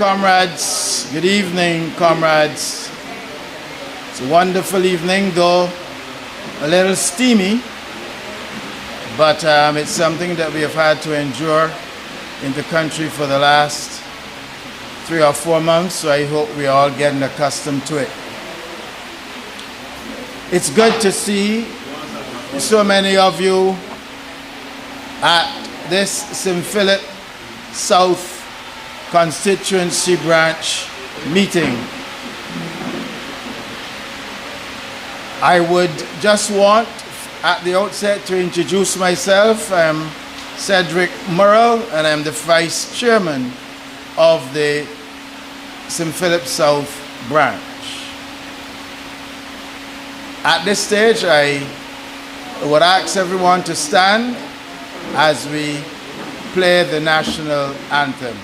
comrades. Good evening, comrades. It's a wonderful evening, though a little steamy, but it's something that we have had to endure in the country for the last 3 or 4 months, so I hope we're all getting accustomed to it. It's good to see so many of you at this St. Philip South Constituency Branch meeting. I would just want at the outset to introduce myself. I'm Cedric Murrell and I'm the Vice Chairman of the St. Philip South Branch. At this stage, I would ask everyone to stand as we play the national anthem.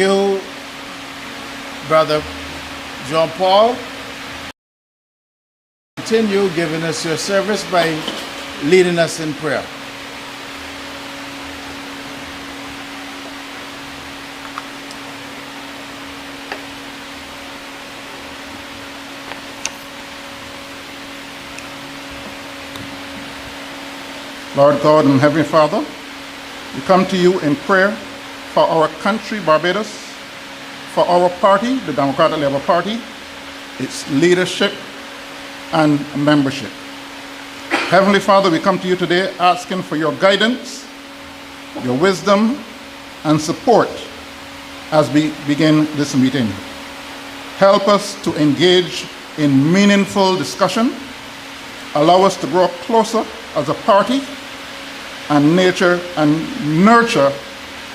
Thank you, Brother John Paul. Continue giving us your service by leading us in prayer. Lord God and Heavenly Father, we come to you in prayer for our country, Barbados, for our party, the Democratic Labour Party, its leadership and membership. Heavenly Father, we come to you today asking for your guidance, your wisdom, and support as we begin this meeting. Help us to engage in meaningful discussion, allow us to grow closer as a party, and nurture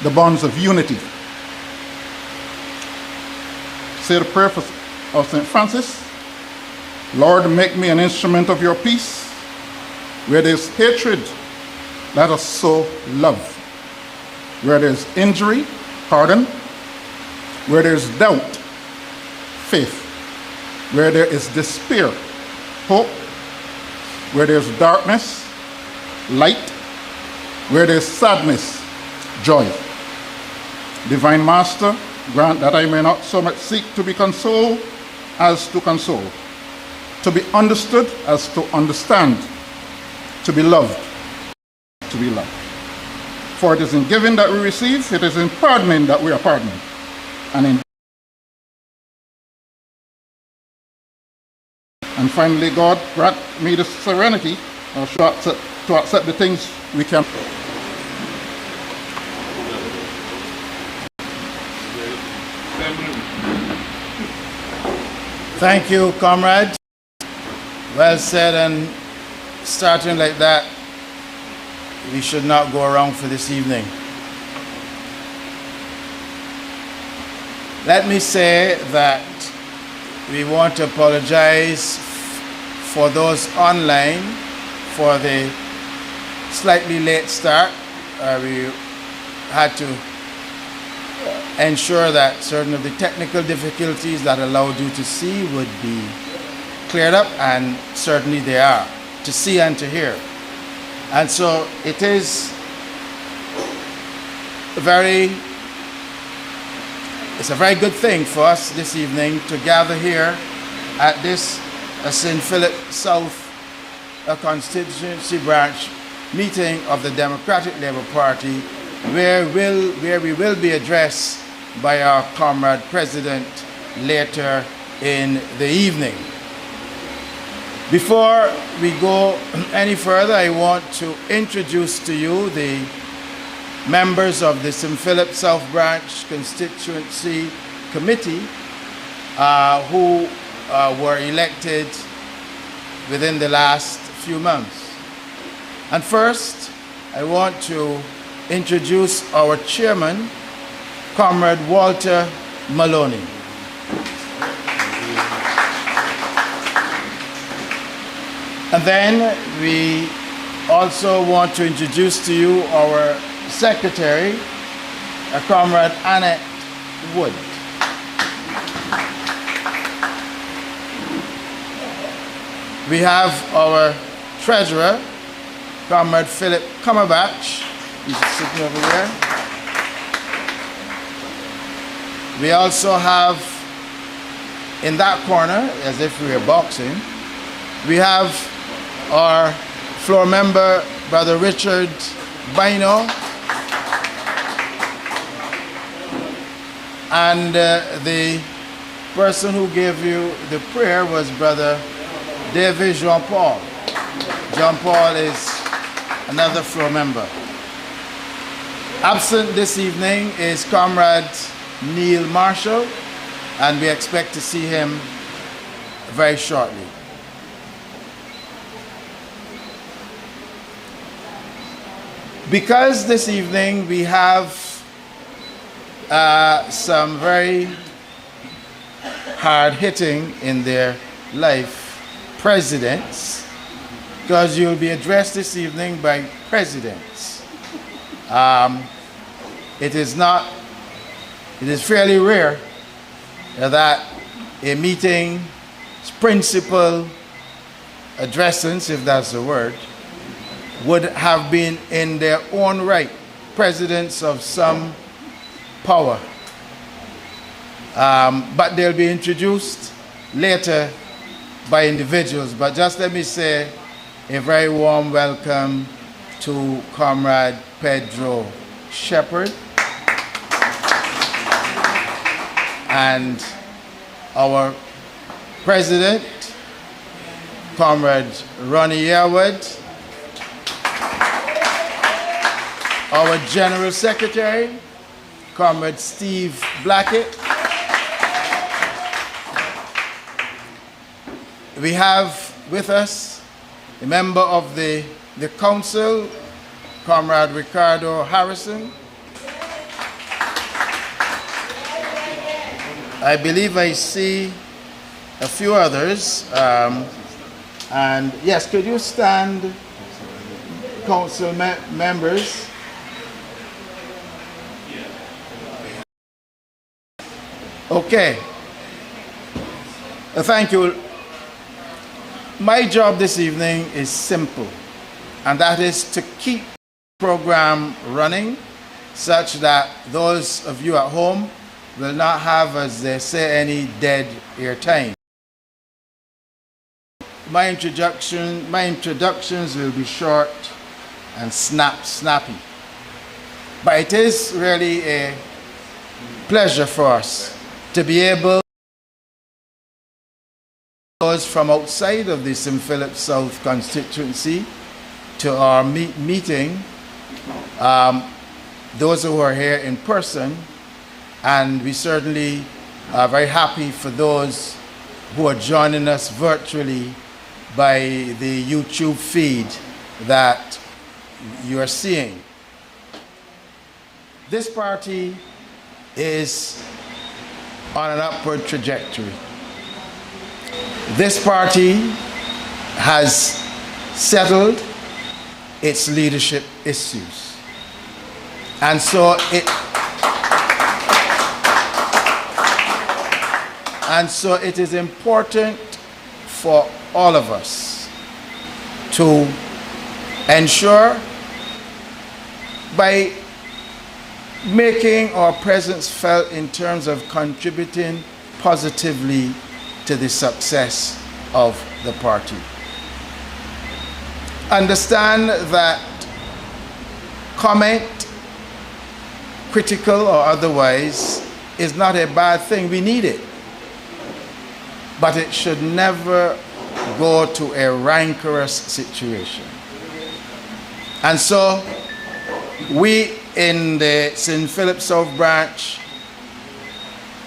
the bonds of unity. Say the prayer of St. Francis. Lord, make me an instrument of your peace. Where there's hatred, let us sow love. Where there's injury, pardon. Where there's doubt, faith. Where there is despair, hope. Where there's darkness, light. Where there's sadness, joy. Divine Master, grant that I may not so much seek to be consoled as to console, to be understood as to understand, to be loved, to be loved. For it is in giving that we receive, it is in pardoning that we are pardoned, and finally, God, grant me the serenity to accept the things we can. Thank you, comrades. Well said, and starting like that, we should not go around for this evening. Let me say that we want to apologize for those online for the slightly late start. We had to ensure that certain of the technical difficulties that allowed you to see would be cleared up, and certainly they are, to see and to hear. And so it is a very good thing for us this evening to gather here at this St. Philip South constituency branch meeting of the Democratic Labour Party, where we will be addressed by our comrade president later in the evening. Before we go any further, I want to introduce to you the members of the St. Philip South Branch Constituency Committee who were elected within the last few months. And first, I want to introduce our chairman, Comrade Walter Maloney. And then we also want to introduce to you our secretary, Comrade Annette Wood. We have our treasurer, Comrade Philip Cumberbatch. He's sitting over there. We also have, in that corner, as if we were boxing, we have our floor member, Brother Richard Bino, and the person who gave you the prayer was Brother David Jean-Paul. Jean-Paul is another floor member. Absent this evening is Comrade Neil Marshall, and we expect to see him very shortly. Because this evening we have some very hard-hitting in their life presidents, because you'll be addressed this evening by presidents. It is fairly rare that a meeting's principal addressants, if that's the word, would have been in their own right presidents of some power. But they'll be introduced later by individuals. But just let me say a very warm welcome to Comrade Pedro Shepherd and our president, Comrade Ronnie Yearwood, our General Secretary, Comrade Steve Blackett. We have with us a member of the council, Comrade Ricardo Harrison. I believe I see a few others. And yes, could you stand, council members? Okay. Thank you. My job this evening is simple, and that is to keep the program running such that those of you at home will not have, as they say, any dead air time. My introductions will be short and snappy. But it is really a pleasure for us to be able, those from outside of the St. Philip South constituency, to our meeting, those who are here in person, and we certainly are very happy for those who are joining us virtually by the YouTube feed that you are seeing. This party is on an upward trajectory. This party has settled its leadership issues. And so it is important for all of us to ensure, by making our presence felt in terms of contributing positively to the success of the party. Understand that comment, critical or otherwise, is not a bad thing. We need it. But it should never go to a rancorous situation. And so we in the St. Philip South Branch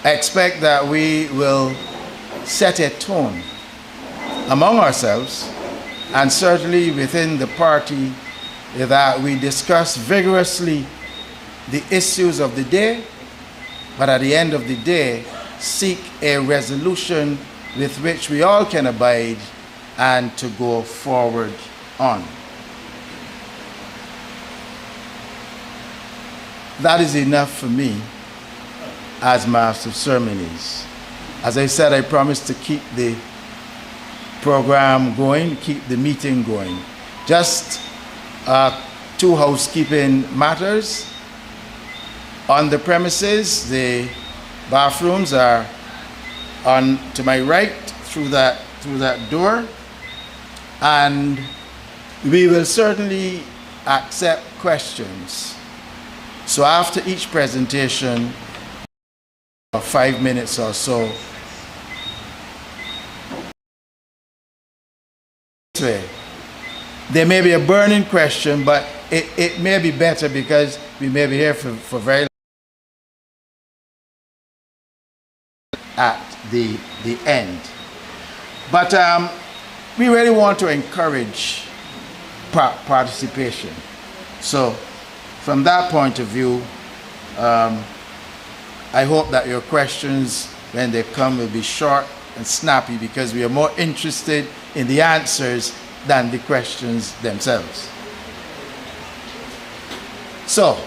expect that we will set a tone among ourselves and certainly within the party, that we discuss vigorously the issues of the day, but at the end of the day, seek a resolution with which we all can abide and to go forward on. That is enough for me as Master of Ceremonies. As I said, I promised to keep the program going, keep the meeting going. Just two housekeeping matters. On the premises, the bathrooms are on to my right through that door, and we will certainly accept questions. So after each presentation, 5 minutes or so, there may be a burning question, but it may be better because we may be here for very long at the end. But we really want to encourage participation. So from that point of view, I hope that your questions, when they come, will be short and snappy, because we are more interested in the answers than the questions themselves. So,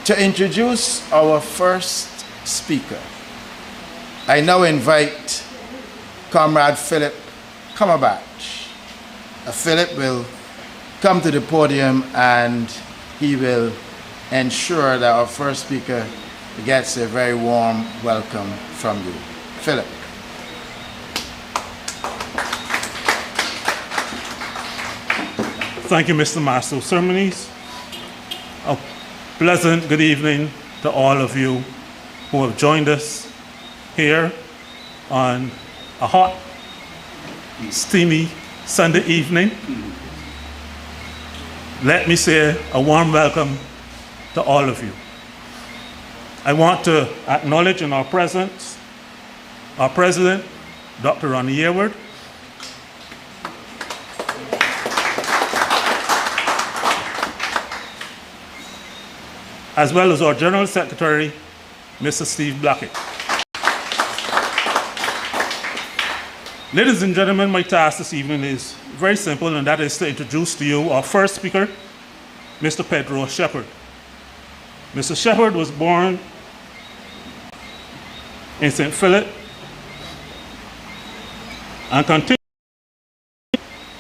to introduce our first speaker, I now invite Comrade Philip Cumberbatch. Philip will come to the podium and he will ensure that our first speaker gets a very warm welcome from you. Philip. Thank you, Mr. Master of Ceremonies. A pleasant good evening to all of you who have joined us here on a hot, steamy Sunday evening. Let me say a warm welcome to all of you. I want to acknowledge in our presence our President, Dr. Ronnie Yearwood, as well as our General Secretary, Mr. Steve Blackett. Ladies and gentlemen, my task this evening is very simple, and that is to introduce to you our first speaker, Mr. Pedro Shepherd. Mr. Shepherd was born in St. Philip and continued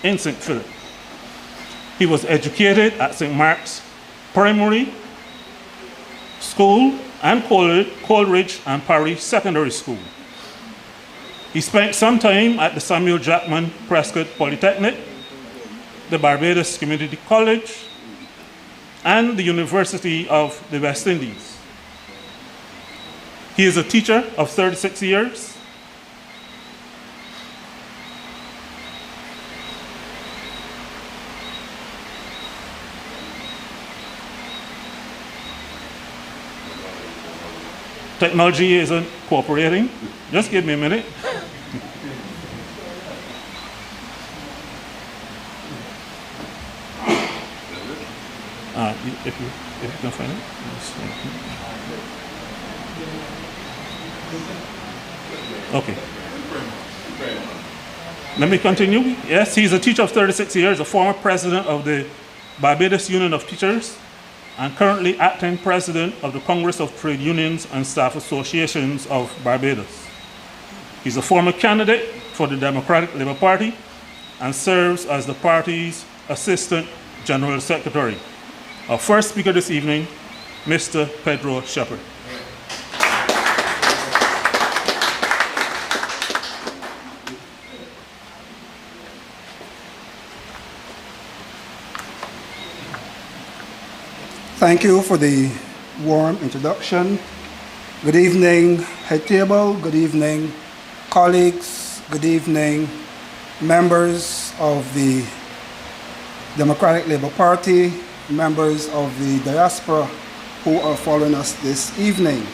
in St. Philip. He was educated at St. Mark's Primary School and Coleridge and Parry Secondary School. He spent some time at the Samuel Jackman Prescott Polytechnic, the Barbados Community College, and the University of the West Indies. He is a teacher of 36 years. Technology isn't cooperating. Just give me a minute. If you can find it. Okay. Let me continue. Yes, he's a teacher of 36 years, a former president of the Barbados Union of Teachers, and currently acting president of the Congress of Trade Unions and Staff Associations of Barbados. He's a former candidate for the Democratic Labour Party and serves as the party's Assistant General Secretary. Our first speaker this evening, Mr. Pedro Shepherd. Thank you for the warm introduction. Good evening, head table. Good evening, colleagues. Good evening, members of the Democratic Labour Party, members of the diaspora who are following us this evening.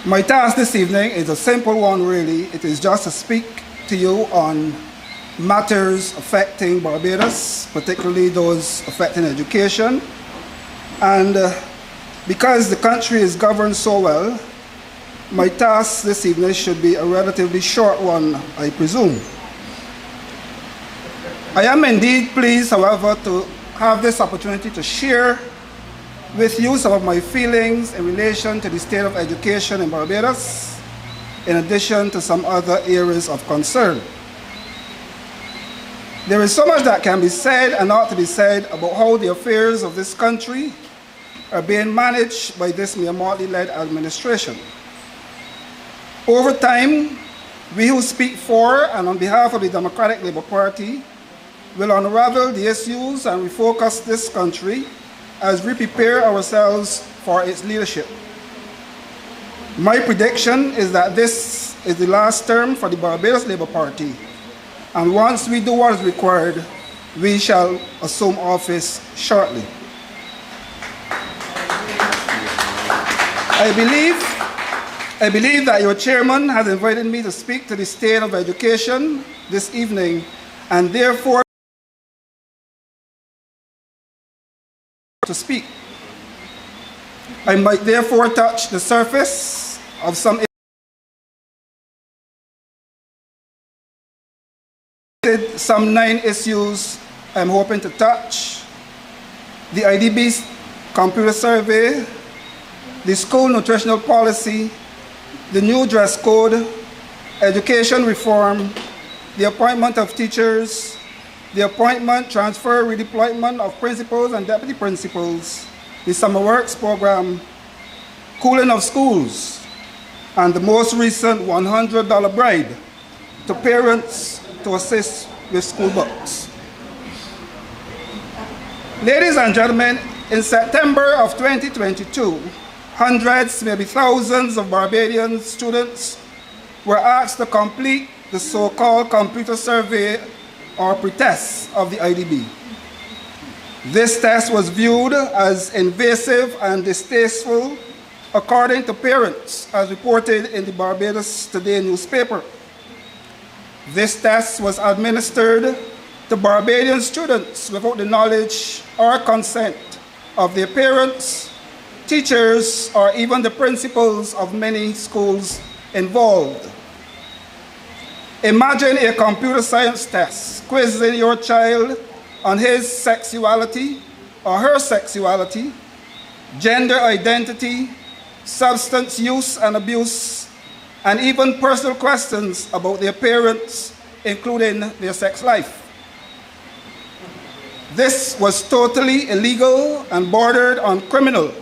My task this evening is a simple one, really. It is just to speak to you on matters affecting Barbados, particularly those affecting education. And because the country is governed so well, my task this evening should be a relatively short one, I presume. I am indeed pleased, however, to have this opportunity to share with you some of my feelings in relation to the state of education in Barbados, in addition to some other areas of concern. There is so much that can be said and ought to be said about how the affairs of this country are being managed by this Mayor Motley-led administration. Over time, we who speak for and on behalf of the Democratic Labour Party will unravel the issues and refocus this country as we prepare ourselves for its leadership. My prediction is that this is the last term for the Barbados Labour Party, and once we do what is required, we shall assume office shortly. I believe that your chairman has invited me to speak to the state of education this evening, and therefore to speak. I might therefore touch the surface of some 9 issues I'm hoping to touch: the IDB's computer survey, the school nutritional policy, the new dress code, education reform, the appointment of teachers, the appointment, transfer, redeployment of principals and deputy principals, the summer works program, cooling of schools, and the most recent $100 bribe to parents to assist with school books. Ladies and gentlemen, in September of 2022, hundreds, maybe thousands of Barbadian students were asked to complete the so-called computer survey or pretest of the IDB. This test was viewed as invasive and distasteful, according to parents, as reported in the Barbados Today newspaper. This test was administered to Barbadian students without the knowledge or consent of their parents, teachers, or even the principals of many schools involved. Imagine a computer science test quizzing your child on his sexuality or her sexuality, gender identity, substance use and abuse, and even personal questions about their parents, including their sex life. This was totally illegal and bordered on criminal,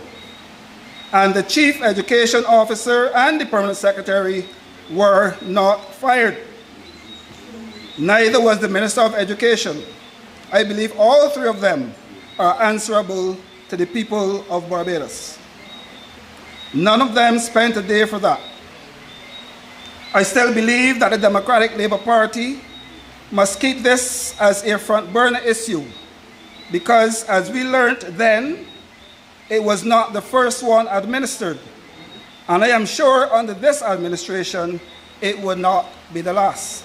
and the chief education officer and the permanent secretary were not fired. Neither was the Minister of Education. I believe all 3 of them are answerable to the people of Barbados. None of them spent a day for that. I still believe that the Democratic Labour Party must keep this as a front burner issue, because as we learned then, it was not the first one administered. And I am sure under this administration, it would not be the last.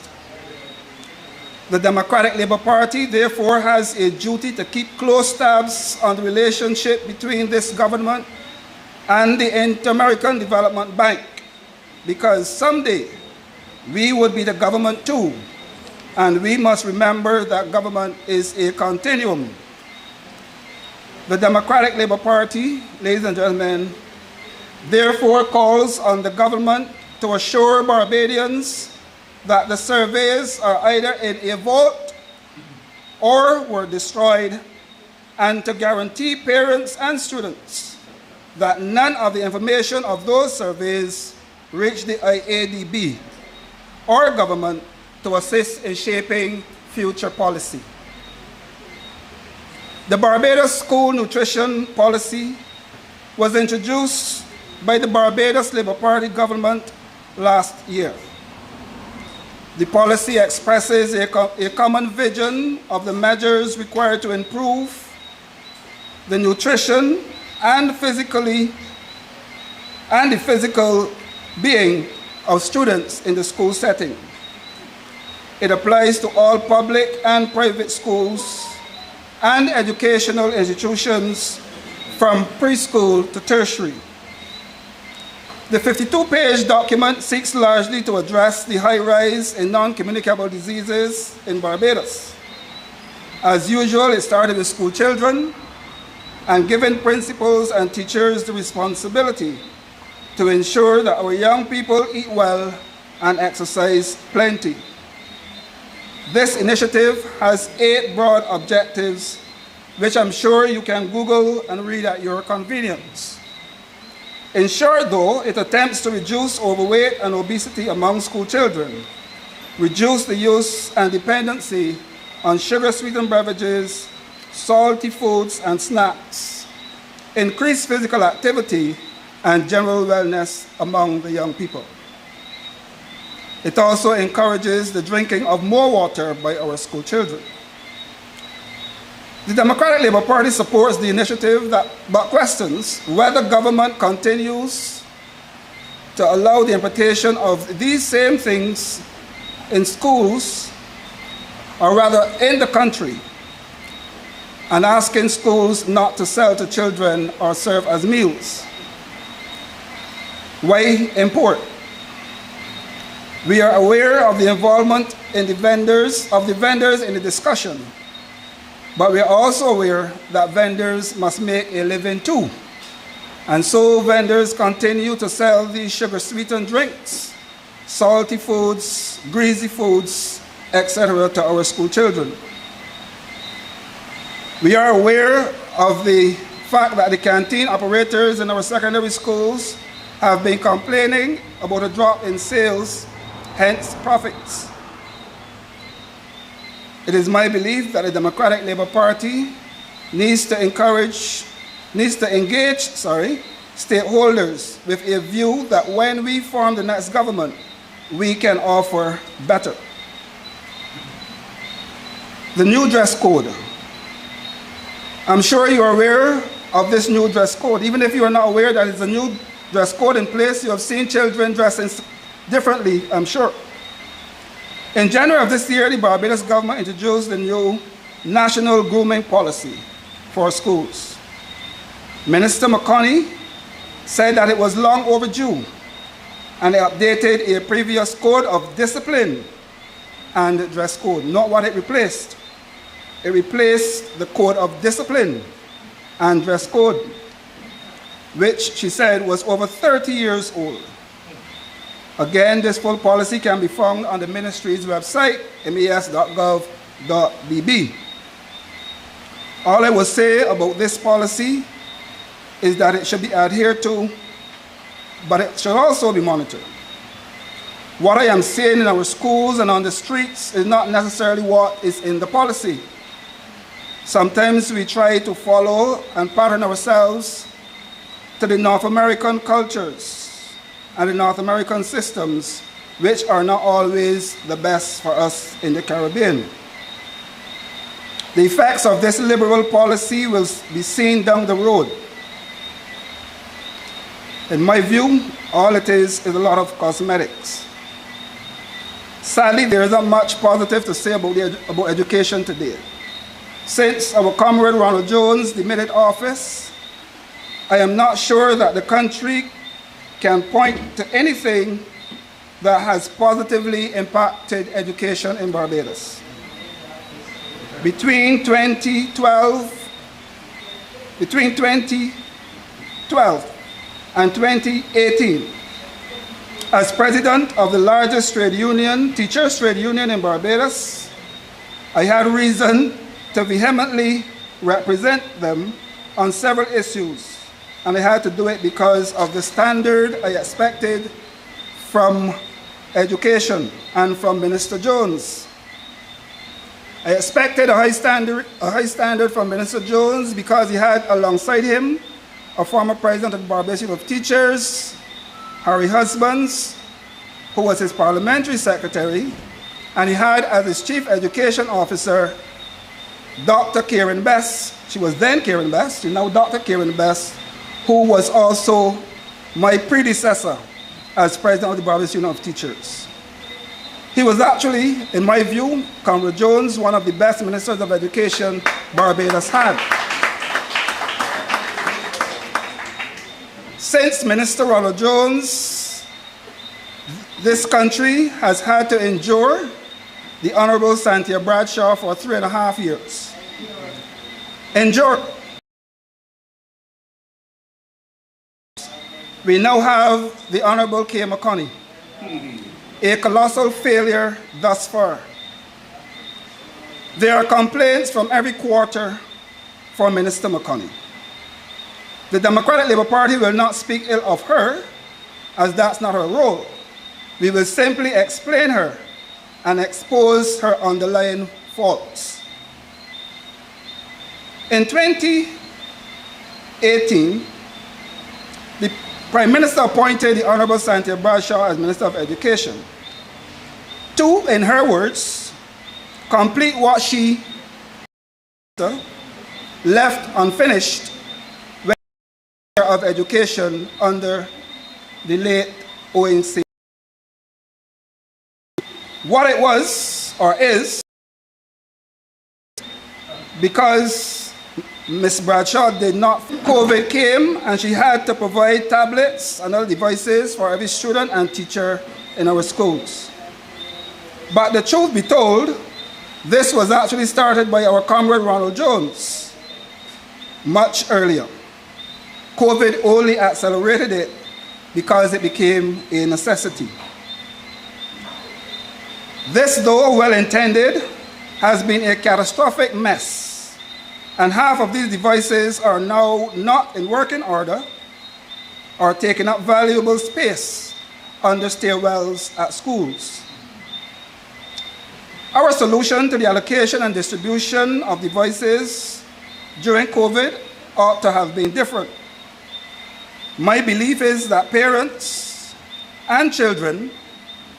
The Democratic Labour Party therefore has a duty to keep close tabs on the relationship between this government and the Inter-American Development Bank, because someday we would be the government too, and we must remember that government is a continuum. The Democratic Labour Party, ladies and gentlemen, therefore calls on the government to assure Barbadians that the surveys are either in a vault or were destroyed, and to guarantee parents and students that none of the information of those surveys reach the IADB or government to assist in shaping future policy. The Barbados School Nutrition Policy was introduced by the Barbados Labour Party government last year. The policy expresses a common vision of the measures required to improve the nutrition and the physical being of students in the school setting. It applies to all public and private schools and educational institutions from preschool to tertiary. The 52-page document seeks largely to address the high rise in non-communicable diseases in Barbados. As usual, it started with school children and giving principals and teachers the responsibility to ensure that our young people eat well and exercise plenty. This initiative has 8 broad objectives, which I'm sure you can Google and read at your convenience. In short, though, it attempts to reduce overweight and obesity among school children, reduce the use and dependency on sugar-sweetened beverages, salty foods and snacks, increase physical activity and general wellness among the young people. It also encourages the drinking of more water by our school children. The Democratic Labour Party supports the initiative but questions whether government continues to allow the importation of these same things in schools, or rather in the country, and asking schools not to sell to children or serve as meals. Why import? We are aware of the involvement of the vendors in the discussion, but we are also aware that vendors must make a living too. And so vendors continue to sell these sugar-sweetened drinks, salty foods, greasy foods, etc. to our school children. We are aware of the fact that the canteen operators in our secondary schools have been complaining about a drop in sales, hence profits. It is my belief that the Democratic Labour Party needs to engage stakeholders with a view that when we form the next government, we can offer better. The new dress code. I'm sure you are aware of this new dress code. Even if you are not aware that it's a new dress code in place, you have seen children dressing differently, I'm sure. In January of this year, the Barbados government introduced the new National Grooming Policy for schools. Minister McConney said that it was long overdue, and they updated a previous code of discipline and dress code, not what it replaced. It replaced the code of discipline and dress code, which she said was over 30 years old. Again, this full policy can be found on the ministry's website, mas.gov.bb. All I will say about this policy is that it should be adhered to, but it should also be monitored. What I am seeing in our schools and on the streets is not necessarily what is in the policy. Sometimes we try to follow and pattern ourselves to the North American cultures and the North American systems, which are not always the best for us in the Caribbean. The effects of this liberal policy will be seen down the road. In my view, all it is a lot of cosmetics. Sadly, there isn't much positive to say about education today. Since our comrade Ronald Jones demitted office, I am not sure that the country can point to anything that has positively impacted education in Barbados. Between 2012 and 2018, as president of the largest trade union, teachers' trade union in Barbados, I had reason to vehemently represent them on several issues, and I had to do it because of the standard I expected from education and from Minister Jones. I expected a high standard from Minister Jones because he had alongside him a former president of the Barbados Union of Teachers, Harry Husbands, who was his parliamentary secretary, and he had as his chief education officer Dr. Karen Best. She was then Karen Best, she's now Dr. Karen Best, who was also my predecessor as president of the Barbados Union of Teachers. He was actually, in my view, Comrade Jones, one of the best ministers of education Barbados had. Since Minister Ronald Jones, this country has had to endure the Honorable Cynthia Bradshaw for 3.5 years. Endure. We now have the Honorable Kay McConney, a colossal failure thus far. There are complaints from every quarter for Minister McConney. The Democratic Labour Party will not speak ill of her, as that's not her role. We will simply explain her and expose her underlying faults. In 2018, the Prime Minister appointed the Honorable Cynthia Bradshaw as Minister of Education to, in her words, complete what she left unfinished when of education under the late ONC. What it was, or is, because Ms. Bradshaw did not, COVID came and she had to provide tablets and other devices for every student and teacher in our schools. But the truth be told, this was actually started by our comrade Ronald Jones much earlier. COVID only accelerated it because it became a necessity. This, though well-intended, has been a catastrophic mess, and half of these devices are now not in working order or taking up valuable space under stairwells at schools. Our solution to the allocation and distribution of devices during COVID ought to have been different. My belief is that parents and children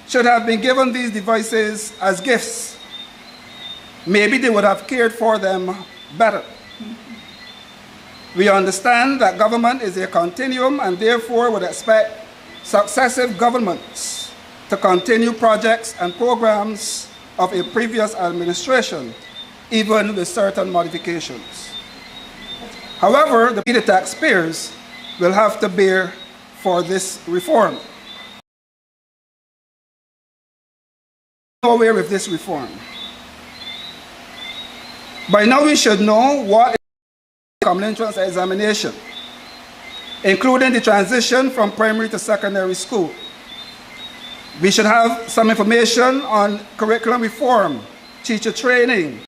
should have been given these devices as gifts. Maybe they would have cared for them better. We understand that government is a continuum and therefore would expect successive governments to continue projects and programs of a previous administration, even with certain modifications. However, the taxpayers will have to bear for this reform. Nowhere with this reform. By now we should know what is common entrance examination, including the transition from primary to secondary school. We should have some information on curriculum reform, teacher training,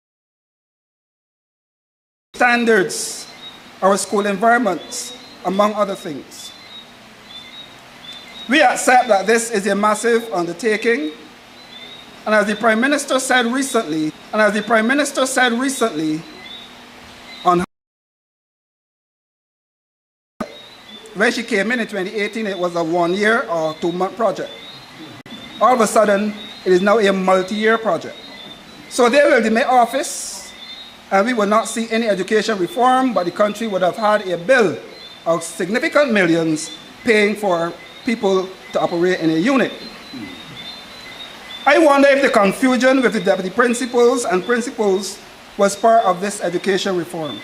standards, our school environments, among other things. We accept that this is a massive undertaking, and as the Prime Minister said recently, on when she came in 2018, it was a 1-year or 2-month project. All of a sudden, it is now a multi-year project. So they will demit office, and we will not see any education reform, but the country would have had a bill of significant millions paying for people to operate in a unit. I wonder if the confusion with the deputy principals and principals was part of this education reform.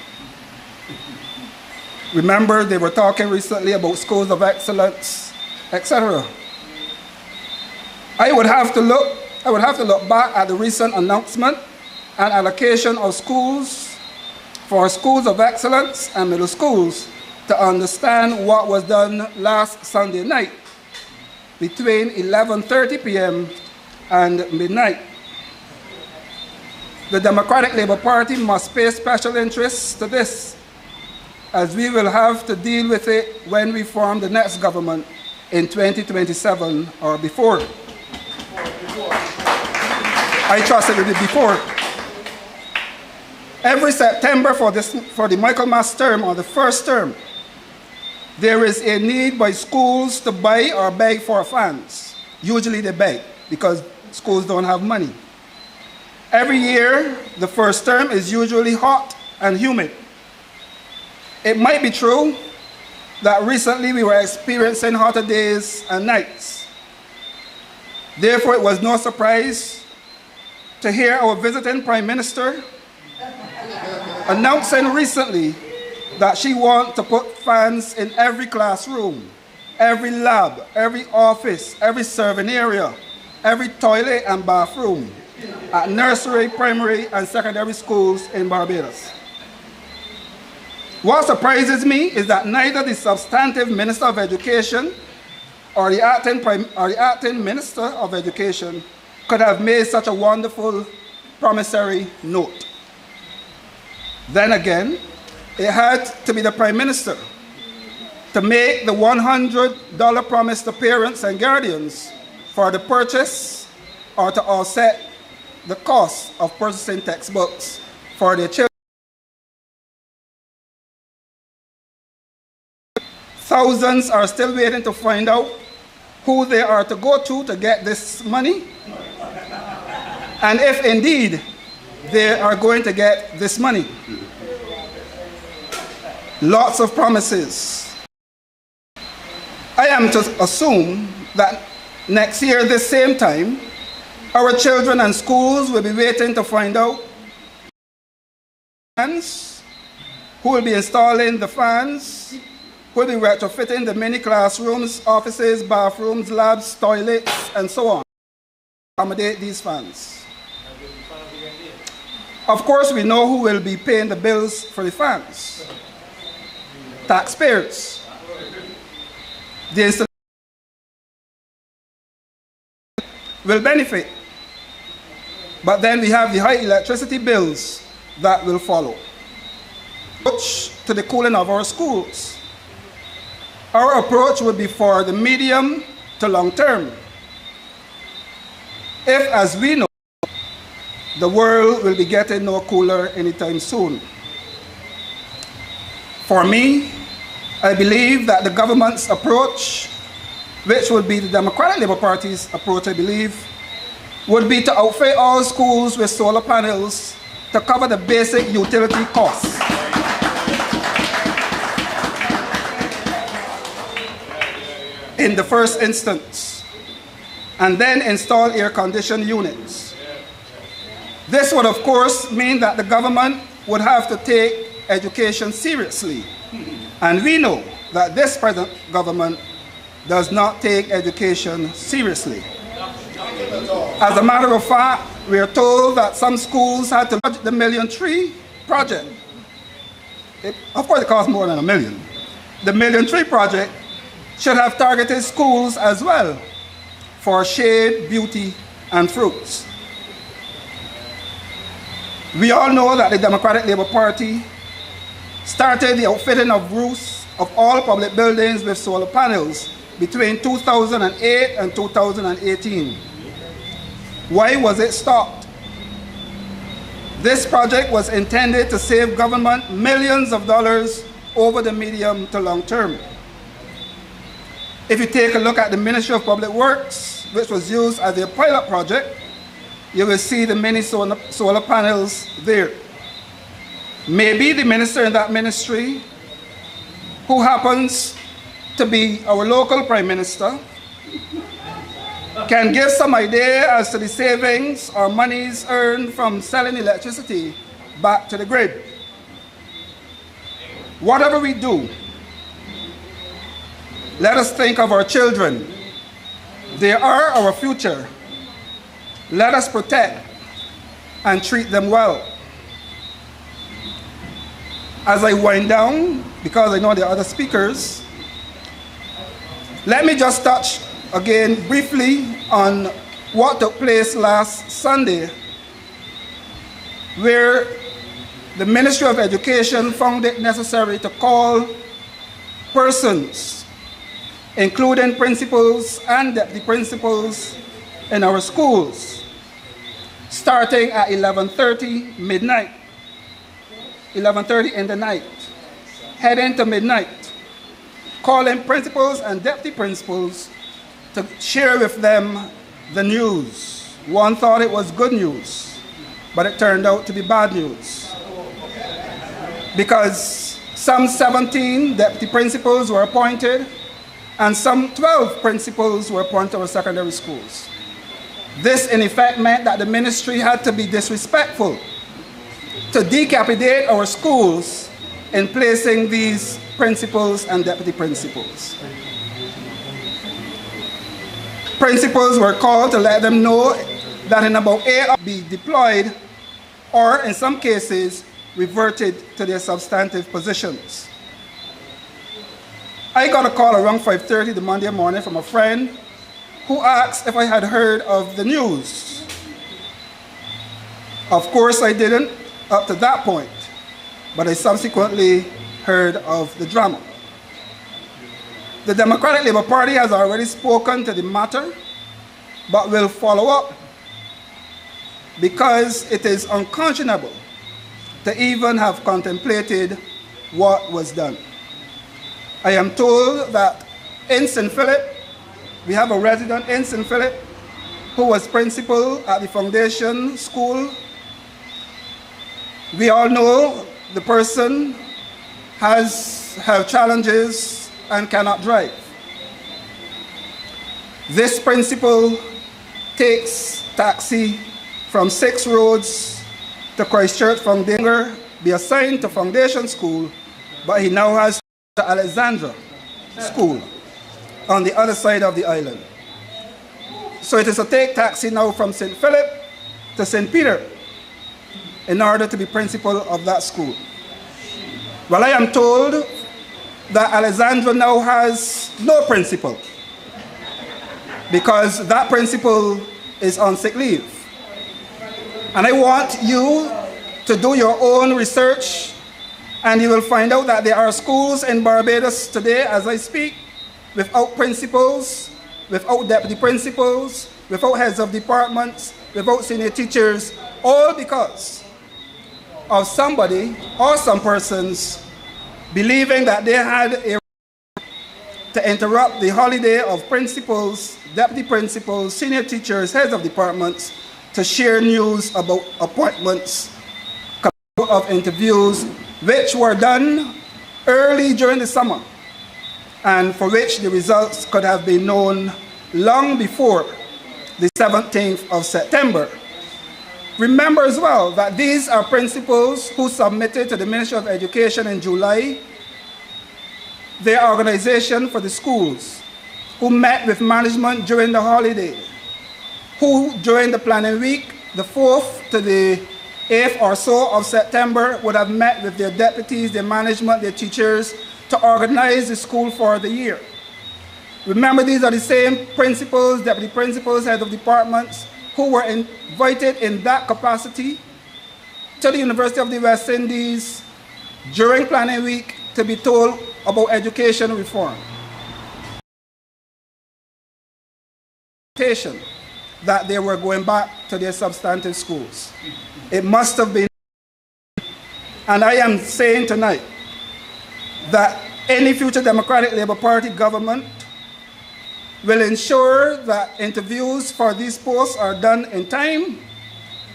Remember, they were talking recently about schools of excellence, etc. I would have to look back at the recent announcement and allocation of schools for schools of excellence and middle schools to understand what was done last Sunday night between 11:30 p.m. and midnight. The Democratic Labour Party must pay special interest to this, as we will have to deal with it when we form the next government in 2027 or before. I trust it will be before. Every September for the Michaelmas term, or the first term, there is a need by schools to buy or beg for fans. Usually they beg because schools don't have money. Every year, the first term is usually hot and humid. It might be true that recently we were experiencing hotter days and nights. Therefore, it was no surprise to hear our visiting Prime Minister announcing recently that she wants to put fans in every classroom, every lab, every office, every serving area, every toilet and bathroom at nursery, primary, and secondary schools in Barbados. What surprises me is that neither the substantive Minister of Education or the acting Minister of Education could have made such a wonderful promissory note. Then again, it had to be the Prime Minister to make the $100 promise to parents and guardians for the purchase or to offset the cost of purchasing textbooks for their children. Thousands are still waiting to find out who they are to go to get this money, and if indeed they are going to get this money. Lots of promises. I am to assume that next year, this same time, our children and schools will be waiting to find out who will be installing the fans, who will be retrofitting the many classrooms, offices, bathrooms, labs, toilets, and so on, to accommodate these fans. Of course, we know who will be paying the bills for the fans. Taxpayers. The installation will benefit. But then we have the high electricity bills that will follow. Approach to the cooling of our schools. Our approach would be for the medium to long term. If, as we know, the world will be getting no cooler anytime soon. For me, I believe that the government's approach, which would be the Democratic Labour Party's approach, I believe, would be to outfit all schools with solar panels to cover the basic utility costs. In the first instance, and then install air-conditioned units. This would, of course, mean that the government would have to take education seriously. And we know that this present government does not take education seriously. As a matter of fact, we are told that some schools had to budget the $1 million tree project. Of course, it costs more than $1 million. The $1 million tree project should have targeted schools as well for shade, beauty, and fruits. We all know that the Democratic Labour Party started the outfitting of roofs of all public buildings with solar panels between 2008 and 2018. Why was it stopped? This project was intended to save government millions of dollars over the medium to long term. If you take a look at the Ministry of Public Works, which was used as a pilot project, you will see the many solar panels there. Maybe the minister in that ministry, who happens to be our local Prime Minister, can give some idea as to the savings or monies earned from selling electricity back to the grid. Whatever we do, let us think of our children, They are our future. Let us protect and treat them well. As I wind down, because I know there are other speakers, let me just touch again briefly on what took place last Sunday, where the Ministry of Education found it necessary to call persons, including principals and deputy principals in our schools, starting at 11:30 midnight, 11:30 in the night, heading to midnight, calling principals and deputy principals to share with them the news. One thought it was good news, but it turned out to be bad news, because some 17 deputy principals were appointed and some 12 principals were appointed to our secondary schools. This in effect meant that the ministry had to be disrespectful, to decapitate our schools in placing these principals and deputy principals. Principals were called to let them know that in about 8 hours be deployed, or in some cases reverted to their substantive positions. I got a call around 5:30 the Monday morning from a friend who asked if I had heard of the news. Of course I didn't up to that point, but I subsequently heard of the drama. The Democratic Labour Party has already spoken to the matter, but will follow up, because it is unconscionable to even have contemplated what was done. I am told that in St. Philip, we have a resident in St. Philip who was principal at the foundation school. We all know the person has challenges and cannot drive. This principal takes taxi from 6 roads to Christchurch Foundation, be assigned to foundation school, but he now has to Alexandra School on the other side of the island. So it is a take taxi now from St. Philip to St. Peter in order to be principal of that school. Well, I am told that Alexandra now has no principal, because that principal is on sick leave. And I want you to do your own research, and you will find out that there are schools in Barbados today, as I speak, without principals, without deputy principals, without heads of departments, without senior teachers, all because of somebody or some persons believing that they had a right to interrupt the holiday of principals, deputy principals, senior teachers, heads of departments, to share news about appointments, of interviews, which were done early during the summer, and for which the results could have been known long before the 17th of September. Remember as well that these are principals who submitted to the Ministry of Education in July their organization for the schools, who met with management during the holiday, who during the planning week, the 4th to the 8th or so of September, would have met with their deputies, their management, their teachers, to organize the school for the year. Remember, these are the same principals, deputy principals, heads of departments, who were invited in that capacity to the University of the West Indies during planning week to be told about education reform. That they were going back to their substantive schools. It must have been, and I am saying tonight that any future Democratic Labour Party government will ensure that interviews for these posts are done in time,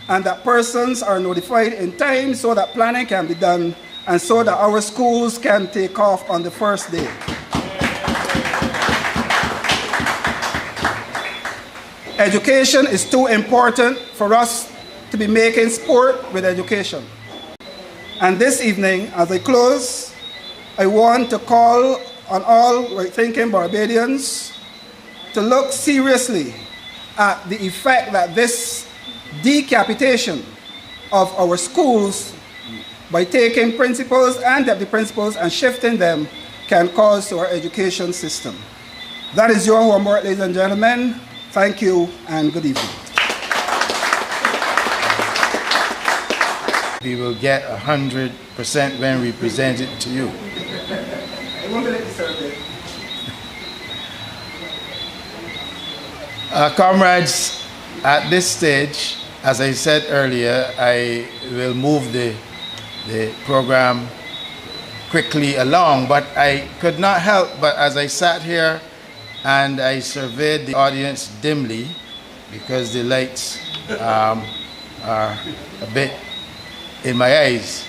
and that persons are notified in time so that planning can be done, and so that our schools can take off on the first day. Education is too important for us to be making sport with education. And this evening, as I close, I want to call on all right-thinking Barbadians to look seriously at the effect that this decapitation of our schools by taking principals and deputy principals and shifting them can cause to our education system. That is your homework, ladies and gentlemen. Thank you and good evening. We will get 100% when we present it to you. Comrades, at this stage, as I said earlier, I will move the program quickly along, but I could not help but as I sat here and I surveyed the audience dimly because the lights are a bit in my eyes.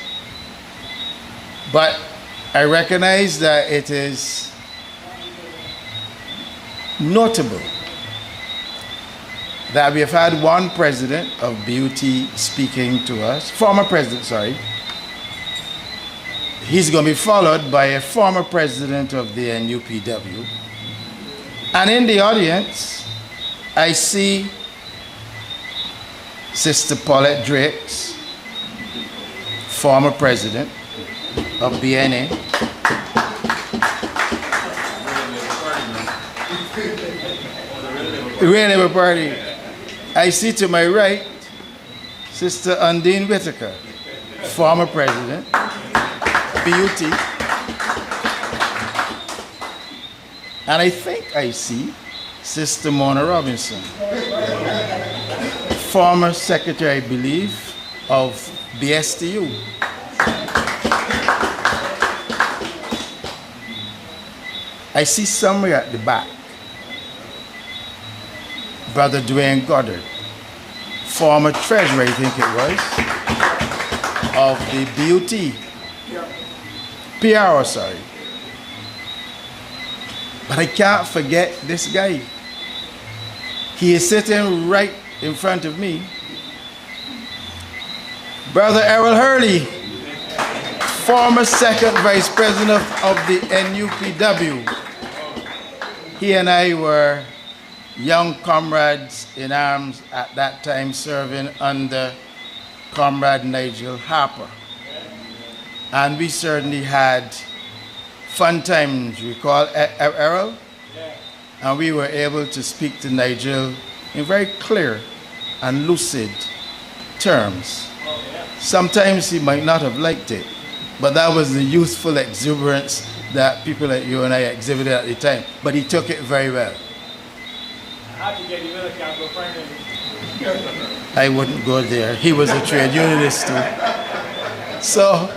But I recognize that it is notable that we have had one president of BUT speaking to us, former president, sorry. He's going to be followed by a former president of the NUPW. And in the audience, I see Sister Paulette Drakes, former president of BNA. The Real Labour Party. I see to my right, Sister Undine Whitaker, former president, BUT. And I think I see Sister Mona Robinson, former secretary, I believe, of BSTU. I see somewhere at the back, Brother Dwayne Goddard, former treasurer, I think it was, of the BUT. PRO, sorry. But I can't forget this guy. He is sitting right in front of me. Brother Errol Hurley, former second vice president of the NUPW. He and I were young comrades in arms at that time, serving under Comrade Nigel Harper. And we certainly had fun times. Recall Errol? And we were able to speak to Nigel in very clear and lucid terms. Sometimes he might not have liked it, but that was the youthful exuberance that people like you and I exhibited at the time. But he took it very well. I wouldn't go there. He was a trade unionist too. So,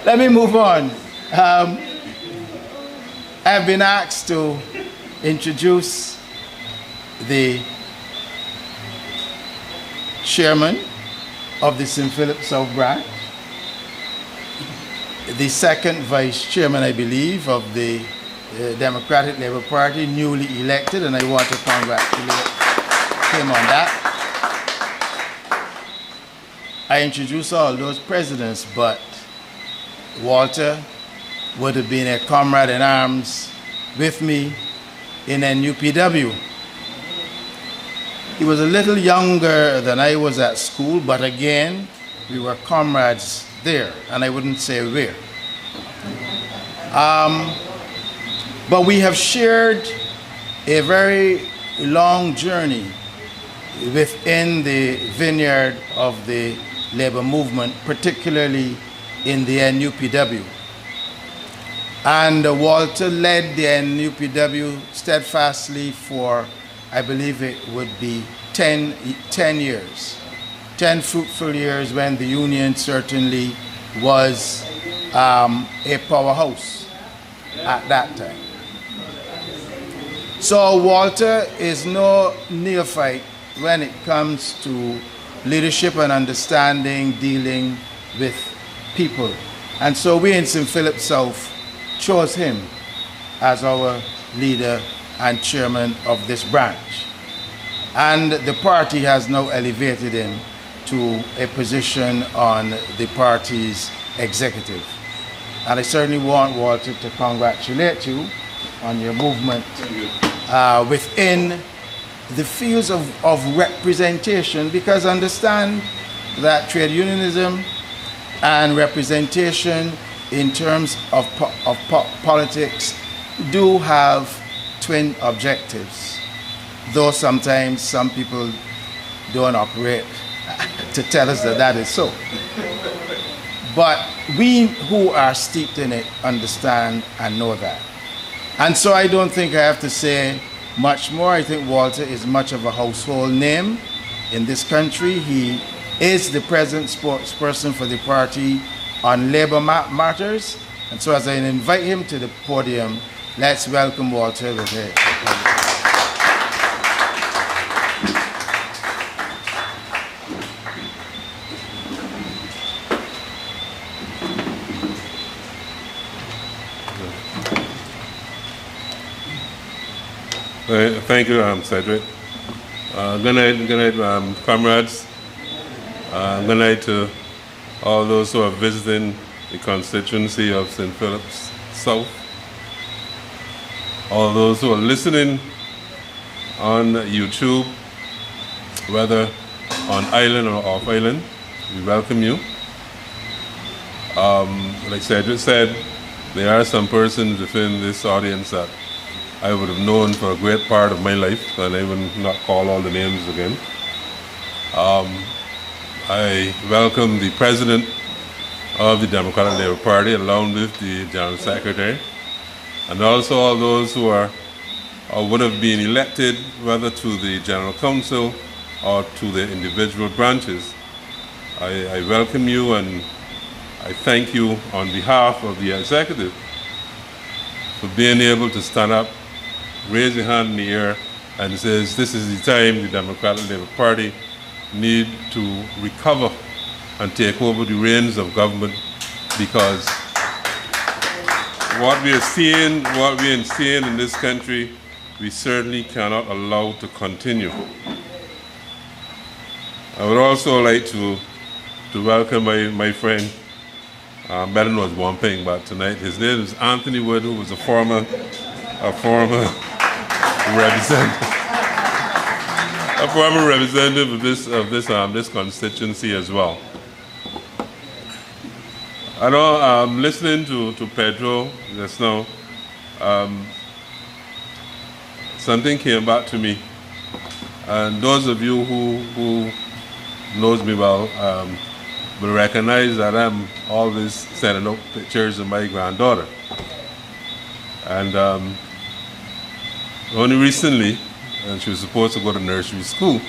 let me move on. I've been asked to introduce the chairman of the St. Philip South Branch, the second vice chairman, I believe, of the Democratic Labour Party, newly elected, and I want to congratulate him on that. I introduce all those presidents, but Walter would have been a comrade in arms with me in NUPW. He was a little younger than I was at school, but again, we were comrades there, and I wouldn't say where. But we have shared a very long journey within the vineyard of the labor movement, particularly in the NUPW. And Walter led the NUPW steadfastly for, I believe it would be 10 years. 10 fruitful years when the union certainly was a powerhouse at that time. So Walter is no neophyte when it comes to leadership and understanding, dealing with people. And so we in St. Philip South chose him as our leader and chairman of this branch. And the party has now elevated him to a position on the party's executive. And I certainly want Walter to congratulate you on your movement within the fields of representation, because understand that trade unionism and representation in terms of politics do have twin objectives, though sometimes some people don't operate to tell us that that is so. But we who are steeped in it understand and know that. And so I don't think I have to say much more. I think Walter is much of a household name in this country. He is the present spokesperson for the party on labor matters. And so as I invite him to the podium, let's welcome Walter with it. Thank you, Cedric. Good night, comrades. Good night to all those who are visiting the constituency of St. Philip's South. All those who are listening on YouTube, whether on island or off island, we welcome you. Like Cedric said, there are some persons within this audience that I would have known for a great part of my life, and I will not call all the names again. I welcome the President of the Democratic Labour Party, along with the General Secretary, and also all those who are or would have been elected, whether to the General Council or to the individual branches. I welcome you, and I thank you on behalf of the Executive for being able to stand up, raise your hand in the air, and says this is the time the Democratic Labour Party need to recover and take over the reins of government, because what we are seeing in this country, we certainly cannot allow to continue. I would also like to welcome my friend, better known as Wamping, but tonight his name is Anthony Wood, who was a former representative of this constituency as well. I know, listening to Pedro just now, something came back to me, and those of you who knows me well will recognize that I'm always sending out pictures of my granddaughter. And only recently, and she was supposed to go to nursery school,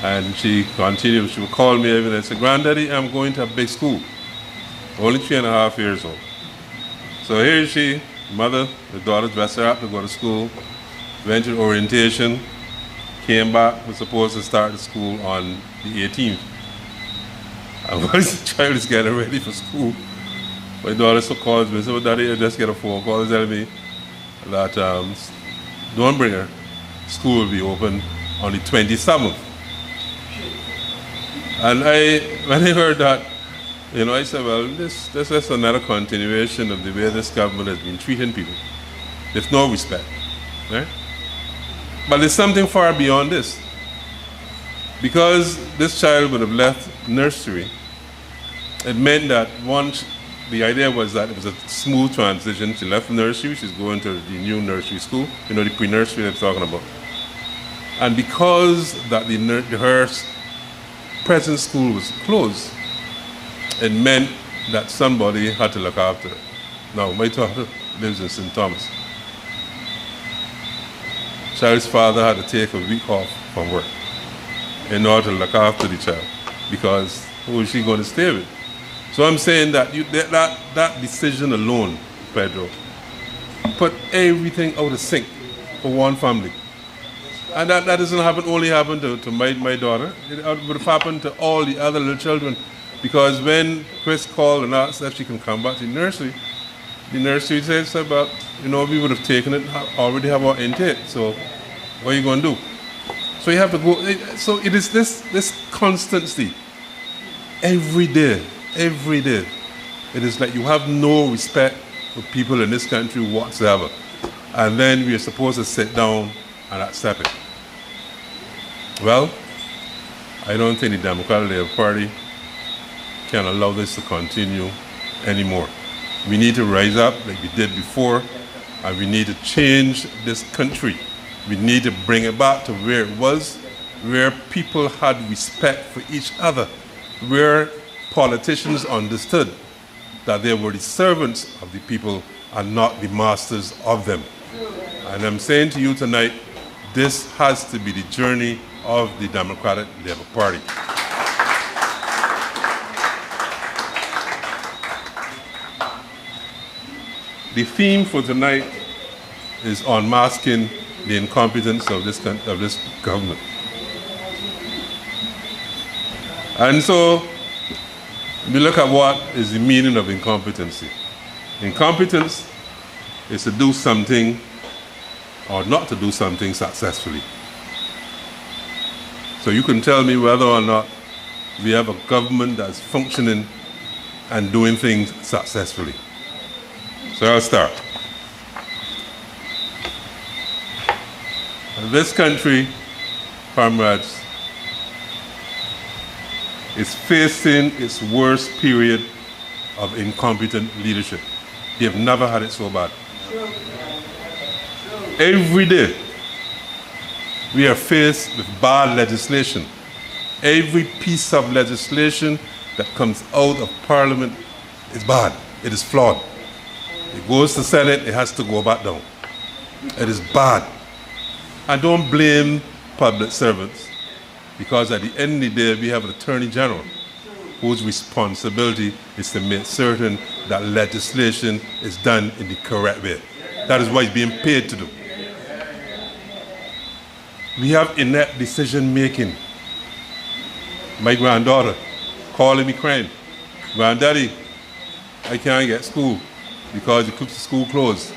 and she continued, she would call me every day and say, "Granddaddy, I'm going to a big school." Only 3.5 years old. So here is she, mother, the daughter dressed her up to go to school, went to orientation, came back, was supposed to start the school on the 18th. And once the child is getting ready for school, my daughter so calls me and says, "Well, Daddy, I just get a phone call telling me that don't bring her. School will be open on the 27th. And when I heard that, I said, well, this is another continuation of the way this government has been treating people. There's no respect, right? But there's something far beyond this. Because this child would have left nursery, it meant that the idea was that it was a smooth transition. She left nursery, she's going to the new nursery school, the pre-nursery I'm talking about. And because that her present school was closed, it meant that somebody had to look after her. Now, my daughter lives in St. Thomas. Child's father had to take a week off from work in order to look after the child, because who is she going to stay with? So I'm saying that that decision alone, Pedro, put everything out of sync for one family. And that doesn't only happen to my daughter. It would have happened to all the other little children. Because when Chris called and asked if she can come back to the nursery said, "But we would have taken it, already have our intake. So what are you going to do?" So you have to go. So it is this constancy, every day. It is like you have no respect for people in this country whatsoever. and then we are supposed to sit down and accept it. Well, I don't think the Democratic Labour Party can allow this to continue anymore. We need to rise up like we did before, and we need to change this country. We need to bring it back to where it was, where people had respect for each other, where politicians understood that they were the servants of the people and not the masters of them. And I'm saying to you tonight, this has to be the journey of the Democratic Labour Party. The theme for tonight is unmasking the incompetence of this government. And so, we look at what is the meaning of incompetency. Incompetence is to do something or not to do something successfully. So you can tell me whether or not we have a government that's functioning and doing things successfully. So I'll start. This country, comrades, is facing its worst period of incompetent leadership. We have never had it so bad. Every day, we are faced with bad legislation. Every piece of legislation that comes out of Parliament is bad. It is flawed. It goes to Senate, it has to go back down. It is bad. And don't blame public servants, because at the end of the day, we have an Attorney General whose responsibility is to make certain that legislation is done in the correct way. That is what he's being paid to do. We have inept decision making. My granddaughter calling me crying, "Granddaddy, I can't get school because the school closed."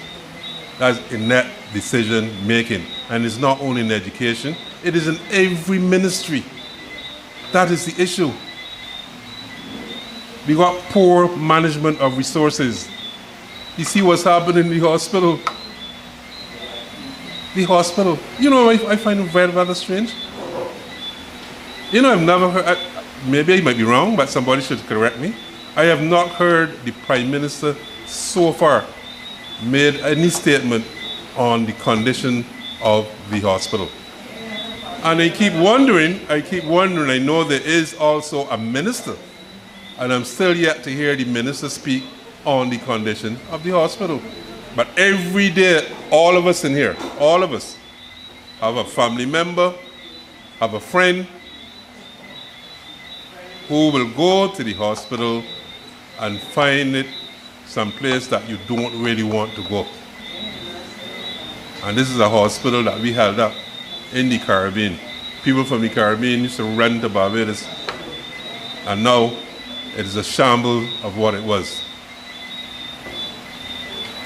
That's inept decision making. And it's not only in education, it is in every ministry. That is the issue. We got poor management of resources. You see what's happening in the hospital. The hospital. You know, I find it very, rather strange. You know, I've never heard, maybe I might be wrong, but somebody should correct me. I have not heard the Prime Minister so far made any statement on the condition of the hospital. And I keep wondering, I know there is also a minister, and I'm still yet to hear the minister speak on the condition of the hospital. But every day, all of us in here, all of us, have a family member, have a friend who will go to the hospital and find it someplace that you don't really want to go. And this is a hospital that we held up in the Caribbean. People from the Caribbean used to run to Barbados, and now it is a shambles of what it was.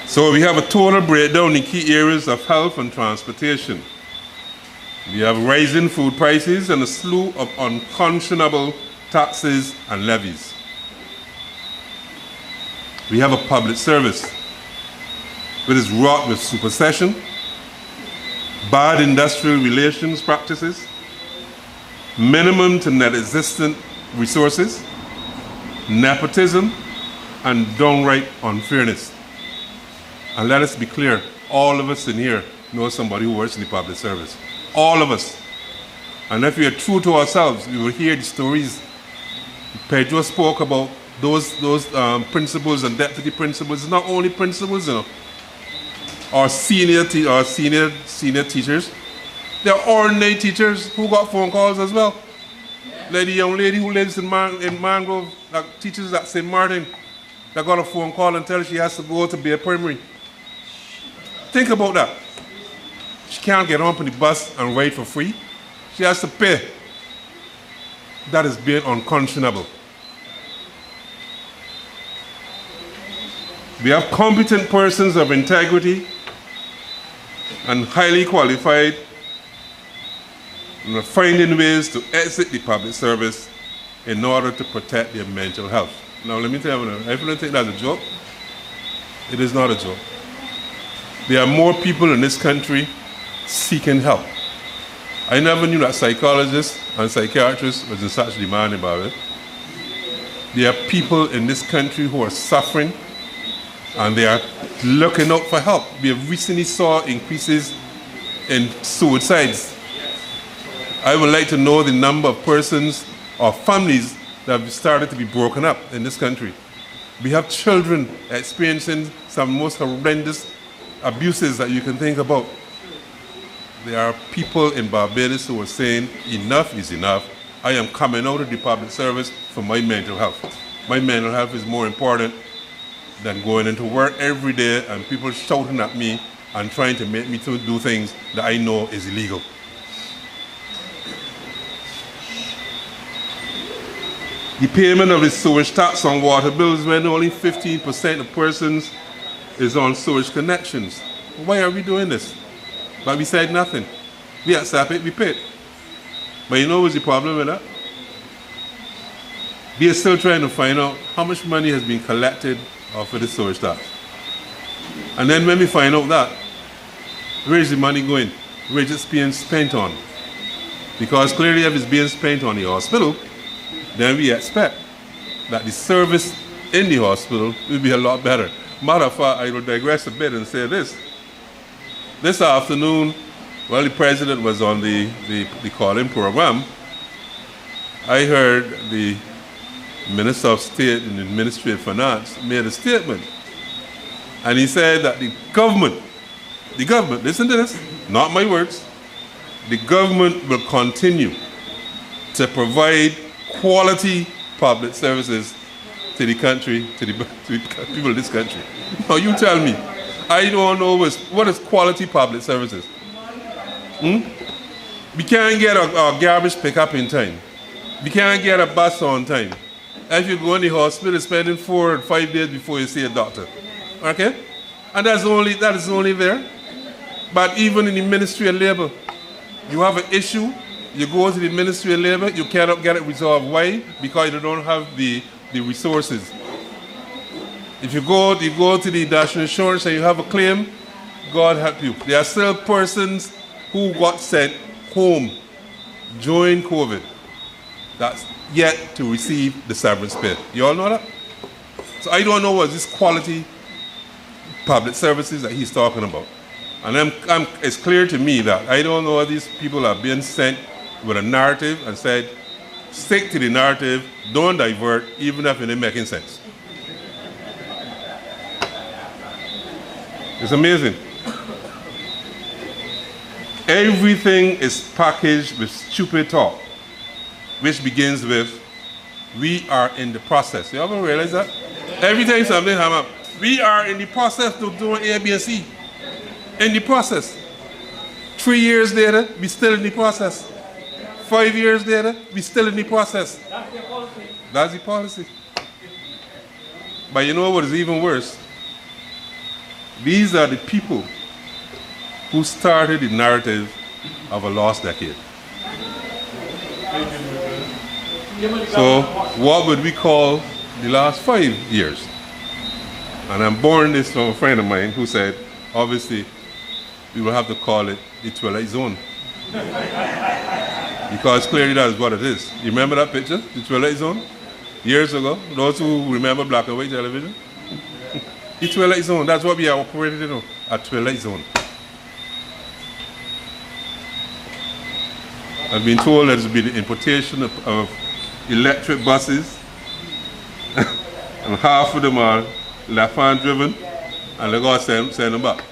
So we have a total breakdown in key areas of health and transportation. We have rising food prices and a slew of unconscionable taxes and levies. We have a public service which is wrought with supersession, bad industrial relations practices, minimum to non-existent resources, nepotism, and downright unfairness. And let us be clear, all of us in here know somebody who works in the public service. All of us. And if we are true to ourselves, we will hear the stories. Pedro spoke about those principals and deputy principals. It's not only principals, you know, or senior teachers. There are ordinary teachers who got phone calls as well. Like the young lady who lives in Mangrove, that teaches at St. Martin, that got a phone call and tell her she has to go to Bay Primary. Think about that. She can't get on the bus and ride for free. She has to pay. That is being unconscionable. We have competent persons of integrity and highly qualified, and are finding ways to exit the public service in order to protect their mental health. Now let me tell you, if you don't think that's a joke, it is not a joke. There are more people in this country seeking help. I never knew that psychologists and psychiatrists was in such demand about it. There are people in this country who are suffering and they are looking out for help. We have recently saw increases in suicides. I would like to know the number of persons or families that have started to be broken up in this country. We have children experiencing some most horrendous abuses that you can think about. There are people in Barbados who are saying, enough is enough. I am coming out of the public service for my mental health. My mental health is more important than going into work every day and people shouting at me and trying to make me to do things that I know is illegal. The payment of the sewage tax on water bills when only 15% of persons is on sewage connections. Why are we doing this? But we said nothing. We accept it, we pay it. But you know what's the problem with that? We are still trying to find out how much money has been collected off of the sewage tax. And then when we find out that, where is the money going? Where is it being spent on? Because clearly if it's being spent on the hospital, then we expect that the service in the hospital will be a lot better. Matter of fact, I will digress a bit and say this. This afternoon, while the president was on the call-in program, I heard the Minister of State in the Ministry of Finance made a statement. And he said that the government, listen to this, not my words, the government will continue to provide quality public services to the country, to the people of this country. Now you tell me, I don't know what is quality public services. We can't get a garbage pickup in time. We can't get a bus on time. If you go in the hospital, spending 4 or 5 days before you see a doctor. Okay? And that is only there. But even in the Ministry of Labor, you have an issue, you go to the Ministry of Labor, you cannot get it resolved. Why? Because you don't have the resources. If you go to the national insurance and you have a claim, God help you. There are still persons who got sent home during COVID that's yet to receive the severance pay. You all know that? So I don't know what this quality public services that he's talking about. And it's clear to me that I don't know if these people are being sent with a narrative and said, stick to the narrative, don't divert, even if it ain't making sense. It's amazing. Everything is packaged with stupid talk, which begins with, we are in the process. You ever realize that? Every time something happens, we are in the process of doing A, B, and C. In the process. 3 years later, we still in the process. 5 years later, we still in the process. That's the policy. That's the policy. But you know what is even worse? These are the people who started the narrative of a lost decade. So what would we call the last 5 years? And I'm borrowing this from a friend of mine who said, obviously, we will have to call it the Twilight Zone. Because clearly that is what it is. You remember that picture, the Twilight Zone? Years ago, those who remember black and white television? The Twilight Zone, that's what we are operating in, a Twilight Zone. I've been told that there will be the importation of electric buses, and half of them are left-hand driven, and they're going to send them back.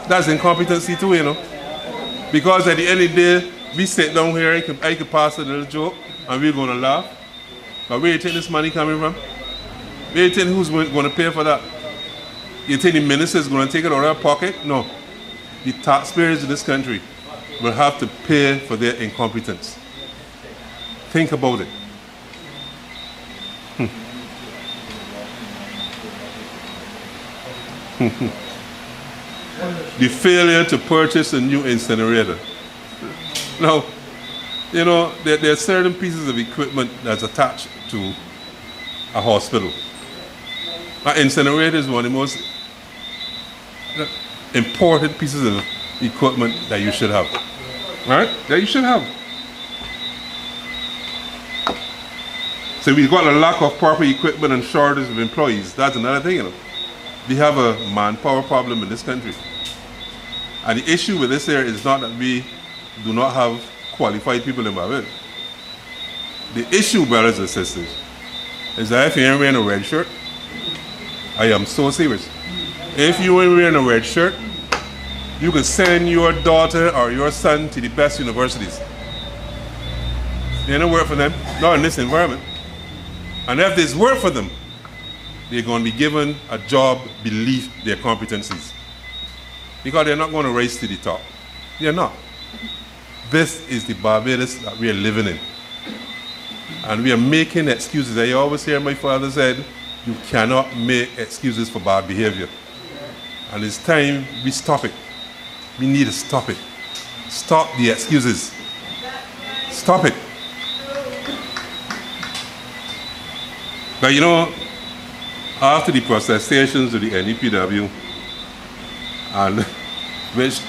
That's incompetency too, you know. Because at the end of the day, we sit down here, I could pass a little joke, and we're going to laugh. But where do you think this money coming from? Where do you think who's going to pay for that? You think the minister is going to take it out of their pocket? No. The taxpayers in this country will have to pay for their incompetence. Think about it. The failure to purchase a new incinerator. Now, you know, there are certain pieces of equipment that's attached to a hospital. An incinerator is one of the most... important pieces of equipment that you should have. Right? That you should have. So we've got a lack of proper equipment and shortage of employees. That's another thing, you know. We have a manpower problem in this country. And the issue with this here is not that we do not have qualified people in Barbados. The issue, brothers and sisters, is that if you ain't wearing a red shirt, I am so serious. If you ain't wearing a red shirt, you can send your daughter or your son to the best universities. They don't work for them, not in this environment. And if there's work for them, they're going to be given a job beneath their competencies. Because they're not going to rise to the top. They're not. This is the Barbados that we are living in. And we are making excuses. I always hear my father said, you cannot make excuses for bad behavior. And it's time we stop it. We need to stop it. Stop the excuses. Stop it. But you know, after the protestations of the NEPW, and which,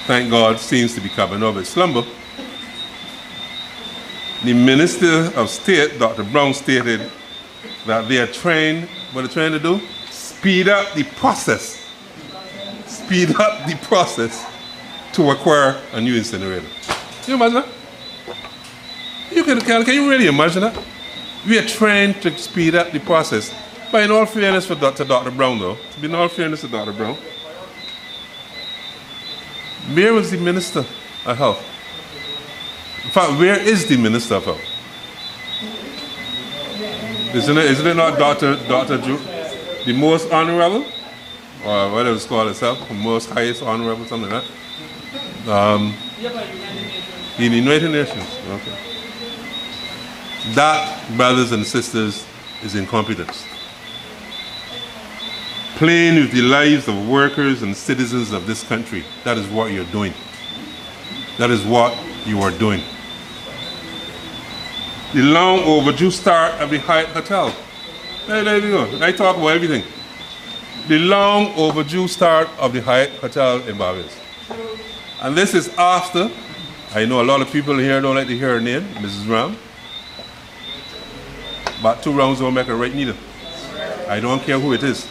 thank God, seems to be coming out of its slumber, the Minister of State, Dr. Brown, stated that they are trying, what they're trying to do? Speed up the process. Speed up the process to acquire a new incinerator. Can you imagine that? Can you really imagine that? We are trying to speed up the process. But in all fairness to Dr. Brown, though, in all fairness to Dr. Brown, where was the Minister of Health? In fact, where is the Minister of Health? Isn't it not Dr. Drew, the most honorable, or whatever it's called itself, the most highest honorable, something like that? In the United Nations. Okay. That, brothers and sisters, is incompetence. Playing with the lives of workers and citizens of this country. That is what you're doing. That is what you are doing. The long overdue start of the Hyatt Hotel. There you go. I talk about everything. The long overdue start of the Hyatt Hotel in Barbados. And this is after, I know a lot of people here don't like to hear her name, Mrs. Ram. But 2 rounds don't make a right neither. I don't care who it is.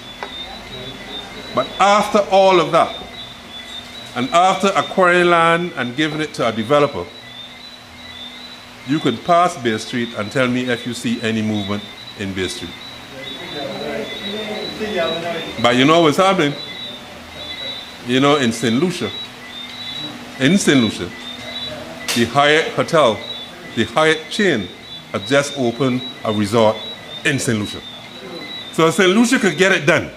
But after all of that, and after acquiring land and giving it to a developer, you could pass Bay Street and tell me if you see any movement in Bay Street. But you know what's happening? You know, in St. Lucia, the Hyatt Hotel, the Hyatt chain, has just opened a resort in St. Lucia. So St. Lucia could get it done.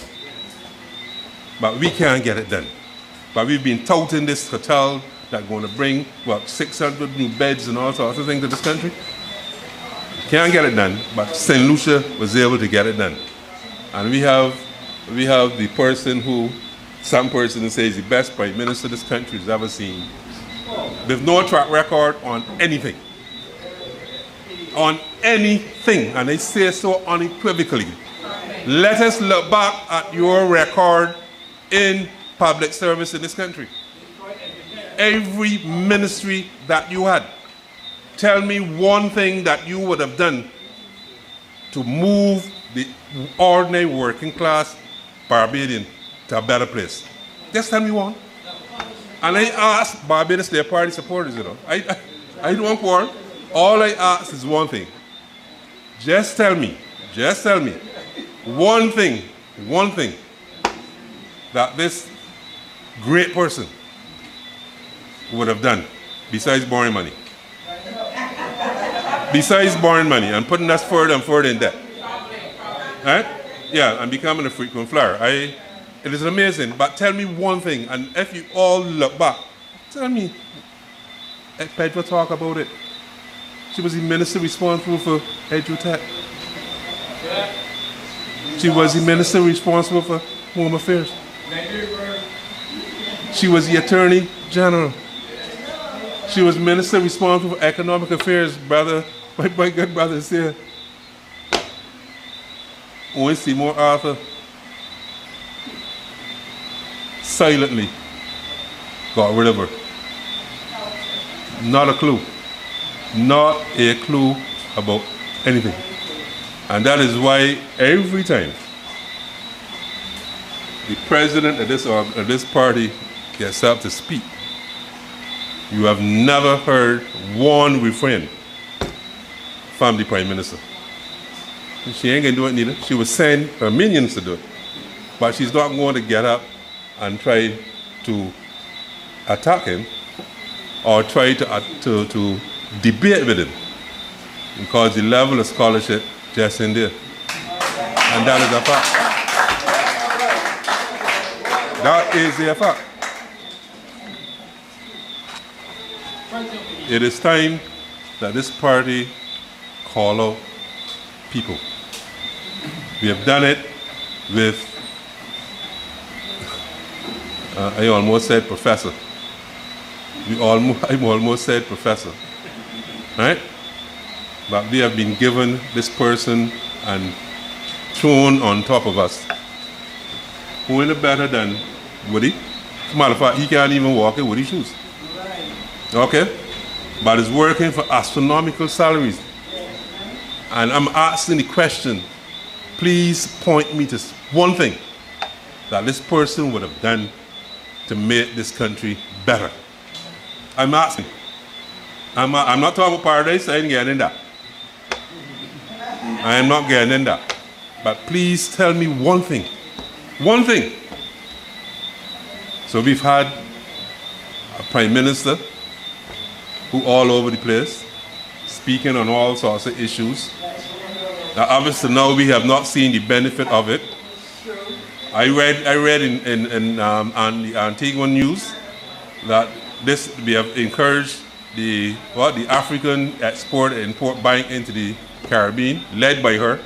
But we can't get it done. But we've been touting this hotel that's going to bring, 600 new beds and all sorts of things to this country. Can't get it done, but St. Lucia was able to get it done. And we have the person who, some person who says the best prime minister this country has ever seen. There's no track record on anything. On anything, and they say so unequivocally. Let us look back at your record in public service in this country. Every ministry that you had. Tell me one thing that you would have done to move the ordinary working class Barbadian to a better place. Just tell me one. And I ask Barbados, their party supporters, you know. I don't quarrel. All I ask is one thing. Just tell me one thing that this great person would have done besides borrowing money. Besides borrowing money and putting us further and further in debt. Right? Yeah, and becoming a frequent flyer. It is amazing, but tell me one thing, and if you all look back, tell me, if Pedro talk about it, she was the minister responsible for EduTech. She was the minister responsible for Home Affairs. She was the Attorney General. She was minister responsible for Economic Affairs, brother. My good brother is here. Owen Seymour Arthur silently got rid of her. Not a clue. Not a clue about anything. And that is why every time the president of this party gets up to speak, you have never heard one refrain from the prime minister. She ain't gonna do it neither. She will send her minions to do it. But she's not going to get up and try to attack him or try to debate with him, because the level of scholarship just in there. And that is a fact. That is a fact. It is time that this party call out people. We have done it with, I almost said professor. I almost said professor, right? But we have been given this person and thrown on top of us. Who is better than Woody? As a matter of fact, he can't even walk in Woody shoes. Okay? But he's working for astronomical salaries. And I'm asking the question, please point me to one thing that this person would have done to make this country better. I'm asking. I'm not talking about paradise, I ain't getting in that. I am not getting in that. But please tell me one thing. One thing. So we've had a prime minister who all over the place, speaking on all sorts of issues. Now obviously now we have not seen the benefit of it. I read in on the Antigua news that we have encouraged the African Export and Import Bank into the Caribbean, led by her.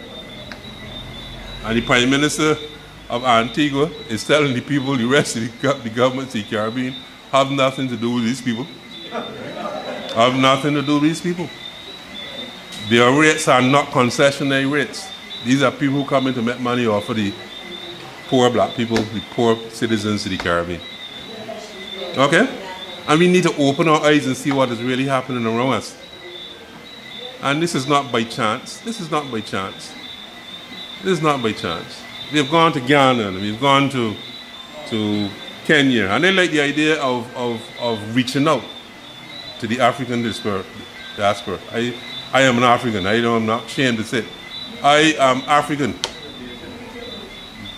And the Prime Minister of Antigua is telling the people, the rest of the governments in the Caribbean, have nothing to do with these people. Have nothing to do with these people. Their rates are not concessionary rates. These are people who come in to make money off of the poor black people, the poor citizens of the Caribbean. Okay? And we need to open our eyes and see what is really happening around us. And this is not by chance. This is not by chance. This is not by chance. We've gone to Ghana, and we've gone to Kenya, and they like the idea of reaching out to the African diaspora. I am an African. I'm not ashamed to say it. I am African.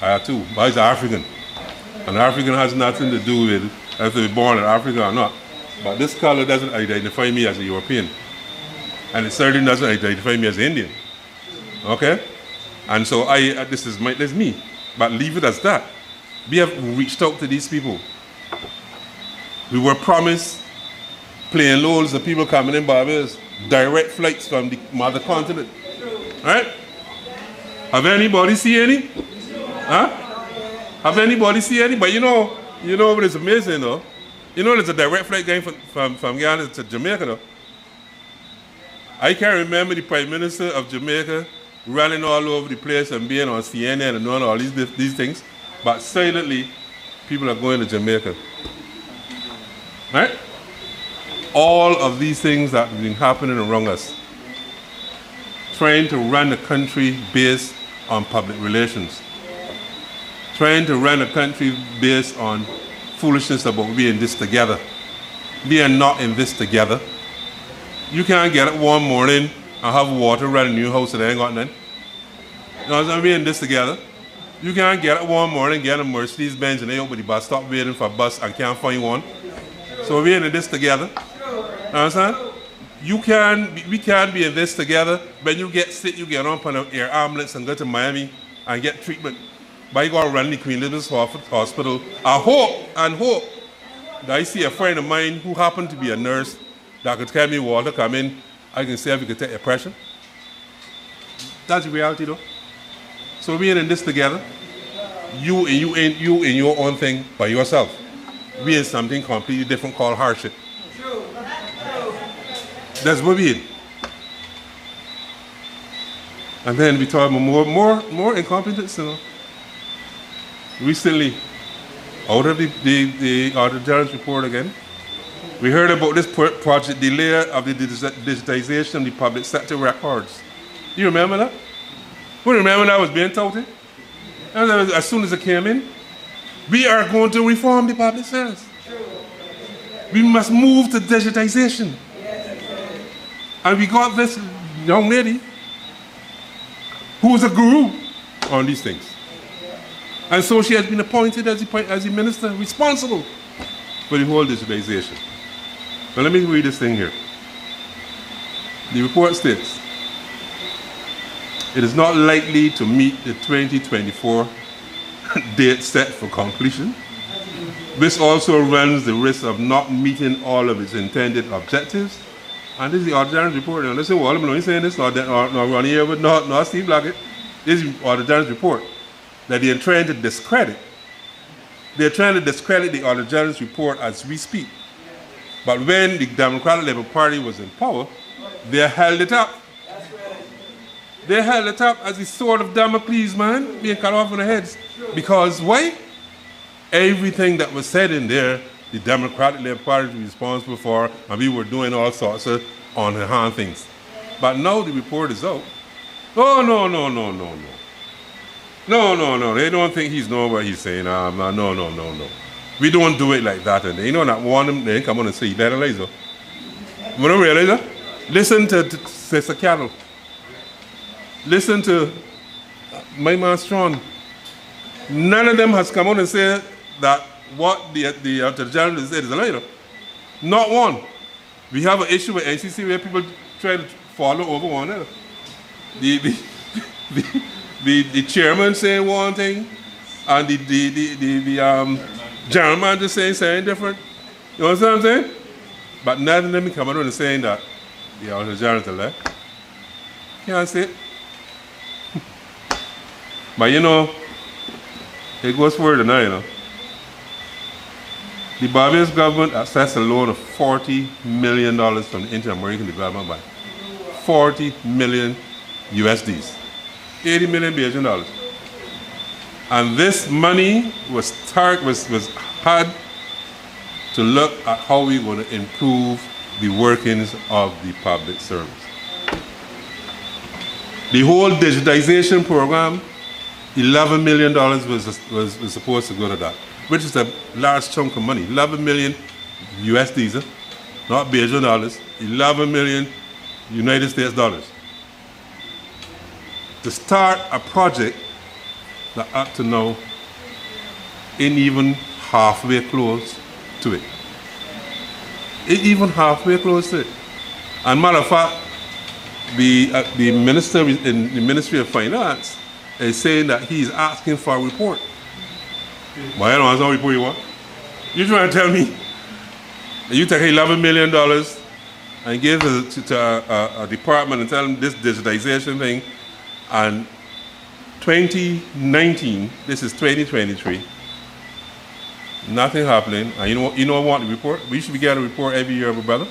I have too, but I'm African. And African has nothing to do with if they're born in Africa or not. But this color doesn't identify me as a European. And it certainly doesn't identify me as Indian. Okay? And so this is me. But leave it as that. We have reached out to these people. We were promised plane loads of people coming in Barbados, direct flights from the mother continent. Right? Have anybody seen any? Huh? Have anybody seen any? But you know what is amazing though? You know there's a direct flight going from Ghana to Jamaica though. I can remember the Prime Minister of Jamaica running all over the place and being on CNN and doing all these things. But silently, people are going to Jamaica. Right? All of these things that have been happening around us. Trying to run the country based on public relations. Trying to run a country based on foolishness about being this together. We are not in this together. You can't get up one morning and have water running in your house and they ain't got none. You know what I'm saying? We're in this together. You can't get up one morning, get a Mercedes Benz and they open the bus stop waiting for a bus and can't find one. So we're in this together. You understand? We can't be in this together. When you get sick, you get on an air ambulance and go to Miami and get treatment. But you go and run the Queen Elizabeth Hospital. I hope that I see a friend of mine who happened to be a nurse that could tell me water come in. I can see if you could take your pressure. That's the reality though. So we're in this together. You in your own thing by yourself. We in something completely different called hardship. That's what we in. And then we talk about more incompetence, you know. Recently, Out of the Auditor General's report again, we heard about this project delay of the digitization of the public sector records. Do you remember that? Who remember that was being touted? As soon as it came in, we are going to reform the public service. We must move to digitization. And we got this young lady who is a guru on these things. And so she has been appointed as the minister responsible for the whole digitization. Now let me read this thing here. The report states, it is not likely to meet the 2024 date set for completion. This also runs the risk of not meeting all of its intended objectives. And this is the Auditor General's report. Now listen, well, I'm not saying this, not Ronnie here, but not Steve Blackett. This is the Auditor General's report that they're trying to discredit. They're trying to discredit the Auditor General's report as we speak. But when the Democratic Labour Party was in power, they held it up. They held it up as the sword of Damocles, man, being cut off on the heads. Because why? Everything that was said in there, the Democratic Labour Party was responsible for, and we were doing all sorts of on-the-hand things. But now the report is out. Oh, no. No, they don't think he's knowing what he's saying. No. We don't do it like that. And they know not one of them, they come on and say, you better realize it. You don't realize it? Listen to Sister Cattle. Listen to my man Strong. None of them has come on and said that what the Auditor General said is a lie. Not one. We have an issue with NCC where people try to follow over one another. The chairman saying one thing, and the general manager saying something different. You know what I'm saying? But none of them come on and saying that the Auditor General is a lie. Can't say it. But you know, it goes further than that, you know. The Barbados government accessed a loan of $40 million from the Inter-American Development Bank. 40 million USDs. 80 million Bajan dollars. And this money was had to look at how we're going to improve the workings of the public service. The whole digitization program, $11 million was supposed to go to that, which is a large chunk of money. 11 million USDs, not Bajan dollars, 11 million United States dollars. To start a project that up to now ain't even halfway close to it. Ain't even halfway close to it. And matter of fact, the minister in the Ministry of Finance is saying that he's asking for a report. But I don't know what report you want. You trying to tell me that you take $11 million and give it to a department and tell them this digitization thing, and 2019, this is 2023, nothing happening. And you know what the report? We should be getting a report every year, brother.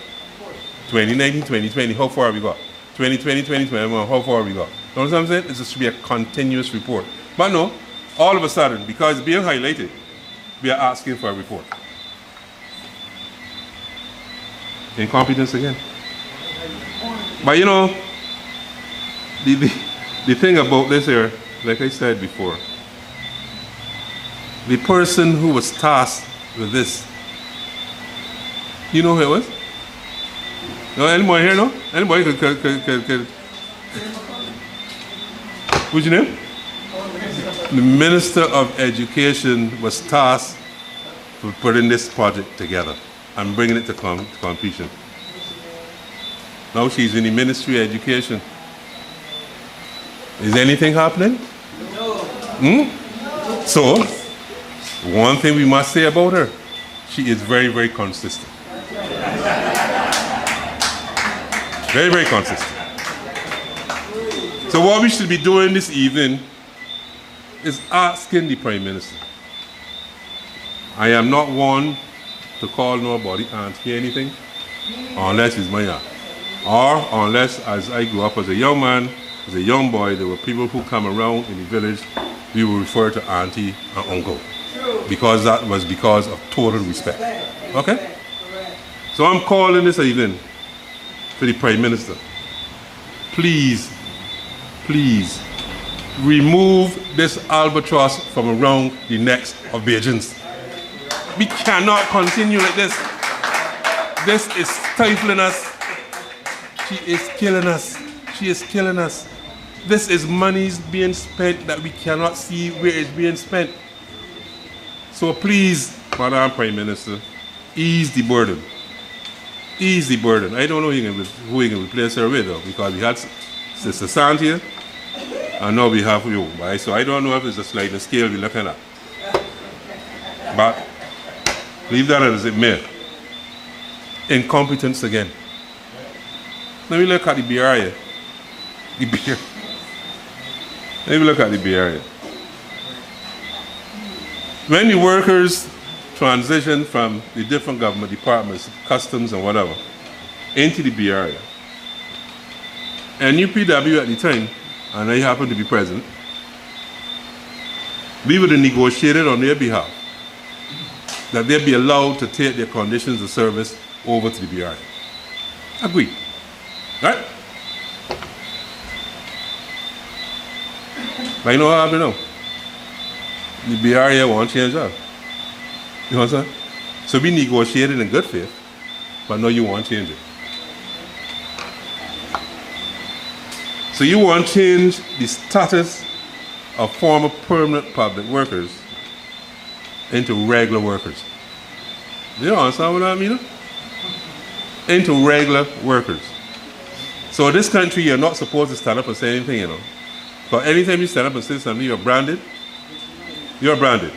2019, 2020, how far have we got? 2020, 2021, how far have we got? You know what I'm saying? It should be a continuous report. But no, all of a sudden, because it's being highlighted, we are asking for a report. Incompetence again. But you know, the thing about this here, like I said before, the person who was tasked with this, you know who it was? No, anybody here, no? Anybody could what's your name? The Minister of Education was tasked with putting this project together and bringing it to completion. Now she's in the Ministry of Education. Is anything happening? No. So, one thing we must say about her, she is very, very consistent. Very, very consistent. So what we should be doing this evening is asking the Prime Minister. I am not one to call nobody auntie anything unless it's my aunt. Or unless, as I grew up as a young man, as a young boy, there were people who come around in the village, we would refer to auntie and uncle. because that was because of total respect. Okay? So I'm calling this evening to the Prime Minister. Please, please, remove this albatross from around the necks of Bajans. We cannot continue like this. This is stifling us. She is killing us. She is killing us. This is monies being spent that we cannot see where it's being spent. So please, Madam Prime Minister, ease the burden. Ease the burden. I don't know who you can replace her with though, because we had Sister Santia, and now we have you. Right? So I don't know if it's a sliding scale we're looking at. But leave that as it may. Incompetence again. Let me look at the BRA. Let me look at the BRA. When the workers transition from the different government departments, customs and whatever, into the BRA, and UPW at the time, and I happen to be present, we would have negotiated on their behalf that they be allowed to take their conditions of service over to the BRA. Agreed. Right? But you know what happened now? The BRA won't change that. You know what I'm saying? So we negotiated in good faith, but no, you won't change it. So you want to change the status of former permanent public workers into regular workers. You understand what I mean? Into regular workers. So in this country, you're not supposed to stand up and say anything, you know. But anytime you stand up and say something, you're branded. You're branded.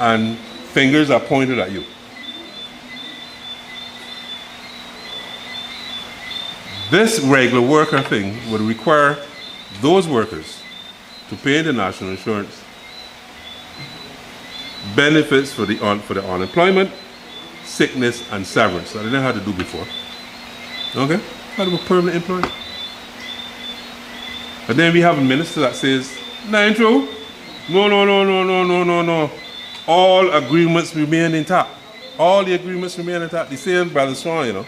And fingers are pointed at you. This regular worker thing would require those workers to pay the national insurance, benefits for the unemployment, sickness, and severance. So they didn't have to do before. Okay? Had to be permanent employee. But then we have a minister that says, "Nah, ain't true. No. All agreements remain intact. All the agreements remain intact." The same Brother Swan, you know.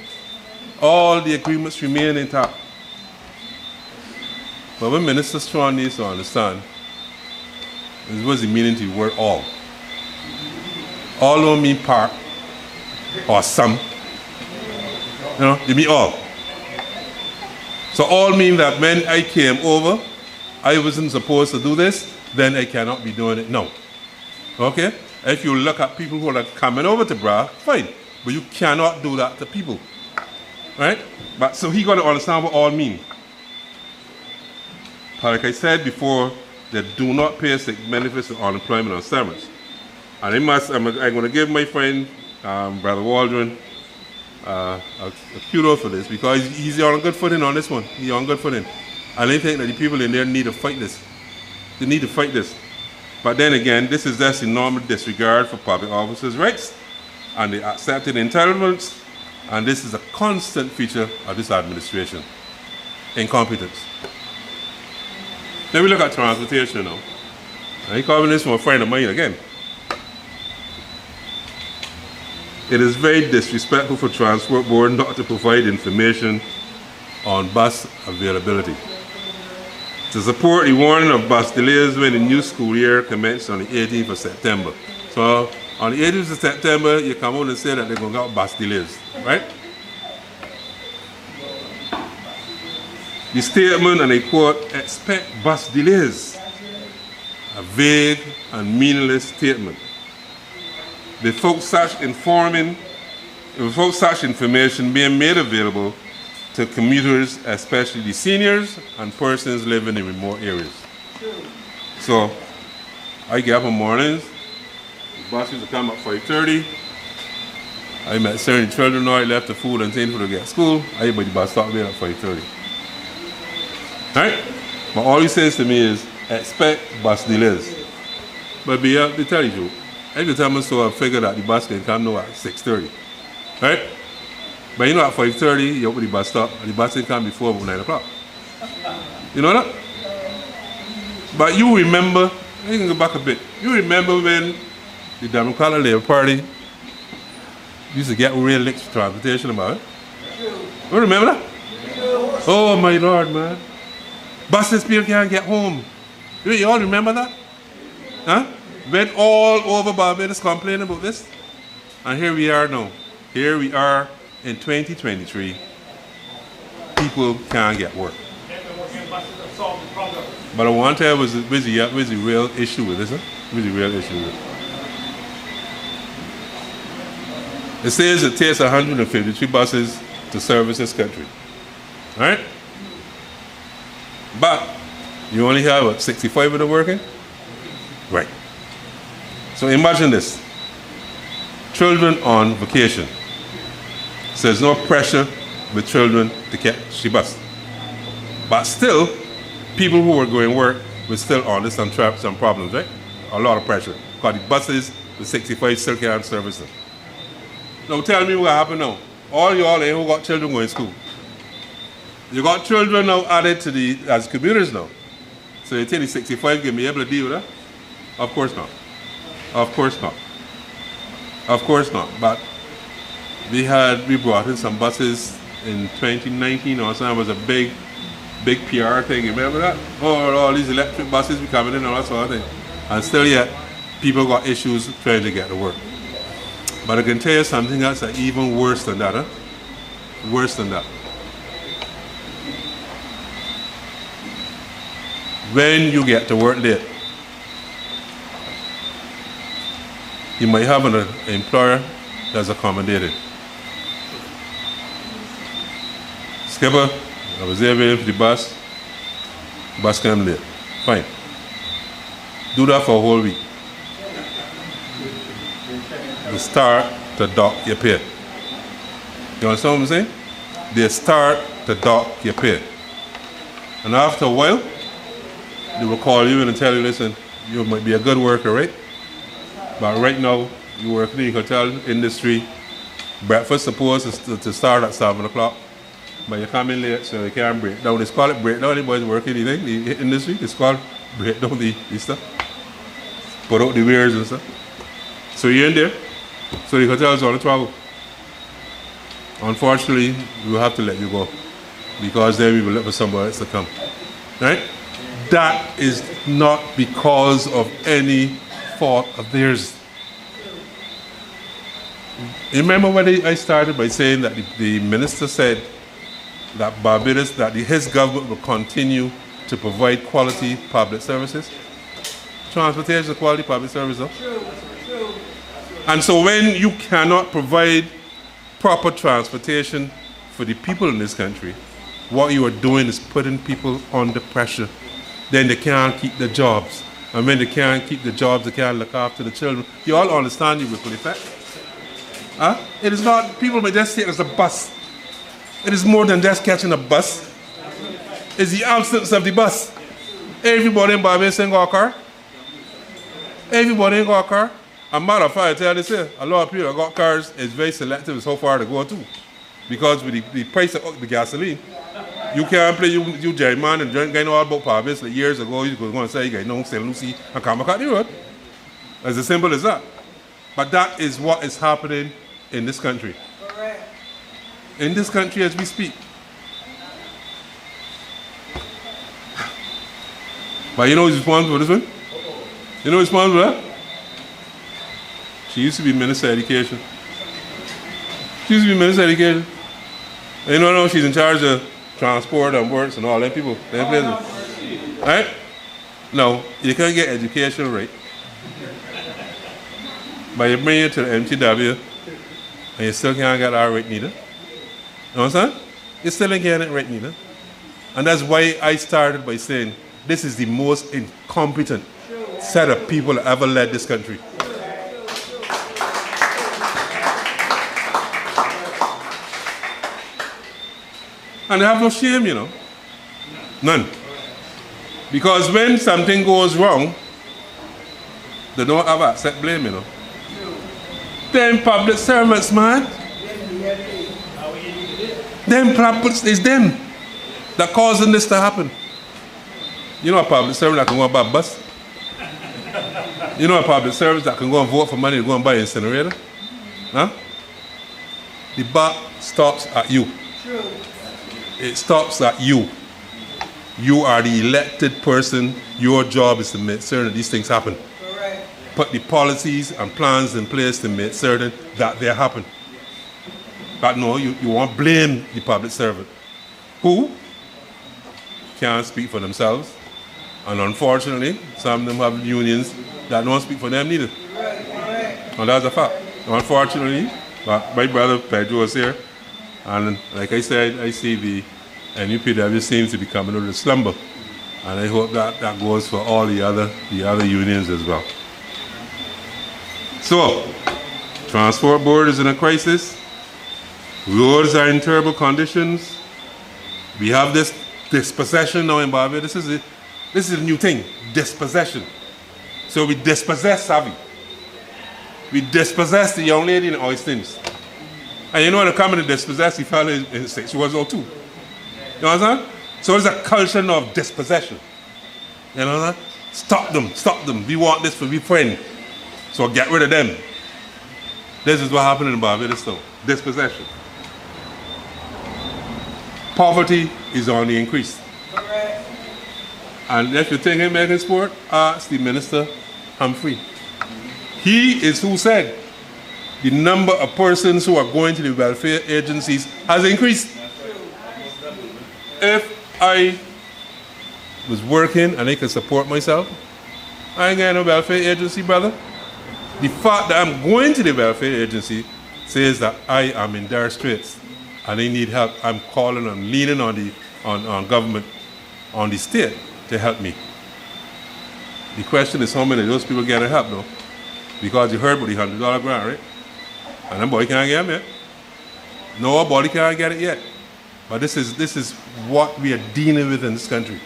All the agreements remain intact. But what Minister Swan needs to understand is what's the meaning to the word all. All don't mean part or some. You know, they mean all. So all mean that when I came over, I wasn't supposed to do this, then I cannot be doing it now. Okay? If you look at people who are coming over to Bra, fine. But you cannot do that to people. Right? But so he got to understand what all mean. Like I said before, they do not pay sick benefits of unemployment or severance. And I'm going to give my friend, Brother Waldron, a kudos for this, because he's on good footing on this one. He's on good footing. And I think that the people in there need to fight this. They need to fight this. But then again, this is just enormous disregard for public officers' rights and the accepted entitlements, and this is a constant feature of this administration. Incompetence. Then we look at transportation now. And he called this from a friend of mine again. It is very disrespectful for Transport Board not to provide information on bus availability. To support the warning of bus delays when the new school year commenced on the 18th of September. So on the 18th of September, you come out and say that they're going to have bus delays, right? The statement, and I quote, "expect bus delays." A vague and meaningless statement. Without such information being made available to commuters, especially the seniors and persons living in remote areas. So I get up in the mornings, the bus used to come at 5:30. I met certain children now, I left the food and things for to get to school. I by the bus stop there at 5:30. Right? But all he says to me is, expect bus delays. But be able to tell you, every time I saw, I figured that the bus can come now at 6:30. Right? But you know, at 5:30, you open the bus stop, and the bus can come before about 9 o'clock. You know that? But you remember, I can go back a bit. You remember when the Democratic Labour Party used to get real licks for transportation about it. You remember that? Oh my Lord, man. Buses people can't get home. You all remember that? Huh? Went all over Barbados complaining about this. And here we are now. Here we are in 2023. People can't get work. But I want to tell you what's the real issue with this, huh? What's the real issue with it? It says it takes 153 buses to service this country. All right? But you only have, what, 65 of them working? Right. So imagine this. Children on vacation. So there's no pressure with children to catch the bus. But still, people who are going to work will still under some traps, some problems, right? A lot of pressure. Because the buses with 65 still can't service them. Now tell me what happened now. All y'all who got children going to school. You got children now added to as commuters now. So you think the 65 can be able to deal with that? Of course not. Of course not. Of course not. But we brought in some buses in 2019 or something. It was a big PR thing. You remember that? Oh, all these electric buses be coming in and all that sort of thing. And still yet, people got issues trying to get to work. But I can tell you something that's even worse than that, huh? Worse than that. When you get to work late, you might have an employer that's accommodated. Skipper, I was there waiting for the bus came late. Fine. Do that for a whole week. They start to dock your pay. You understand what I'm saying? They start to dock your pay. And after a while, they will call you in and tell you, listen, you might be a good worker, right? But right now, you work in the hotel industry. Breakfast supposed to start at 7 o'clock. But you come in late, so you can't break down. They call it break down. The boys working in the industry. It's called break down the stuff. Put out the wares and stuff. So you're in there. So the hotel's on the travel. Unfortunately, we will have to let you go. Because then we will look for somebody else to come. Right? That is not because of any fault of theirs. Remember when I started by saying that the minister said that Barbados, that his government will continue to provide quality public services? Transportation quality public services. True. And so when you cannot provide proper transportation for the people in this country, what you are doing is putting people under pressure. Then they can't keep their jobs. And when they can't keep the jobs, they can't look after the children. You all understand the ripple effect? Huh? It is not, people may just see it as a bus. It is more than just catching a bus. It's the absence of the bus. Everybody in Barbados ain't got a car. Everybody ain't got a car. A matter of fact, I tell you this here, a lot of people that got cars is very selective as how far to go to. Because with the price of the gasoline, you can't play you German and drink all about Barbados like years ago. You could go and say you know St. Lucie and come back at the road. As simple as that. But that is what is happening in this country. Correct. In this country as we speak. But you know who's responsible for this one? You know who's responsible for that? She used to be Minister of Education. She used to be Minister of Education. And you know she's in charge of transport and works and all them people. Them places. Right? No, you can't get education right. But you bring it to the MTW and you still can't get our right neither. You understand? You still ain't getting it right neither. And that's why I started by saying this is the most incompetent set of people that ever led this country. And they have no shame, you know. None. Because when something goes wrong, they don't ever accept blame, you know. Them public servants, man. Them public, it's them that causing this to happen. You know a public servant that can go about a bus? You know a public service that can go and vote for money to go and buy an incinerator? Huh? The buck stops at you. True. It stops at you. You are the elected person. Your job is to make certain that these things happen. Correct. Put the policies and plans in place to make certain that they happen. But no, you won't blame the public servant, who can't speak for themselves. And unfortunately, some of them have unions that don't speak for them neither. And that's a fact. Unfortunately, but my brother Pedro is here, and like I said, I see the NUPW seems to be coming out of slumber, and I hope that that goes for all the other unions as well. So, Transport Board is in a crisis. Roads are in terrible conditions. We have this dispossession now in Barbados. This is a new thing, dispossession. So we dispossess Savvy. We dispossess the young lady in Oystins. And you know the coming to dispossess the fellow in 6102. You know what I'm saying? So it's a culture now of dispossession. You know what I'm saying? Stop them. We want this for we friend. So get rid of them. This is what happened in Barbados though. Dispossession. Poverty is on the increase. Correct. And if you think American sport, ask the Minister Humphrey. He is who said the number of persons who are going to the welfare agencies has increased. If I was working and I could support myself, I ain't got no welfare agency, brother. The fact that I'm going to the welfare agency says that I am in dire straits and I need help. I'm calling and leaning on government, on the state to help me. The question is how many of those people get help though? Because you heard about the $100 grant, right? And that boy can't get them yet. Nobody can't get it yet. But this is what we are dealing with in this country.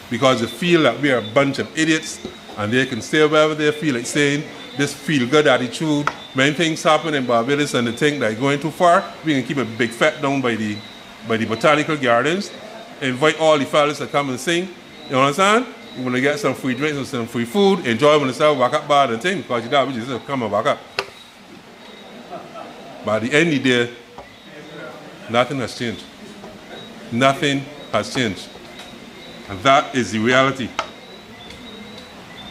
Because they feel that we are a bunch of idiots and they can say whatever they feel like saying, this feel-good attitude. When things happen in Barbados and they think they're going too far, we can keep a big fat down by the botanical gardens, invite all the fellas to come and sing. You know what I'm saying? You're going to get some free drinks and some free food, enjoy yourself, walk up bar and thing, because you got to just come and walk up. But at the end of the day, nothing has changed. Nothing has changed. And that is the reality.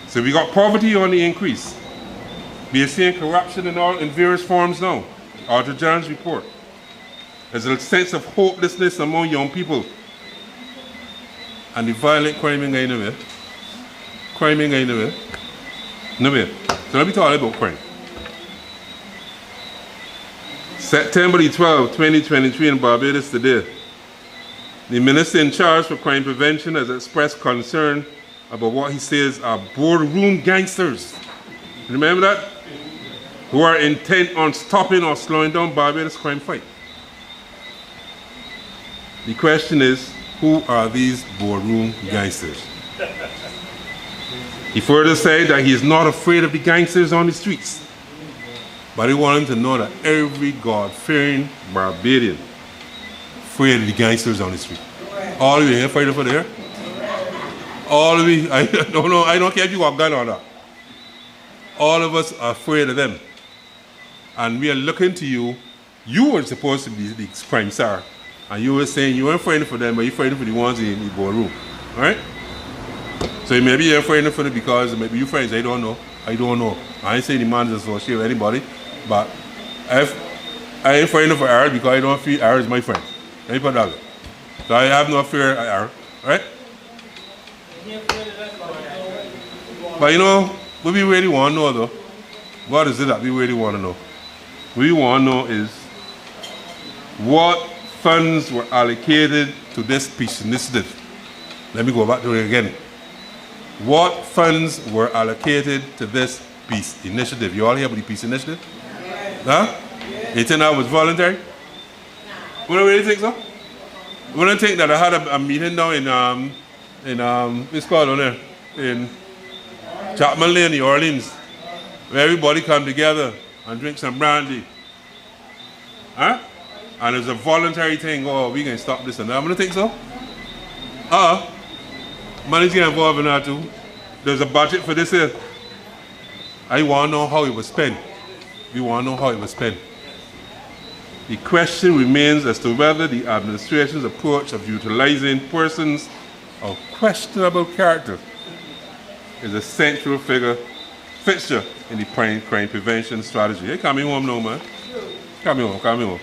So we got poverty on the increase. We are seeing corruption in various forms now. Arthur John's report. There's a sense of hopelessness among young people. And the violent crime in Gainaway. Crime in Gainaway. Nowhere. So let me talk about crime. September the 12th, 2023 in Barbados today. The minister in charge for crime prevention has expressed concern about what he says are boardroom gangsters. Remember that? Who are intent on stopping or slowing down Barbados crime fight. The question is, who are these boardroom gangsters? He further said that he is not afraid of the gangsters on the streets, but he wanted him to know that every God-fearing Barbadian afraid of the gangsters on the street. All of you here afraid for there? All of you, I don't care if you got a gun or not. All of us are afraid of them. And we are looking to you. You were supposed to be the crime star. And you were saying you weren't afraid for them, but you're afraid for the ones in the boardroom. All right? So maybe you're afraid for them because maybe you're friends. I don't know. I ain't saying the man is associated with anybody. But if I ain't afraid for Aaron because I don't feel Aaron is my friend. Let me put that way. So I have no fear of Aaron. All right? But you know, what we really want to know though, what is it that we really want to know? What we want to know is what funds were allocated to this peace initiative. Let me go back to it again. What funds were allocated to this peace initiative? You all hear about the peace initiative? Yes. Huh? Yes. You think that was voluntary? No. You don't really think so? You don't think that I had a meeting now in what's called on there? In Chapman Lane, New Orleans, where everybody come together and drink some brandy. Huh? And it's a voluntary thing, oh, we can stop this and that. I'm gonna think so. Money's getting involved in that too. There's a budget for this here. I want to know how it was spent. We want to know how it was spent. The question remains as to whether the administration's approach of utilizing persons of questionable character is a central fixture in the crime prevention strategy. Hey, come home now, man. Come home.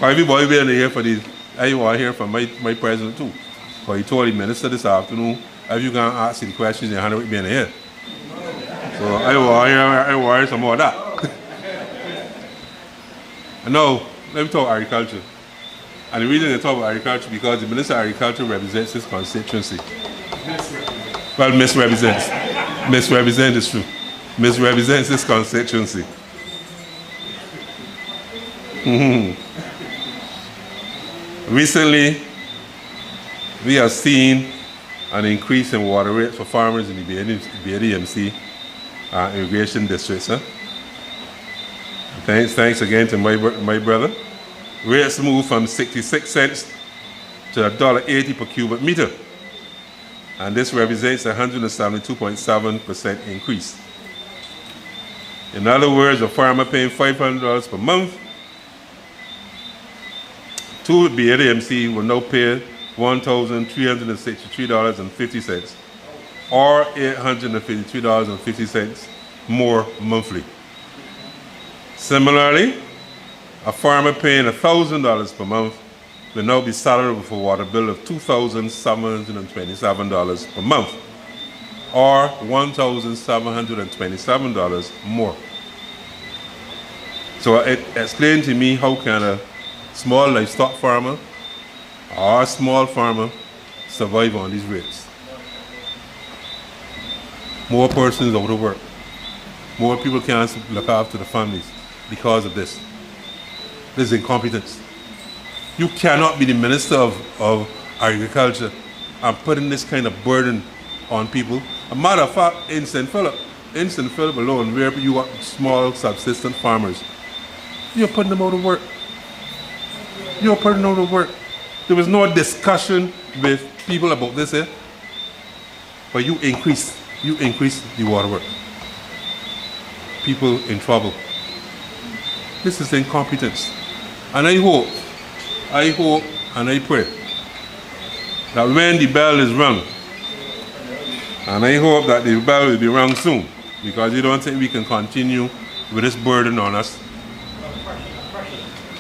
Everybody be in here for this. I want to hear from my president too. Because he told the minister this afternoon, if you going to ask the questions, you're going to be in here. So I want to hear some more of that. And now, let me talk agriculture. And the reason I talk about agriculture because the Minister of Agriculture represents his constituency. Well, misrepresents. Misrepresents is true. Misrepresents his constituency. Recently, we have seen an increase in water rates for farmers in the BADMC irrigation districts. Huh? Thanks again to my brother. Rates moved from 66 cents to $1.80 per cubic meter. And this represents a 172.7% increase. In other words, a farmer paying $500 per month to BADMC will now pay $1,363.50 or $853.50 more monthly. Similarly, a farmer paying $1,000 per month will now be saddled with a water bill of $2,727 per month, or $1,727 more. So it explained to me how can a small livestock farmer or a small farmer survive on these rates. More persons out of work. More people can't look after the families because of this. This is incompetence. You cannot be the Minister of Agriculture and putting this kind of burden on people. A matter of fact, in St. Philip alone, where you got small subsistence farmers, you're putting them out of work. You're putting them out of work. There was no discussion with people about this here, but you increase the water work. People in trouble. This is incompetence. And I hope and I pray that when the bell is rung, and I hope that the bell will be rung soon, because you don't think we can continue with this burden on us.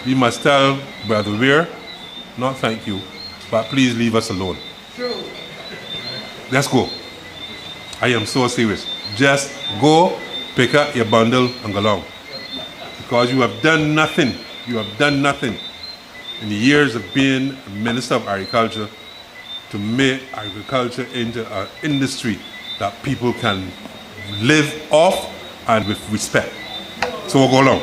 We must tell Brother Weir, not thank you, but please leave us alone. True. Let's go. I am so serious. Just go, pick up your bundle and go along. Because you have done nothing. You have done nothing in the years of being a Minister of Agriculture to make agriculture into an industry that people can live off and with respect. So we'll go along.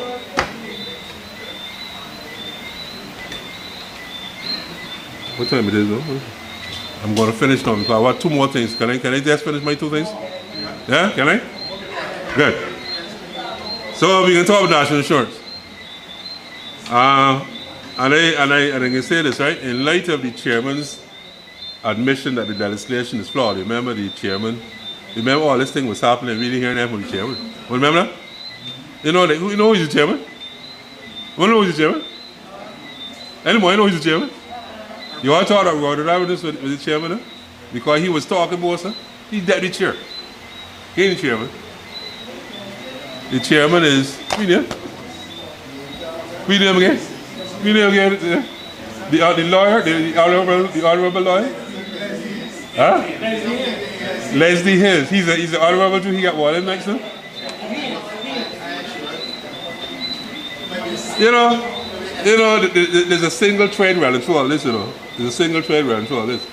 What time it is though? I'm going to finish now because I want two more things. Can I just finish my two things? Yeah, can I? Good. So we can talk about national insurance. And I can say this, right? In light of the chairman's admission that the legislation is flawed, remember the chairman? Remember all this thing was happening, really hearing that from the chairman? Remember that? You know who's the chairman? You know who's the chairman? Anyone know who's the chairman? You all thought that we were driving this with the chairman, huh? Because he was talking about, sir. He's deputy chair. He ain't the chairman. The chairman is, we name again? We name again? The lawyer, the honorable lawyer? Huh? Leslie Hills. He's the honorable too. He got what next to him? You know, there's a single trade running through all this, you know. There's a single trade running through all this.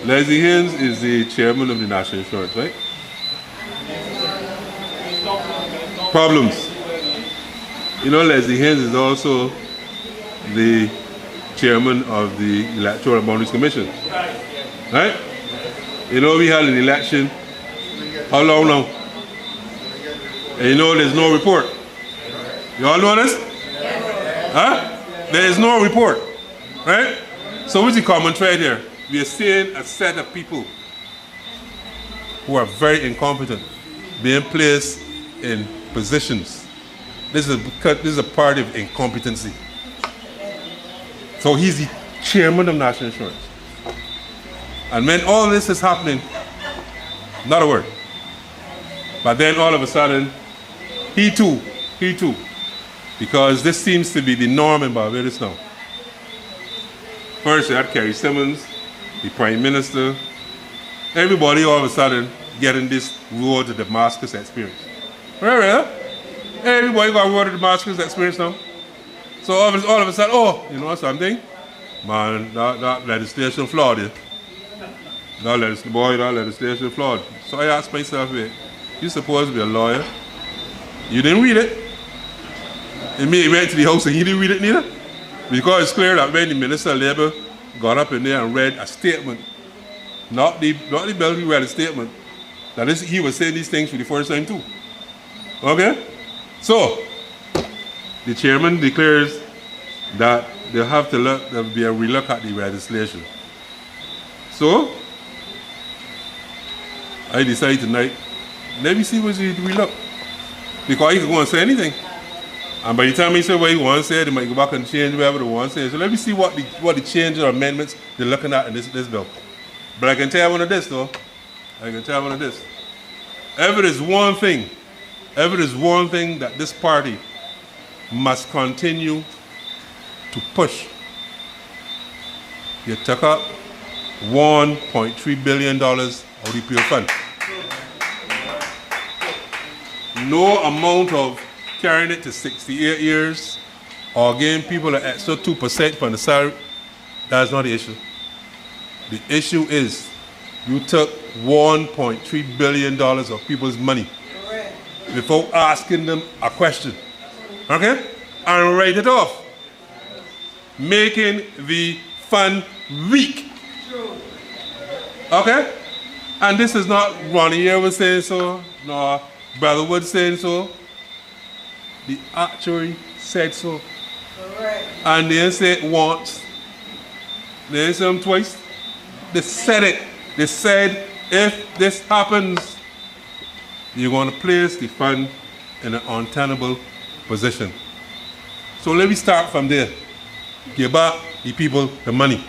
Leslie Hills is the chairman of the National Insurance, right? Problems. You know, Leslie Hills is also the chairman of the Electoral Boundaries Commission. Right? You know, we had an election. How long now? And you know, there's no report. You all know this? Huh? There is no report. Right? So what's the common thread here? We are seeing a set of people who are very incompetent. being placed in positions. This is a party of incompetency. So he's the chairman of National Insurance. And when all this is happening, not a word. But then all of a sudden, he too, because this seems to be the norm in Barbados now. First, you had Kerry Simmons, the Prime Minister, everybody all of a sudden getting this road to Damascus experience. Right? Everybody got road to Damascus experience now. So all of a sudden, oh, you know something? Man, that legislation flawed it. That legislation flawed. So I asked myself, you're supposed to be a lawyer. You didn't read it. And me went to the house and he didn't read it neither. Because it's clear that when the Minister of Labour got up in there and read a statement, not the bill, he read a statement, that he was saying these things for the first time too. Okay? So, the chairman declares that they'll have to look, there'll be a relook at the legislation. So, I decided tonight, let me see what he relook. Because he could go and say anything. And by the time he said what he wants to say, they might go back and change whatever they want to say. So let me see what the changes or amendments they're looking at in this bill. But I can tell you one of this though. Ever is one thing that this party must continue to push. You took up $1.3 billion out of the pure fund. No amount of carrying it to 68 years or giving people an extra 2% from the salary, that's not the issue. The issue is you took $1.3 billion of people's money without asking them a question. Okay? And write it off. Making the fund weak. Okay? And this is not Ronnie here was saying so, nor Brother Wood saying so. The actuary said so. Correct. And they didn't say it once. They didn't say it twice. They said it. They said, if this happens, you're going to place the fund in an untenable position. So let me start from there. Give back the people the money.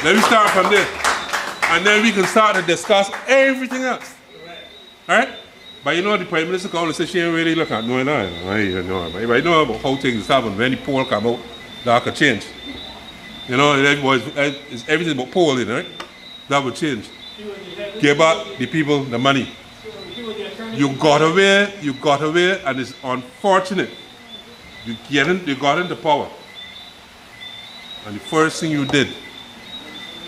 Let me start from there. And then we can start to discuss everything else. All right? But you know, the Prime Minister come and say she ain't really look at knowing that. But I know about how things happen. When the poll come out, that could change. You know, it's everything about polling, right? That would change. Give back the people the money. You got away, and it's unfortunate. You got into power. And the first thing you did,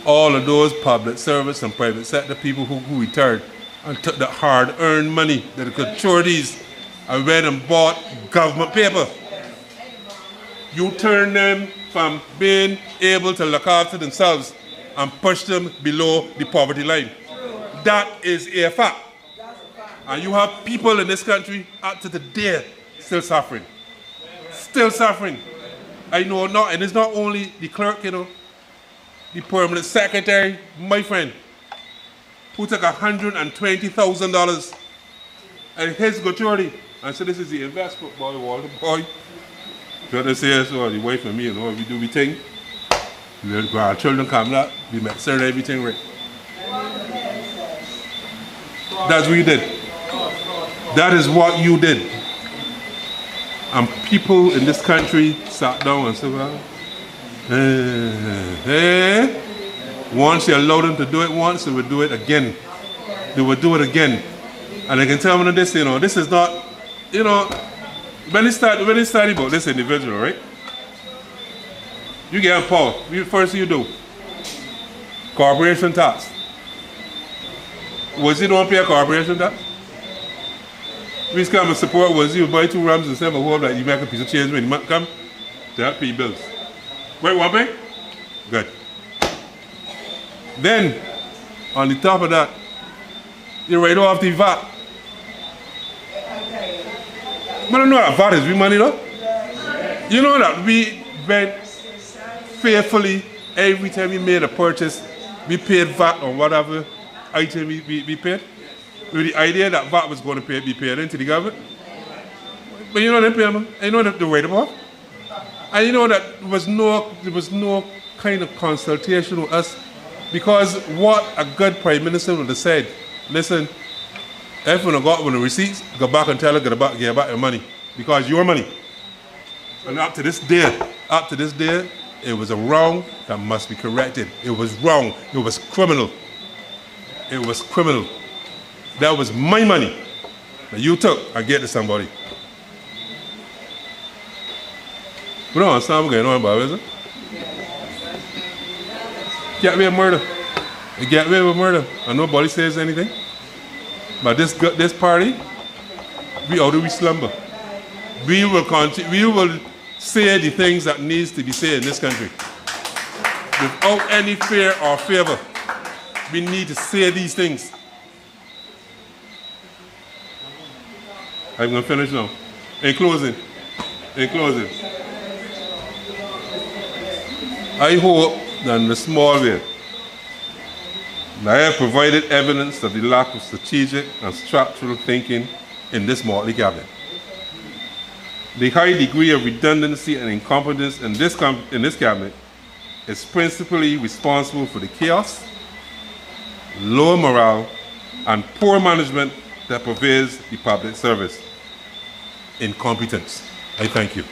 all of those public service and private sector people who retired and took the hard-earned money that they could charities and went and bought government paper. You turned them from being able to look after themselves and push them below the poverty line. That is a fact. And you have people in this country up to today still suffering. Still suffering. I know not, and it's not only the clerk, you know, the permanent secretary, my friend, who took $120,000 and his gratuity and said, this is the investment, boy, Walter, boy. Trying to say, so the wife and me, you know, we do we thing. Our children come up, we make certain everything right. That's what you did. That is what you did. And people in this country sat down and said, well, once you allow them to do it once, they will do it again. They will do it again. And I can tell them this, you know, this is not, you know, when they study about this individual, right? You get power. First you do. Corporation tax. Was you don't pay a corporation tax? We come and support was you buy 2 rams and 7 whole that you make a piece of change when you come to help pay bills. Wait, what pay? Good. Then, on the top of that, you write off the VAT. But I know that VAT is we money though. You know that we went faithfully every time we made a purchase, we paid VAT on whatever item we paid. with the idea that VAT was going to be paid into the government. But you know they pay them, and you know they write them off. And you know that there was no kind of consultation with us, because what a good Prime Minister would have said, listen, if you got one of the receipts, go back and tell her, get back your money, because your money. And up to this day, it was a wrong that must be corrected. It was wrong. It was criminal. It was criminal. That was my money that you took and gave to somebody. We don't understand what's going on about it, is it? Get away with murder. You get away with murder and nobody says anything. But this party, out of we slumber. We will say the things that needs to be said in this country. Without any fear or favor. We need to say these things. I'm going to finish now. In closing, I hope that in a small way, I have provided evidence of the lack of strategic and structural thinking in this motley cabinet. The high degree of redundancy and incompetence in this cabinet is principally responsible for the chaos, low morale, and poor management that pervades the public service. Incompetence. I thank you.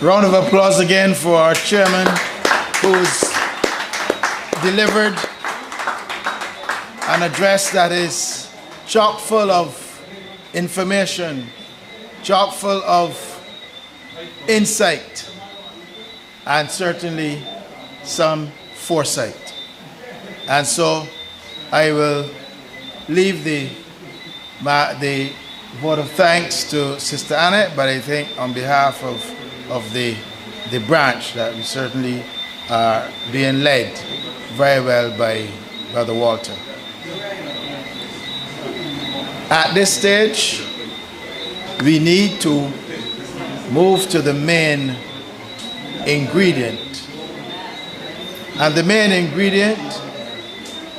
Round of applause again for our chairman, who's delivered an address that is chock full of information, chock full of insight, and certainly some foresight. And so I will leave the vote of thanks to Sister Annette, but I think on behalf of the branch that we certainly are being led very well by Brother Walter. At this stage, we need to move to the main ingredient. And the main ingredient,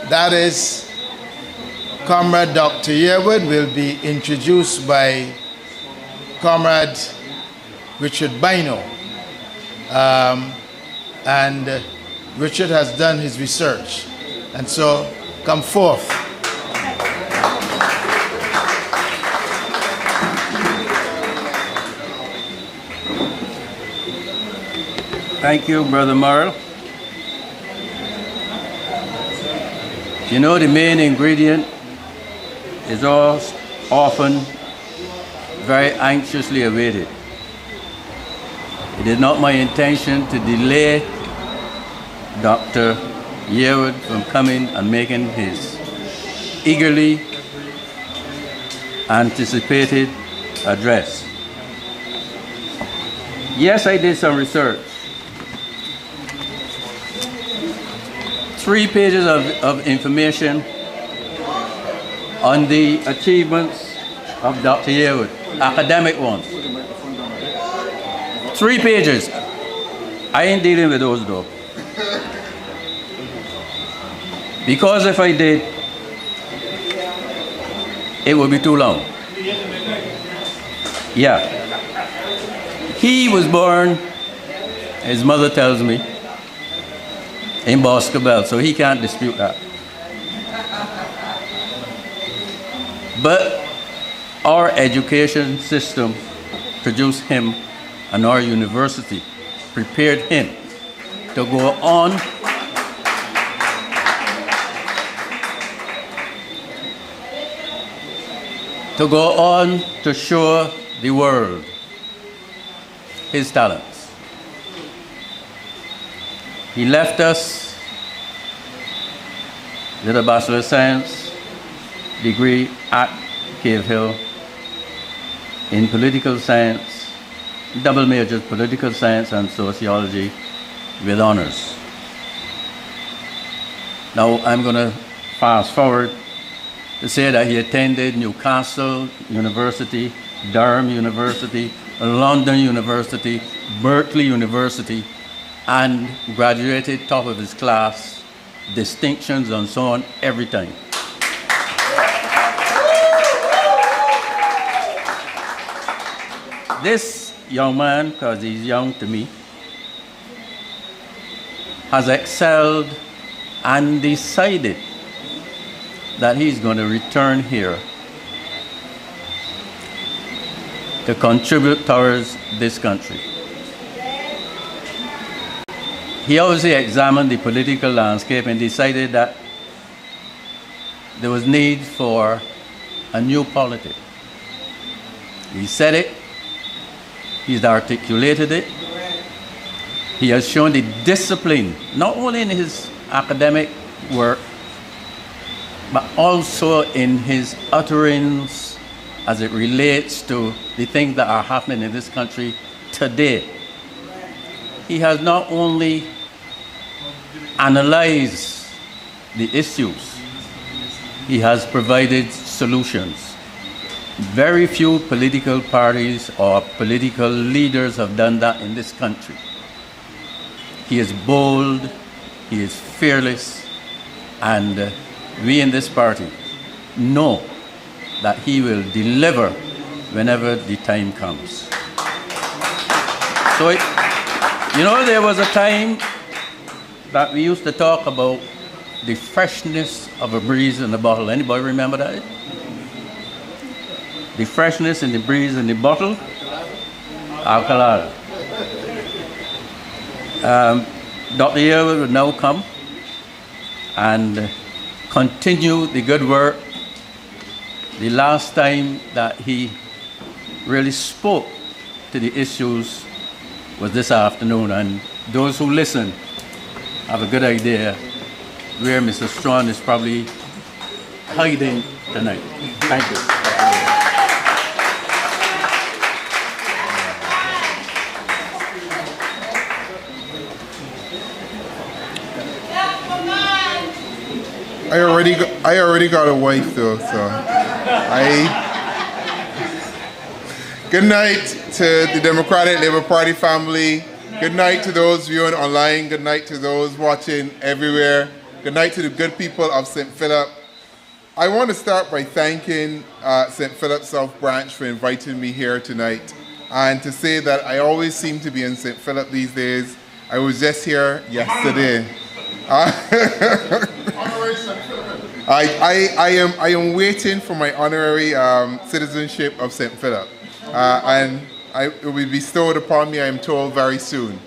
that is, Comrade Dr. Yearwood will be introduced by Comrade Richard Bino. And Richard has done his research. And so, come forth. Thank you, Brother Morrill. You know, the main ingredient is often very anxiously awaited. It is not my intention to delay Dr. Yearwood from coming and making his eagerly anticipated address. Yes, I did some research. 3 pages of information on the achievements of Dr. Yearwood, academic ones. 3 pages. I ain't dealing with those though. Because if I did, it would be too long. Yeah. He was born, his mother tells me, in Boscobel, so he can't dispute that. But our education system produced him, and our university prepared him to go on to show the world his talents. He left us with a Bachelor of Science degree at Cave Hill in political science, double majors, political science and sociology with honors. Now I'm going to fast forward to say that he attended Newcastle University, Durham University, London University, Berkeley University, and graduated top of his class, distinctions and so on, every time. This young man, because he's young to me, has excelled and decided that he's going to return here to contribute towards this country. He obviously examined the political landscape and decided that there was need for a new polity. He said it, he's articulated it, he has shown the discipline, not only in his academic work, but also in his utterance as it relates to the things that are happening in this country today. He has not only analyzed the issues, he has provided solutions. Very few political parties or political leaders have done that in this country. He is bold, he is fearless, and we in this party know that he will deliver whenever the time comes. So, there was a time that we used to talk about the freshness of a breeze in the bottle. Anybody remember that? The freshness in the breeze in the bottle? Alcalá. Dr. Yearwood will now come and continue the good work. The last time that he really spoke to the issues was this afternoon, and those who listen have a good idea where Mr. Strawn is probably hiding tonight. Thank you. I already got a wife though, so Good night to the Democratic Labour Party family. Good night to those viewing online. Good night to those watching everywhere. Good night to the good people of St. Philip. I want to start by thanking St. Philip South Branch for inviting me here tonight, and to say that I always seem to be in St. Philip these days. I was just here yesterday. I am waiting for my honorary citizenship of St. Philip, and it will be bestowed upon me, I am told, very soon.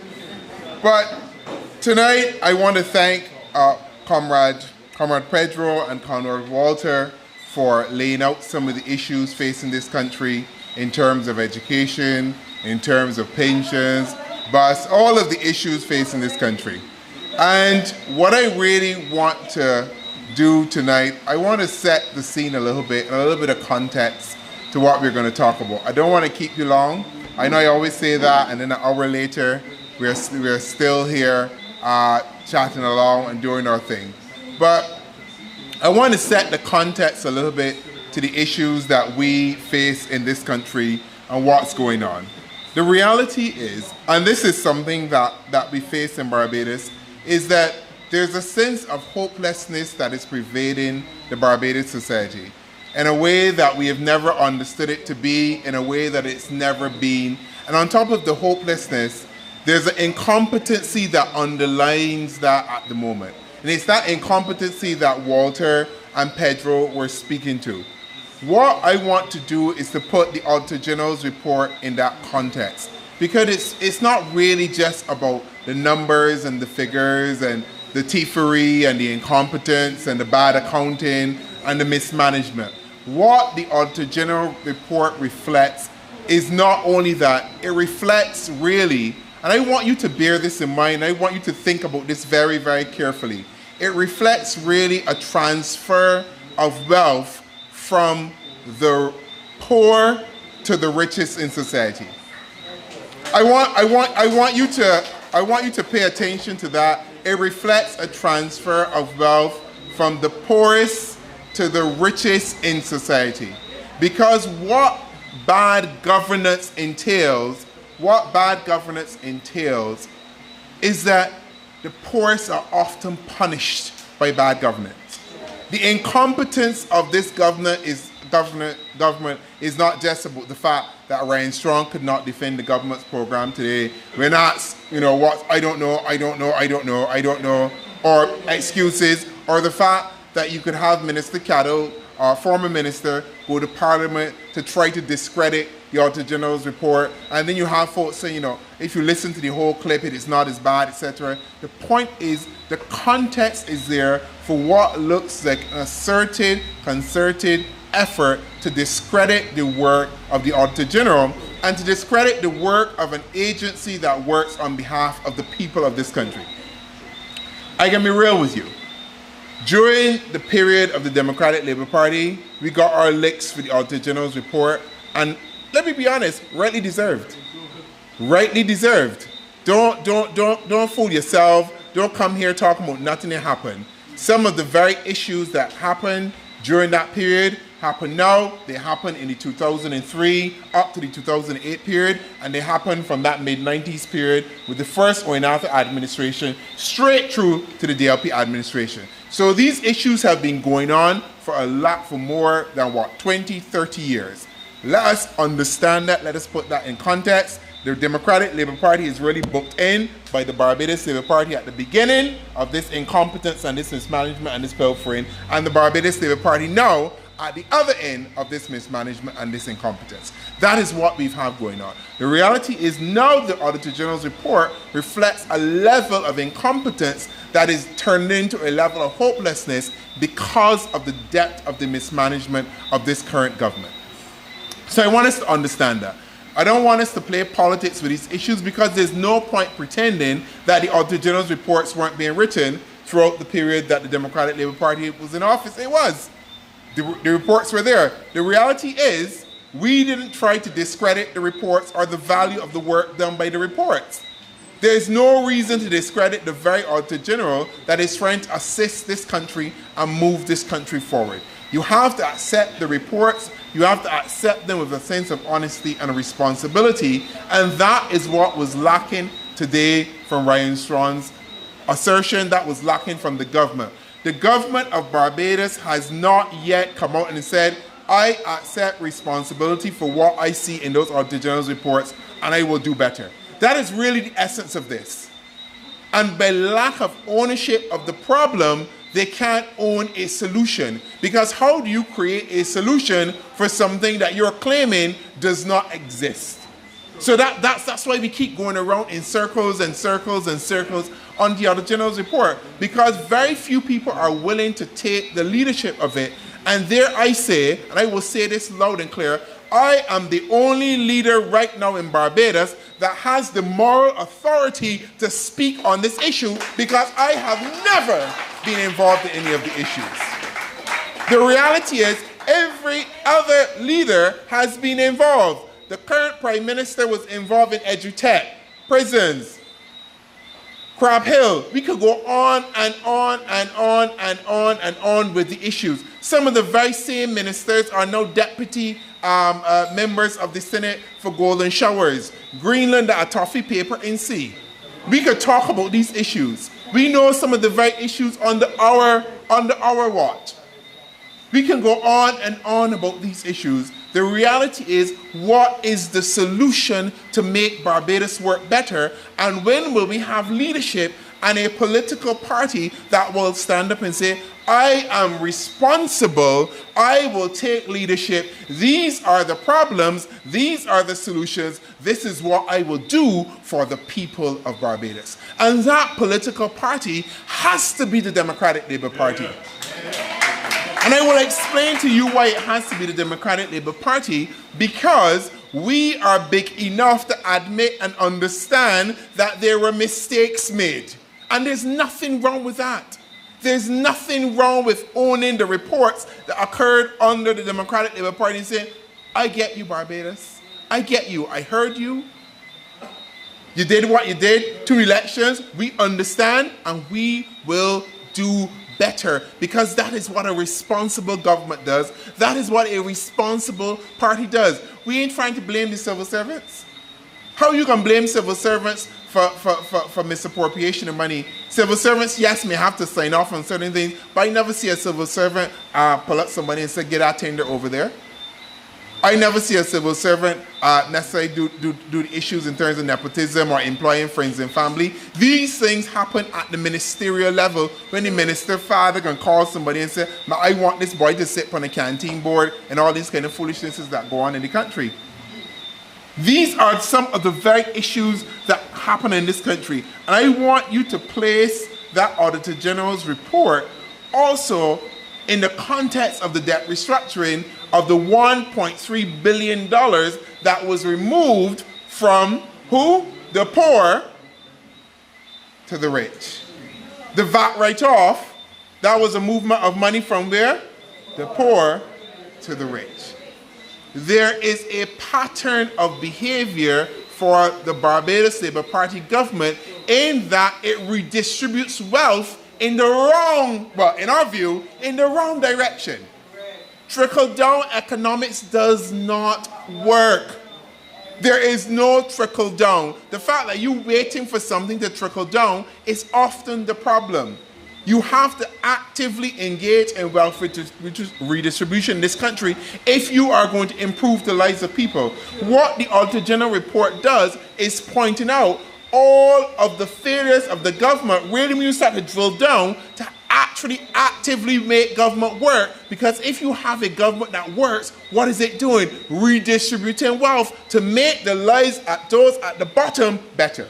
But tonight I want to thank Comrade Pedro and Comrade Walter for laying out some of the issues facing this country in terms of education, in terms of pensions, bus, all of the issues facing this country. And what I really want to do tonight, I want to set the scene a little bit, a little bit of context to what we're going to talk about. I don't want to keep you long. I know I always say that, and then an hour later, we're still here chatting along and doing our thing. But I want to set the context a little bit to the issues that we face in this country and what's going on. The reality is, and this is something that we face in Barbados, is that there's a sense of hopelessness that is pervading the Barbados society in a way that we have never understood it to be, in a way that it's never been. And on top of the hopelessness, there's an incompetency that underlines that at the moment. And it's that incompetency that Walter and Pedro were speaking to. What I want to do is to put the Auditor General's report in that context, because it's not really just about the numbers and the figures and the thievery and the incompetence and the bad accounting and the mismanagement. What the Auditor General report reflects is not only that, it reflects really, and I want you to bear this in mind, I want you to think about this very, very carefully. It reflects really a transfer of wealth from the poor to the richest in society. I want you to pay attention to that. It reflects a transfer of wealth from the poorest to the richest in society. Because what bad governance entails is that the poorest are often punished by bad governance. The incompetence of this government is not just about the fact that Ryan Strong could not defend the government's program today. We're not, what, I don't know, or excuses, or the fact that you could have Minister Caddo, our former minister, go to Parliament to try to discredit the Auditor General's report, and then you have folks saying, if you listen to the whole clip, it is not as bad, etc. The point is, the context is there for what looks like an asserted, concerted effort to discredit the work of the Auditor General and to discredit the work of an agency that works on behalf of the people of this country. I can be real with you. During the period of the Democratic Labour Party, we got our licks for the Auditor General's report, and let me be honest, rightly deserved. Rightly deserved. Don't fool yourself. Don't come here talking about nothing that happened. Some of the very issues that happened during that period happen now. They happened in the 2003 up to the 2008 period, and they happened from that mid-90s period with the first Oinata administration straight through to the DLP administration. So these issues have been going on for more than 20, 30 years. Let us understand that. Let us put that in context. The Democratic Labour Party is really booked in by the Barbados Labour Party at the beginning of this incompetence and this mismanagement and this pilfering, and the Barbados Labour Party now at the other end of this mismanagement and this incompetence. That is what we have going on. The reality is now the Auditor General's report reflects a level of incompetence that is turned into a level of hopelessness because of the depth of the mismanagement of this current government. So I want us to understand that. I don't want us to play politics with these issues because there's no point pretending that the Auditor General's reports weren't being written throughout the period that the Democratic Labour Party was in office. It was. The reports were there. The reality is we didn't try to discredit the reports or the value of the work done by the reports. There's no reason to discredit the very Auditor General that is trying to assist this country and move this country forward. You have to accept the reports. You have to accept them with a sense of honesty and responsibility. And that is what was lacking today from Ryan Strong's assertion. That was lacking from the government. The government of Barbados has not yet come out and said, I accept responsibility for what I see in those Auditor General's reports, and I will do better. That is really the essence of this. And by lack of ownership of the problem, they can't own a solution. Because how do you create a solution for something that you're claiming does not exist? So that's why we keep going around in circles and circles and circles on the Auditor General's report, because very few people are willing to take the leadership of it. And there I say, and I will say this loud and clear, I am the only leader right now in Barbados that has the moral authority to speak on this issue, because I have never been involved in any of the issues. The reality is every other leader has been involved. The current Prime Minister was involved in edutech, prisons, Crab Hill. We could go on and on and on and on and on with the issues. Some of the very same ministers are now deputy members of the Senate for Golden Showers. Greenland, a toffee paper in sea. We could talk about these issues. We know some of the very issues under our watch. We can go on and on about these issues. The reality is, what is the solution to make Barbados work better? And when will we have leadership and a political party that will stand up and say, I am responsible, I will take leadership, these are the problems, these are the solutions, this is what I will do for the people of Barbados. And that political party has to be the Democratic Labour Party. And I will explain to you why it has to be the Democratic Labour Party, because we are big enough to admit and understand that there were mistakes made. And there's nothing wrong with that. There's nothing wrong with owning the reports that occurred under the Democratic Labour Party and saying, I get you, Barbados. I get you. I heard you. You did what you did. 2 elections. We understand, and we will do better, because that is what a responsible government does. That is what a responsible party does. We ain't trying to blame the civil servants. How you can blame civil servants for misappropriation of money? Civil servants, yes, may have to sign off on certain things, but I never see a civil servant pull up some money and say, get that tender over there. I never see a civil servant necessarily do the issues in terms of nepotism or employing friends and family. These things happen at the ministerial level when the minister father can call somebody and say, I want this boy to sit on a canteen board, and all these kind of foolishness that go on in the country. These are some of the very issues that happen in this country. And I want you to place that Auditor General's report also in the context of the debt restructuring of the $1.3 billion that was removed from who? The poor to the rich. The VAT write-off, that was a movement of money from where? The poor to the rich. There is a pattern of behavior for the Barbados Labour Party government in that it redistributes wealth in the wrong, well, in our view, in the wrong direction. Trickle-down economics does not work. There is no trickle-down. The fact that you're waiting for something to trickle down is often the problem. You have to actively engage in wealth redistribution in this country if you are going to improve the lives of people. What the Auditor General report does is pointing out all of the failures of the government, really when you start to drill down, to actually actively make government work. Because if you have a government that works, what is it doing? Redistributing wealth to make the lives of those at the bottom better.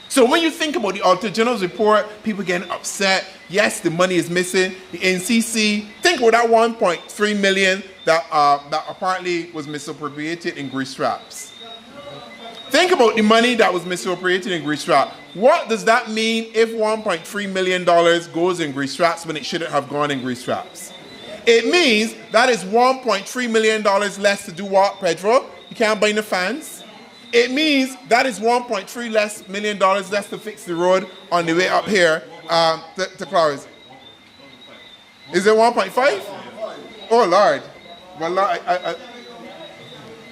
So when you think about the Auditor General's report, people getting upset. Yes, the money is missing. The NCC, think about that 1.3 million that apparently was misappropriated in grease traps. Think about the money that was misappropriated in grease traps. What does that mean if $1.3 million goes in grease traps when it shouldn't have gone in grease traps? It means that is $1.3 million less to do what, Pedro? You can't buy the fans. It means that is $1.3 million less to fix the road on the way up here to Clowes. Is it 1.5? Oh, Lord. Well, Lord,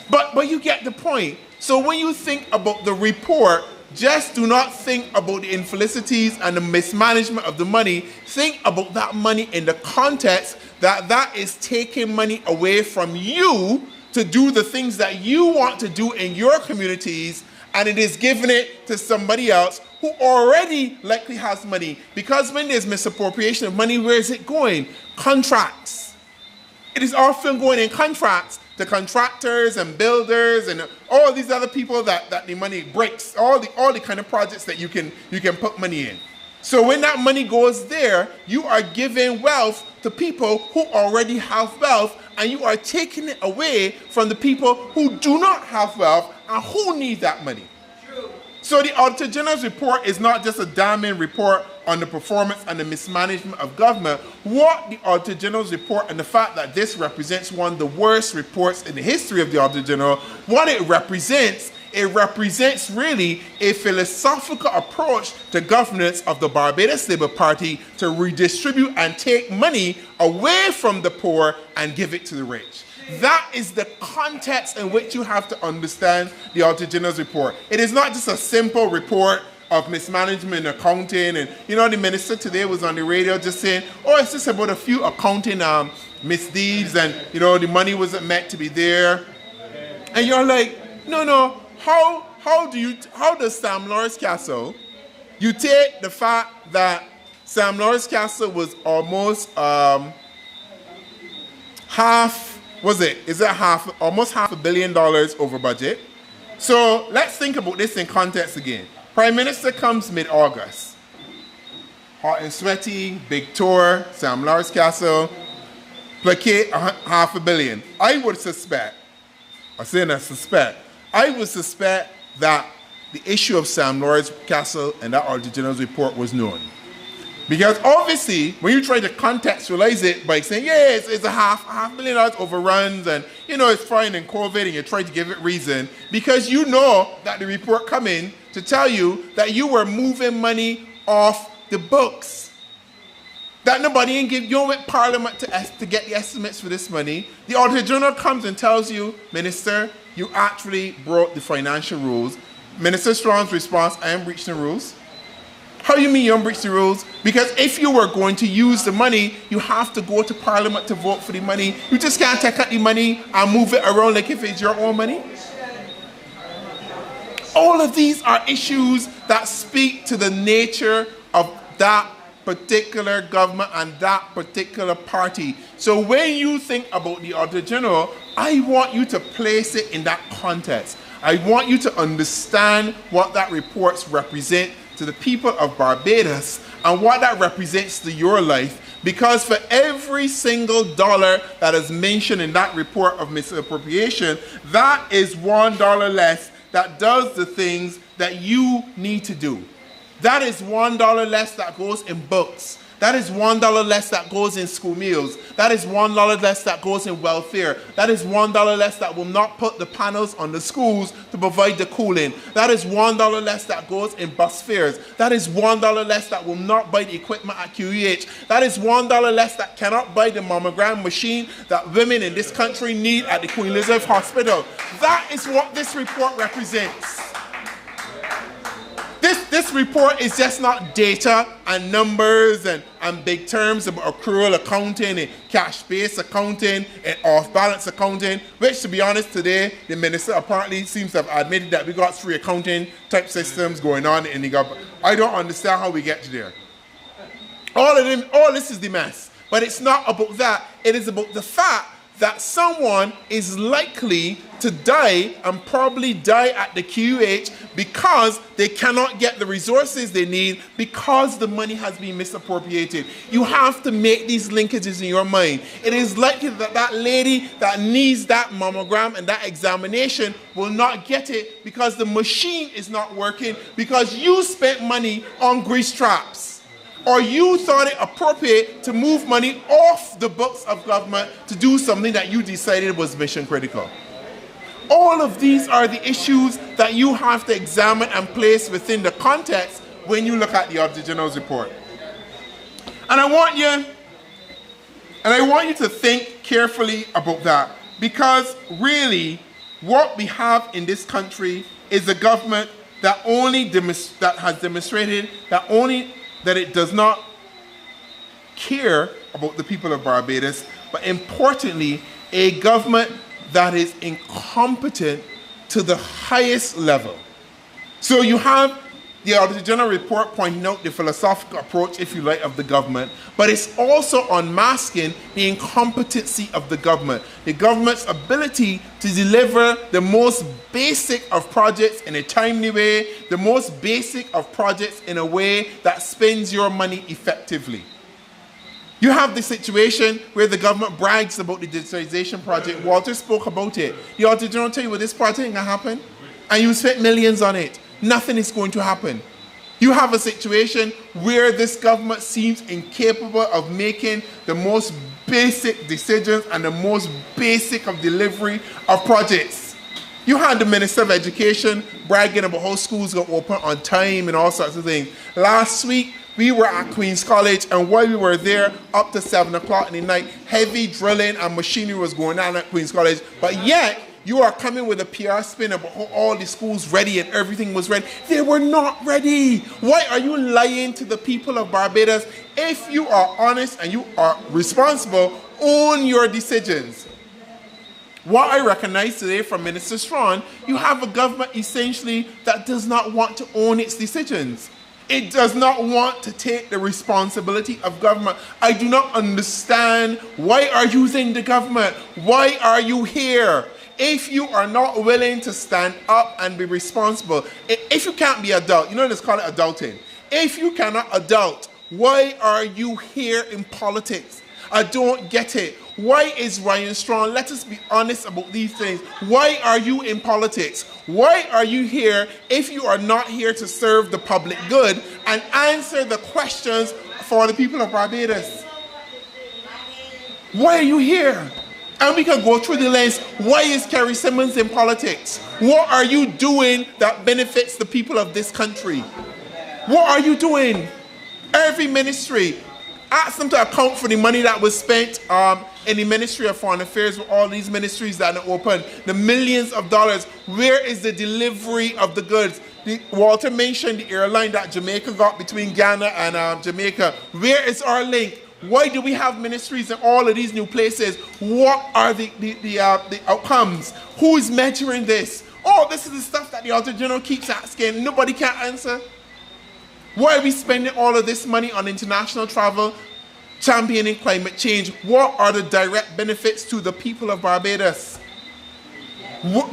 but you get the point. So when you think about the report, just do not think about the infelicities and the mismanagement of the money. Think about that money in the context that is taking money away from you to do the things that you want to do in your communities, and it is giving it to somebody else who already likely has money. Because when there's misappropriation of money, where is it going? Contracts. It is often going in contracts to contractors and builders and all these other people that the money breaks, all the kind of projects that you can put money in. So when that money goes there, you are giving wealth to people who already have wealth, and you are taking it away from the people who do not have wealth and who need that money. True. So the Auditor General's report is not just a damning report on the performance and the mismanagement of government. What the Auditor General's report, and the fact that this represents one of the worst reports in the history of the Auditor General, what it represents really a philosophical approach to governance of the Barbados Labour Party to redistribute and take money away from the poor and give it to the rich. That is the context in which you have to understand the Auditor General's report. It is not just a simple report of mismanagement and accounting. And you know, the minister today was on the radio just saying, oh, it's just about a few accounting misdeeds, and you know, the money wasn't meant to be there. And you're like, no. How does Sam Lawrence Castle, you take the fact that Sam Lawrence Castle was almost almost $500 million over budget. So let's think about this in context again. Prime Minister comes mid-August. Hot and sweaty, big tour, Sam Lawrence Castle, placate $500 million. I would suspect that the issue of Sam Lawrence Castle and that Auditor General's report was known. Because obviously, when you try to contextualize it by saying, yeah, it's a $500 million overruns, and you know it's fine in COVID, and you try to give it reason, because you know that the report come in to tell you that you were moving money off the books. that nobody ain't give you with Parliament to get the estimates for this money. The Auditor General comes and tells you, Minister, you actually broke the financial rules. Minister Strawn's response, I am breaching the rules. How you mean you don't breach the rules? Because if you were going to use the money, you have to go to Parliament to vote for the money. You just can't take out the money and move it around like if it's your own money. All of these are issues that speak to the nature of that particular government and that particular party. So when you think about the Auditor General, I want you to place it in that context. I want you to understand what that report represents to the people of Barbados and what that represents to your life, because for every single dollar that is mentioned in that report of misappropriation, that is $1 less that does the things that you need to do. That is $1 less that goes in books. That is $1 less that goes in school meals. That is $1 less that goes in welfare. That is $1 less that will not put the panels on the schools to provide the cooling. That is $1 less that goes in bus fares. That is $1 less that will not buy the equipment at QEH. That is $1 less that cannot buy the mammogram machine that women in this country need at the Queen Elizabeth Hospital. That is what this report represents. This report is just not data and numbers and big terms about accrual accounting and cash-based accounting and off-balance accounting, which, to be honest, today, the minister apparently seems to have admitted that we got 3 accounting type systems going on in the government. I don't understand how we get to there. All this is the mess. But it's not about that. It is about the fact that someone is likely to die and probably die at the QH because they cannot get the resources they need because the money has been misappropriated. You have to make these linkages in your mind. It is likely that that lady that needs that mammogram and that examination will not get it because the machine is not working because you spent money on grease traps. Or you thought it appropriate to move money off the books of government to do something that you decided was mission critical. All of these are the issues that you have to examine and place within the context when you look at the Auditor General's report. And I want you to think carefully about that, because really what we have in this country is a government that has demonstrated that it does not care about the people of Barbados, but importantly, a government that is incompetent to the highest level. So you have the Auditor General report pointing out the philosophical approach, if you like, of the government, but it's also unmasking the incompetency of the government's ability to deliver the most basic of projects in a timely way, the most basic of projects in a way that spends your money effectively. You have the situation where the government brags about the digitalization project. Walter spoke about it. The Auditor General tell you, well, this project ain't gonna happen, and you spent millions on it. Nothing is going to happen. You have a situation where this government seems incapable of making the most basic decisions and the most basic of delivery of projects. You had the Minister of Education bragging about how schools go open on time and all sorts of things. Last week, we were at Queen's College, and while we were there up to 7 o'clock in the night, heavy drilling and machinery was going on at Queen's College, but yet, you are coming with a PR spin about how all the schools ready and everything was ready. They were not ready. Why are you lying to the people of Barbados? If you are honest and you are responsible, own your decisions. What I recognize today from Minister Strawn, you have a government essentially that does not want to own its decisions. It does not want to take the responsibility of government. I do not understand. Why are you in the government? Why are you here? If you are not willing to stand up and be responsible, if you can't be adult, you know, let's call it adulting. If you cannot adult, why are you here in politics? I don't get it. Why is Ryan Strawn? Let us be honest about these things. Why are you in politics? Why are you here if you are not here to serve the public good and answer the questions for the people of Barbados? Why are you here? And we can go through the lens. Why is Kerry Simmons in politics? What are you doing that benefits the people of this country? What are you doing? Every ministry. Ask them to account for the money that was spent in the Ministry of Foreign Affairs with all these ministries that are open. The millions of dollars. Where is the delivery of the goods? Walter mentioned the airline that Jamaica got between Ghana and Jamaica. Where is our link? Why do we have ministries in all of these new places? What are the outcomes? Who is measuring this? Oh, this is the stuff that the Auditor General keeps asking. Nobody can answer. Why are we spending all of this money on international travel, championing climate change? What are the direct benefits to the people of Barbados?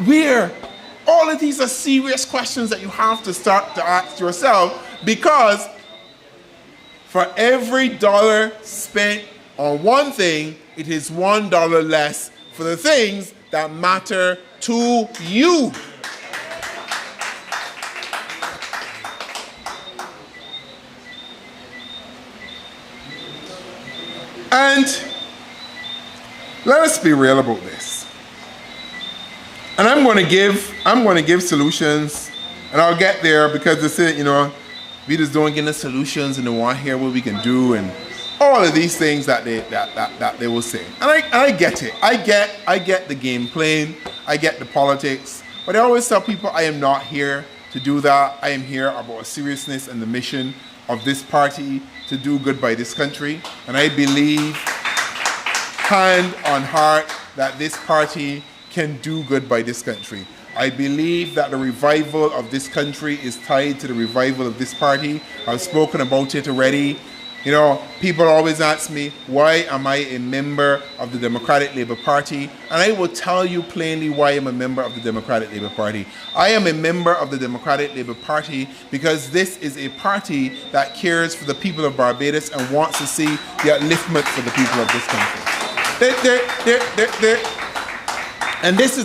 Where? All of these are serious questions that you have to start to ask yourself, because for every dollar spent on one thing, it is $1 less for the things that matter to you. And let us be real about this. And I'm going to give solutions, and I'll get there, because they say, you know, we just don't get the solutions and they want to hear what we can do and all of these things that they will say. And I get it. I get the game playing. I get the politics. But I always tell people I am not here to do that. I am here about seriousness and the mission of this party to do good by this country. And I believe, hand on heart, that this party can do good by this country. I believe that the revival of this country is tied to the revival of this party. I've spoken about it already. You know, people always ask me, why am I a member of the Democratic Labour Party? And I will tell you plainly why I'm a member of the Democratic Labour Party. I am a member of the Democratic Labour Party because this is a party that cares for the people of Barbados and wants to see the upliftment for the people of this country. And this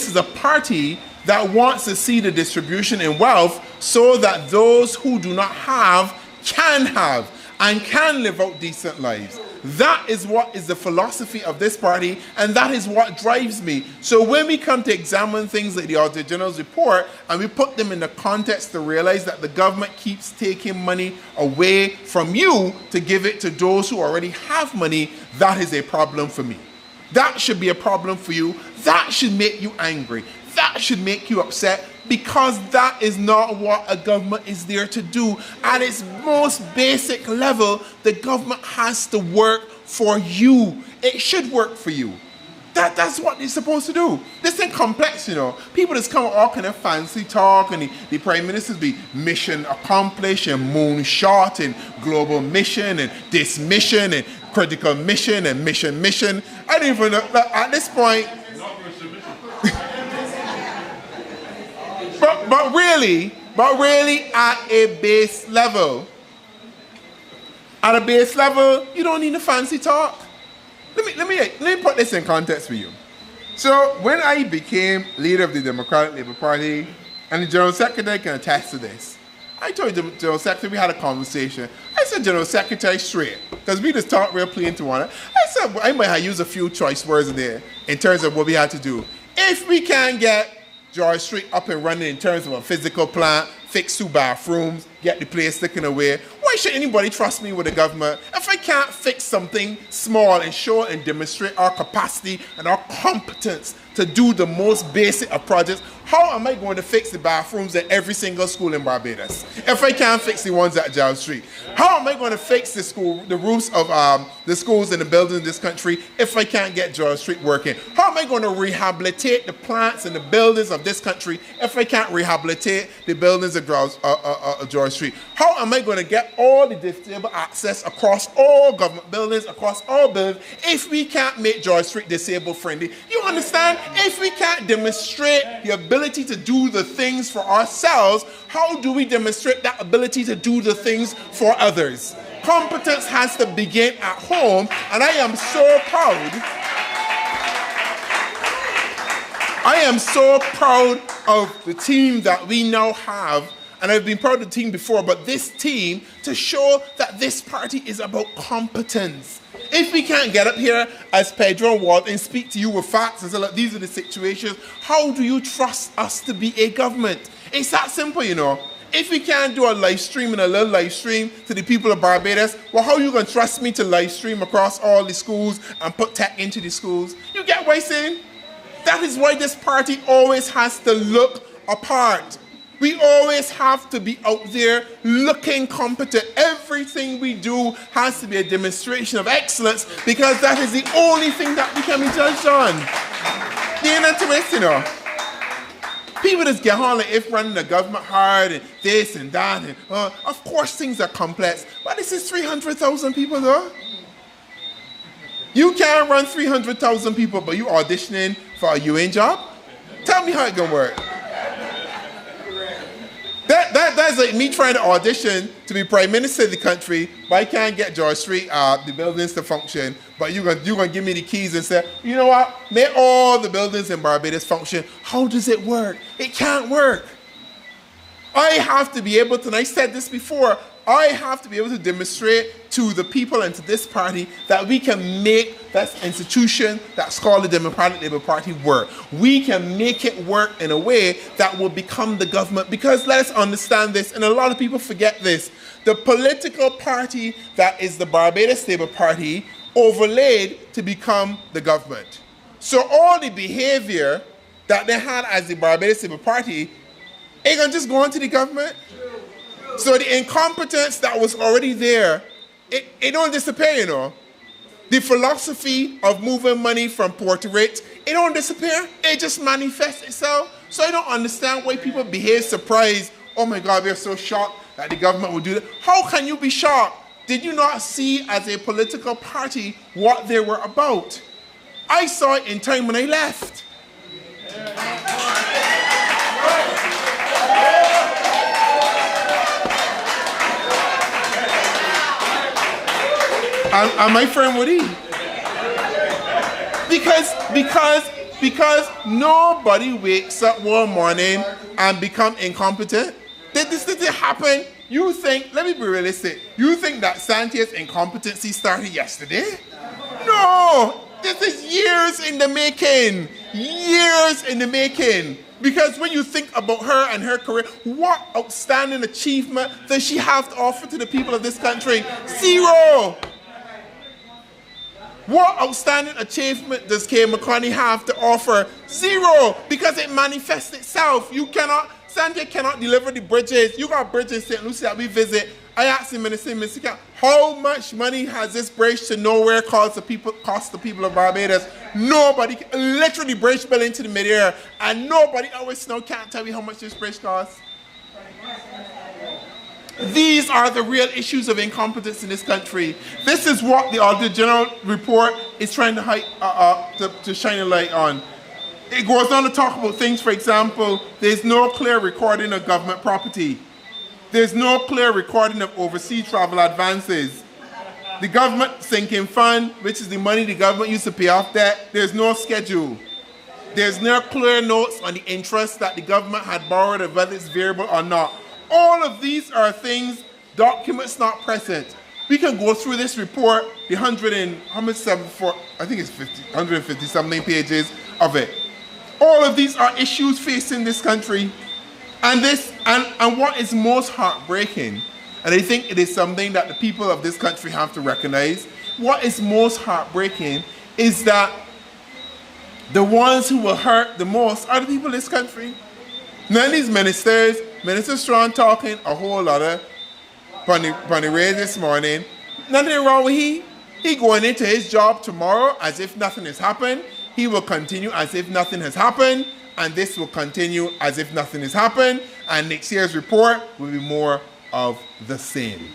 is a party that wants to see the distribution in wealth so that those who do not have can have and can live out decent lives. That is what is the philosophy of this party, and that is what drives me. So when we come to examine things like the Auditor General's report and we put them in the context to realize that the government keeps taking money away from you to give it to those who already have money, that is a problem for me. That should be a problem for you. That should make you angry. That should make you upset, because that is not what a government is there to do. At its most basic level, the government has to work for you. It should work for you. That's what it's supposed to do. This ain't complex, you know. People just come with all kind of fancy talk, and the prime ministers be mission accomplished and moonshot and global mission and this mission and critical mission and mission. I don't even know, at this point. But really at a base level, you don't need a fancy talk. Let me put this in context for you. So when I became leader of the Democratic Labour Party, and the General Secretary can attest to this, I told the General Secretary, we had a conversation. I said, General Secretary, straight, because we just talked real plain to one another. I said, I might have used a few choice words in there in terms of what we had to do. If we can get George Street up and running in terms of a physical plant, fix 2 bathrooms, get the place taken away, why should anybody trust me with the government? If I can't fix something small and show and demonstrate our capacity and our competence to do the most basic of projects, how am I going to fix the bathrooms at every single school in Barbados if I can't fix the ones at George Street? How am I going to fix the roofs of the schools and the buildings in this country if I can't get George Street working? How am I going to rehabilitate the plants and the buildings of this country if I can't rehabilitate the buildings of George Street? How am I going to get all the disabled access across all government buildings, across all buildings, if we can't make George Street disabled friendly? You understand? If we can't demonstrate the ability to do the things for ourselves, how do we demonstrate that ability to do the things for others? Competence has to begin at home, and I am so proud. I am so proud of the team that we now have, and I've been proud of the team before, but this team, to show that this party is about competence. If we can't get up here as Pedro Ward and speak to you with facts and say, look, these are the situations, how do you trust us to be a government? It's that simple, you know. if we can't do a live stream and a little live stream to the people of Barbados, well, how are you going to trust me to live stream across all the schools and put tech into the schools? You get what I'm saying? That is why this party always has to look apart. We always have to be out there looking competent. Everything we do has to be a demonstration of excellence because that is the only thing that we can be judged on. You know, to you know. People just get on like if running the government hard and this and that. And, of course things are complex, but this is 300,000 people though. You can't run 300,000 people, but you auditioning for a UN job? Tell me how it gonna work. That's like me trying to audition to be prime minister of the country, but I can't get George Street, the buildings to function, but you're gonna give me the keys and say, you know what, make all the buildings in Barbados function. How does it work? It can't work. I have to be able to, and I said this before, I have to be able to demonstrate to the people and to this party that we can make that institution that's called the Democratic Labour Party work. We can make it work in a way that will become the government, because let us understand this, and a lot of people forget this, the political party that is the Barbados Labour Party overlaid to become the government. So all the behavior that they had as the Barbados Labour Party ain't gonna just go into the government. So the incompetence that was already there, it don't disappear, you know. The philosophy of moving money from port to rich, it don't disappear. It just manifests itself. So I don't understand why people behave surprised. Oh my God, we're so shocked that the government would do that. How can you be shocked? Did you not see as a political party what they were about? I saw it in time when I left. And my friend would eat. Because nobody wakes up one morning and become incompetent. This didn't happen. You think, let me be realistic, you think that Santia's incompetency started yesterday? No, this is years in the making. Years in the making. Because when you think about her and her career, what outstanding achievement does she have to offer to the people of this country? Zero. What outstanding achievement does Kay McConney have to offer? Zero, because it manifests itself. Sanjay cannot deliver the bridges. You got bridges in St. Lucie that we visit. I asked him and I said, Mr. Camp, how much money has this bridge to nowhere cost the people of Barbados? Nobody, literally bridge bill into the mid-air, and nobody always can't tell me how much this bridge costs. These are the real issues of incompetence in this country. This is what the Auditor General report is trying to shine a light on. It goes on to talk about things, for example, there's no clear recording of government property. There's no clear recording of overseas travel advances. The government sinking fund, which is the money the government used to pay off debt, there's no schedule. There's no clear notes on the interest that the government had borrowed, or whether it's variable or not. All of these are things, documents not present. We can go through this report, the 150 something pages of it. All of these are issues facing this country. And what is most heartbreaking, and I think it is something that the people of this country have to recognize, what is most heartbreaking is that the ones who will hurt the most are the people of this country. None of these ministers, Minister Strong talking a whole lot of on the radio this morning, nothing wrong with he going into his job tomorrow as if nothing has happened. He will continue as if nothing has happened, and this will continue as if nothing has happened, and next year's report will be more of the same.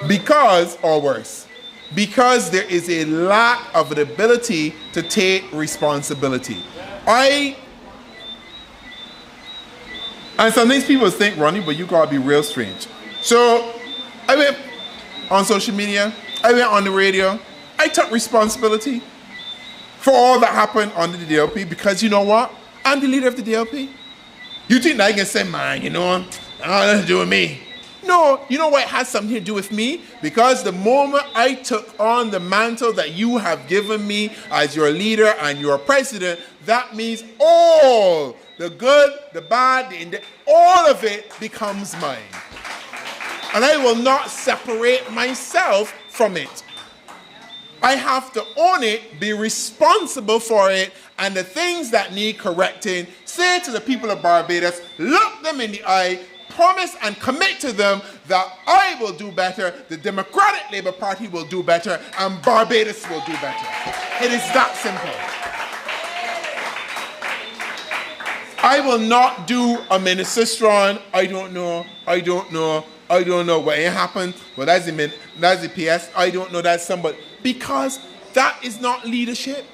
Because, or worse, because there is a lack of an ability to take responsibility. And some things people think, Ronnie, but you gotta be real strange. So I went on social media, I went on the radio, I took responsibility for all that happened under the DLP, because you know what? I'm the leader of the DLP. You think that I can say, man, you know, nothing to do with me. No, you know what it has something to do with me? Because the moment I took on the mantle that you have given me as your leader and your president, that means all the good, the bad, all of it becomes mine. And I will not separate myself from it. I have to own it, be responsible for it, and the things that need correcting, say to the people of Barbados, look them in the eye, promise and commit to them that I will do better, the Democratic Labour Party will do better, and Barbados will do better. It is that simple. I will not do a ministrant. I don't know what happened. Well, that's the PS. I don't know, that's somebody. Because that is not leadership.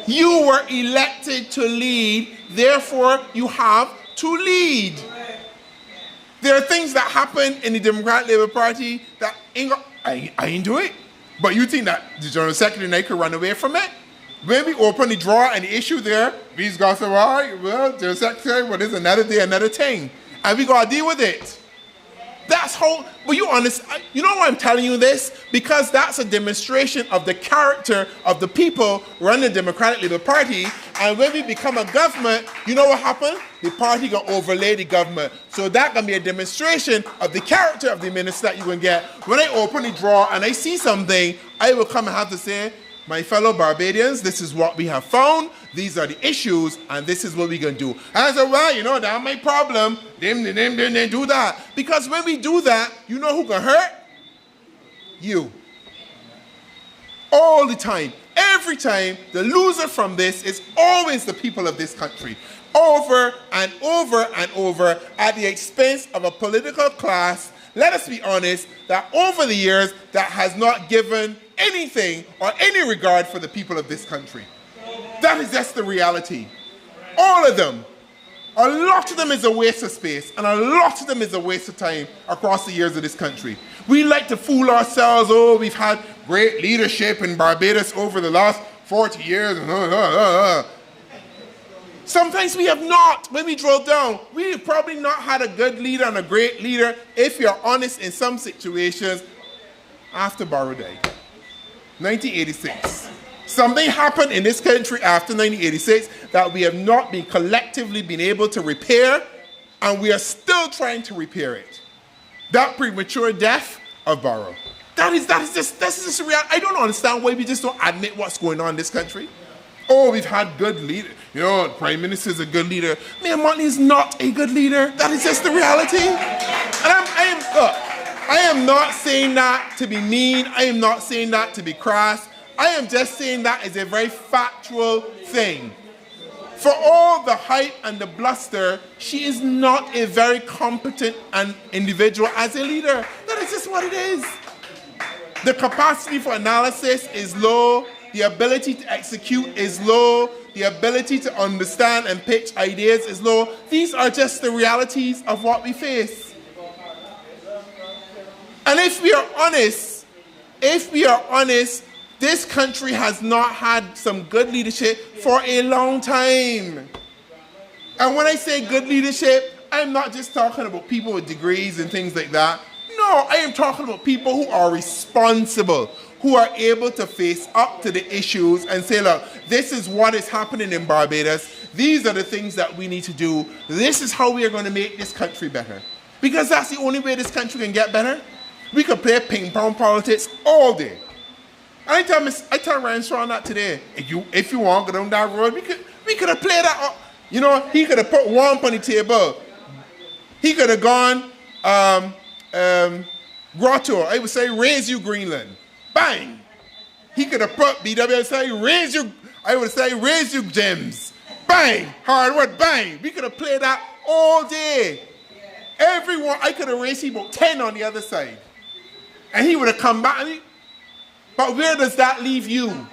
You were elected to lead, therefore you have to lead. There are things that happen in the Democratic Labour Party that I ain't do it. But you think that the General Secretary and I could run away from it? When we open the drawer and the issue there, we's got to say, well, General Secretary, well, there's another day, another thing. And we got to deal with it. That's how, but you understand, you know why I'm telling you this? Because that's a demonstration of the character of the people running the Democratic Labour Party. And when we become a government, you know what happened? The party gonna overlay the government. So that gonna be a demonstration of the character of the minister that you can get. When I open the drawer and I see something, I will come and have to say, my fellow Barbadians, this is what we have found, these are the issues, and this is what we're going to do. And I said, well, you know, that's my problem. They do that. Because when we do that, you know who can hurt? You. All the time. Every time, the loser from this is always the people of this country. Over and over and over at the expense of a political class, let us be honest, that over the years, that has not given anything or any regard for the people of this country. That is just the reality. All of them. A lot of them is a waste of space, and a lot of them is a waste of time across the years of this country. We like to fool ourselves, oh, we've had great leadership in Barbados over the last 40 years. Sometimes we have not. When we drill down, we have probably not had a good leader and a great leader, if you're honest, in some situations, after Barrow died. 1986. Something happened in this country after 1986 that we have not been collectively been able to repair, and we are still trying to repair it. That premature death of Barrow. That's just reality. I don't understand why we just don't admit what's going on in this country. Oh, we've had good leaders. You know, the Prime Minister is a good leader. Mayor Motley is not a good leader. That is just the reality. And I am not saying that to be mean. I am not saying that to be crass. I am just saying that as a very factual thing. For all the hype and the bluster, she is not a very competent individual as a leader. That is just what it is. The capacity for analysis is low. The ability to execute is low. The ability to understand and pitch ideas is low. These are just the realities of what we face. And if we are honest, this country has not had some good leadership for a long time. And when I say good leadership, I'm not just talking about people with degrees and things like that. No, I am talking about people who are responsible, who are able to face up to the issues and say, look, this is what is happening in Barbados. These are the things that we need to do. This is how we are going to make this country better. Because that's the only way this country can get better. We could play ping-pong politics all day. I tell Ryan Strawn that today. If you want to go down that road, we could have played that. You know, he could have put one on the table. He could have gone Grotto. I would say, raise you Greenland. Bang. He could have put BW and say, raise you Gems. Bang. Hard work. Bang. We could have played that all day. Everyone, I could have raised him about 10 on the other side. And he would have come back. But where does that leave you?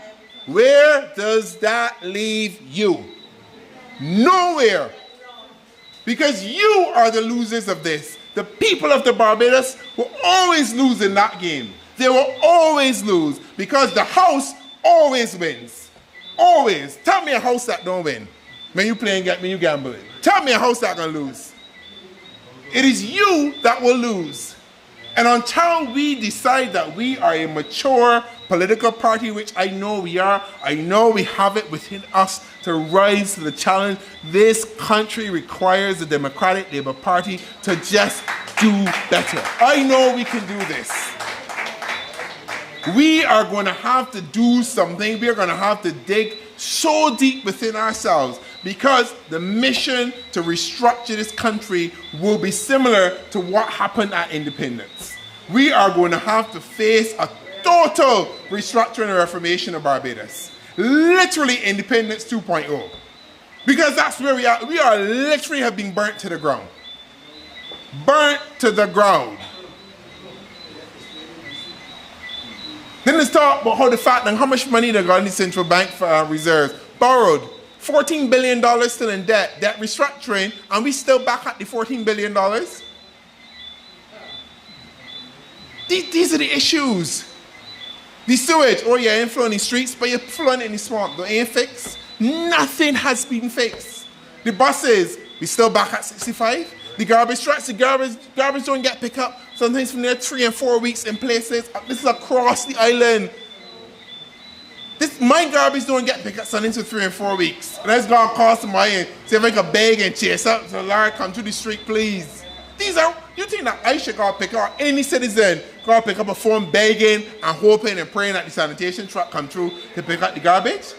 Where does that leave you? Nowhere. Because you are the losers of this. The people of the Barbados will always lose in that game. They will always lose because the house always wins. Always. Tell me a house that don't win when you gamble. Tell me a house that gonna lose. It is you that will lose. And until we decide that we are a mature political party, which I know we are, I know we have it within us to rise to the challenge. This country requires the Democratic Labour Party to just do better. I know we can do this. We are going to have to do something. We are going to have to dig so deep within ourselves, because the mission to restructure this country will be similar to what happened at independence. We are going to have to face a total restructuring and reformation of Barbados. Literally independence 2.0. Because that's where we are. We are literally have been burnt to the ground. Burnt to the ground. Then let's talk about how the fact and how much money they got in the central bank reserves. Borrowed $14 billion still in debt. Debt restructuring, and we still back at the $14 billion. These are the issues. The sewage, oh yeah, ain't flowing in the streets, but you're flowing in the swamp. They ain't fixed. Nothing has been fixed. The buses, we still back at 65. The garbage trucks, the garbage don't get picked up. Sometimes from there 3 and 4 weeks in places. This is across the island. My garbage don't get picked up sometimes for 3 and 4 weeks. And that's gonna cost money. See if I can beg and chase up. So Lord, come to the street, please. These are, you think that I should go pick up, any citizen go pick up a phone begging and hoping and praying that the sanitation truck come through to pick up the garbage?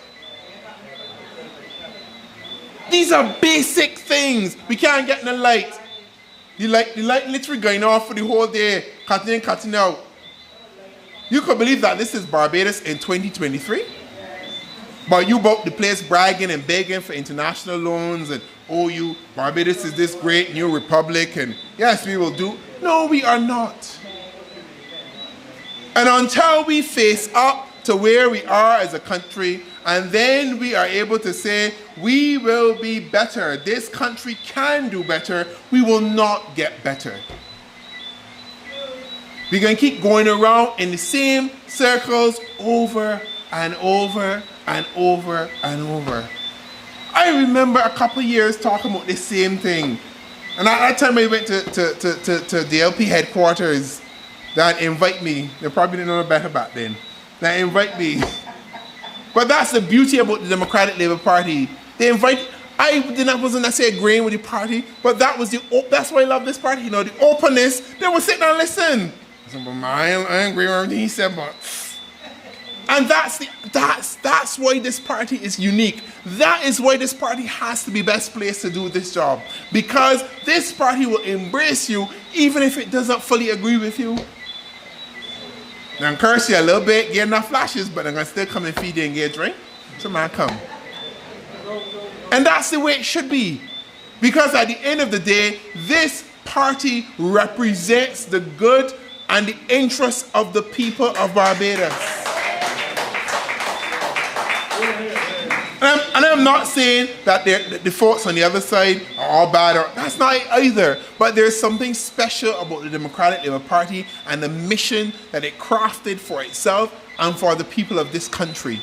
These are basic things. We can't get in the light. The light literally going off for the whole day, cutting in, cutting out. You could believe that this is Barbados in 2023? But you bought the place bragging and begging for international loans and, oh, Barbados is this great new republic and yes, we will do. No, we are not. And until we face up to where we are as a country, and then we are able to say, we will be better. This country can do better. We will not get better. We're going to keep going around in the same circles over and over and over and over. I remember a couple of years talking about the same thing. And at that time I went to DLP headquarters that invite me. They probably didn't know better back then. That invite me. But that's the beauty about the Democratic Labour Party. They invite, wasn't necessarily agreeing with the party, but that's why I love this party. You know, the openness, they will sit down and listen. I said, well, I ain't agree with everything he said, but... And that's why this party is unique. That is why this party has to be best placed to do this job. Because this party will embrace you even if it doesn't fully agree with you. Now curse you a little bit, get enough flashes, but I'm gonna still come and feed you and get a drink. So man, come. And that's the way it should be. Because at the end of the day, this party represents the good and the interests of the people of Barbados. And I'm not saying that the folks on the other side are all bad, or that's not it either. But there's something special about the Democratic Labour Party and the mission that it crafted for itself and for the people of this country.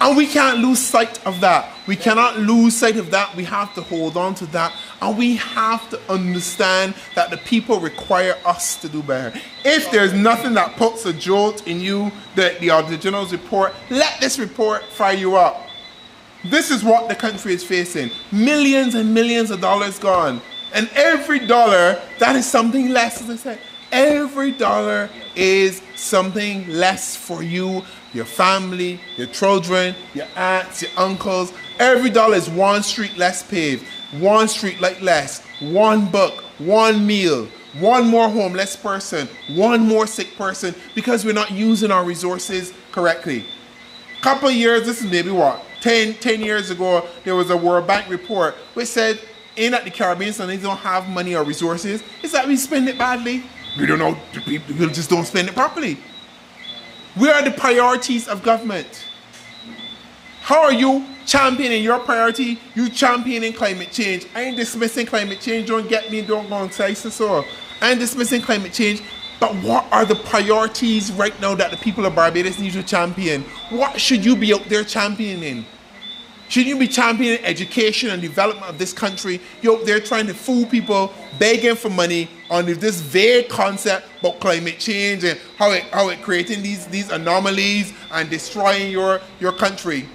And we can't lose sight of that. We cannot lose sight of that. We have to hold on to that. And we have to understand that the people require us to do better. If there's nothing that puts a jolt in you, the Auditor General's report, let this report fire you up. This is what the country is facing. Millions and millions of dollars gone. And every dollar, that is something less, as I said. Every dollar is something less for you, your family, your children, your aunts, your uncles. Every dollar is one street less paved, one street light less, one book, one meal, one more homeless person, one more sick person, because we're not using our resources correctly. Couple of years, this is maybe what, 10 years ago, there was a World Bank report which said, in at the Caribbean, so they don't have money or resources. It's that we spend it badly. We don't know, people just don't spend it properly. Where are the priorities of government? How are you championing your priority? You championing climate change. I ain't dismissing climate change. Don't get me, don't go on so. I ain't dismissing climate change. But what are the priorities right now that the people of Barbados need to champion? What should you be out there championing? Should you be championing education and development of this country? You're out there trying to fool people, begging for money, on this vague concept about climate change and how it creating these anomalies and destroying your country.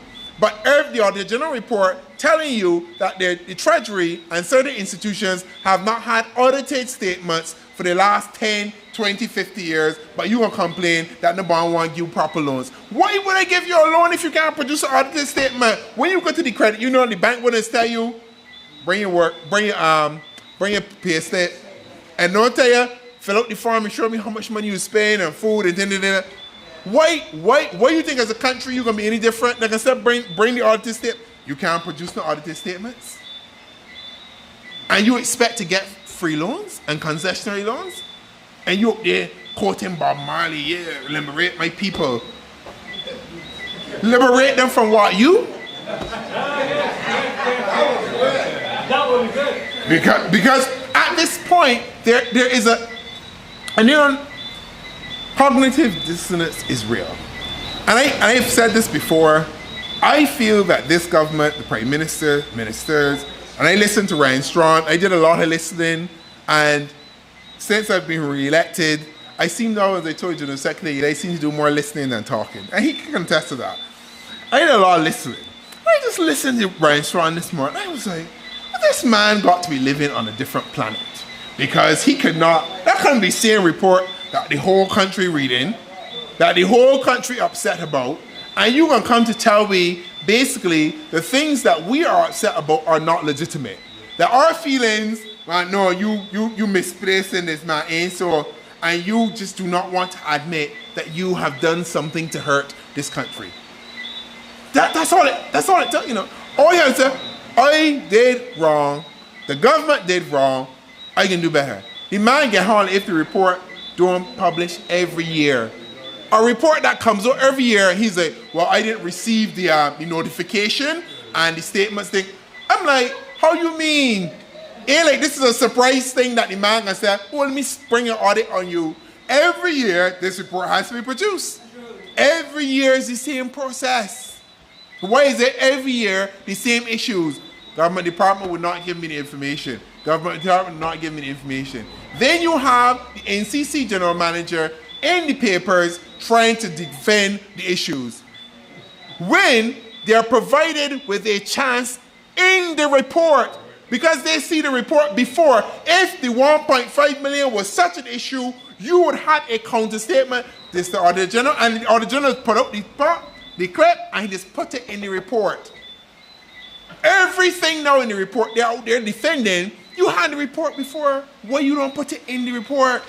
But the Auditor General report telling you that the Treasury and certain institutions have not had audited statements for the last 10, 20, 50 years, but you gonna complain that the bank won't give you proper loans. Why would I give you a loan if you can't produce an audited statement? When you go to the credit union, the bank wouldn't tell you, bring your pay slip, and don't tell you, fill out the form and show me how much money you spend on food and da. Why you think as a country you're gonna be any different? Like I said, bring the audited statement. You can't produce no audited statements, and you expect to get free loans and concessionary loans, and you up there quoting Bob Marley, yeah, liberate my people. Liberate them from what? You? That would be good. Because at this point there is cognitive dissonance is real, and I've said this before. I feel that this government, the Prime Minister, ministers, and I listened to Ryan Strachan. I did a lot of listening, and since I've been re-elected, I seem now, as I told you, the Secretary, I seem to do more listening than talking, and he can contest to that. I did a lot of listening. I just listened to Ryan Strachan this morning. I was like, well, this man got to be living on a different planet, because he could not. That couldn't be same report that the whole country reading, that the whole country upset about, and you're gonna come to tell me basically the things that we are upset about are not legitimate. That our feelings, well, no, you misplacing this man ain't so, and you just do not want to admit that you have done something to hurt this country. That's all it tells, you know. All you have to say, I did wrong, the government did wrong, I can do better. The man get hard if the report don't publish every year. A report that comes out every year, he's like, well, I didn't receive the notification and the statements thing. I'm like, how you mean? Ain't like this is a surprise thing that the man can say, well, let me spring an audit on you. Every year, this report has to be produced. Every year is the same process. Why is it every year the same issues? Government department would not give me the information. Government department would not give me the information. Then you have the NCC general manager in the papers trying to defend the issues, when they are provided with a chance in the report, because they see the report before. If the 1.5 million was such an issue, you would have a counter statement. This the Auditor General, and the Auditor General put out the clip and he just put it in the report. Everything now in the report, they're out there defending. You had the report before. Why you don't put it in the report?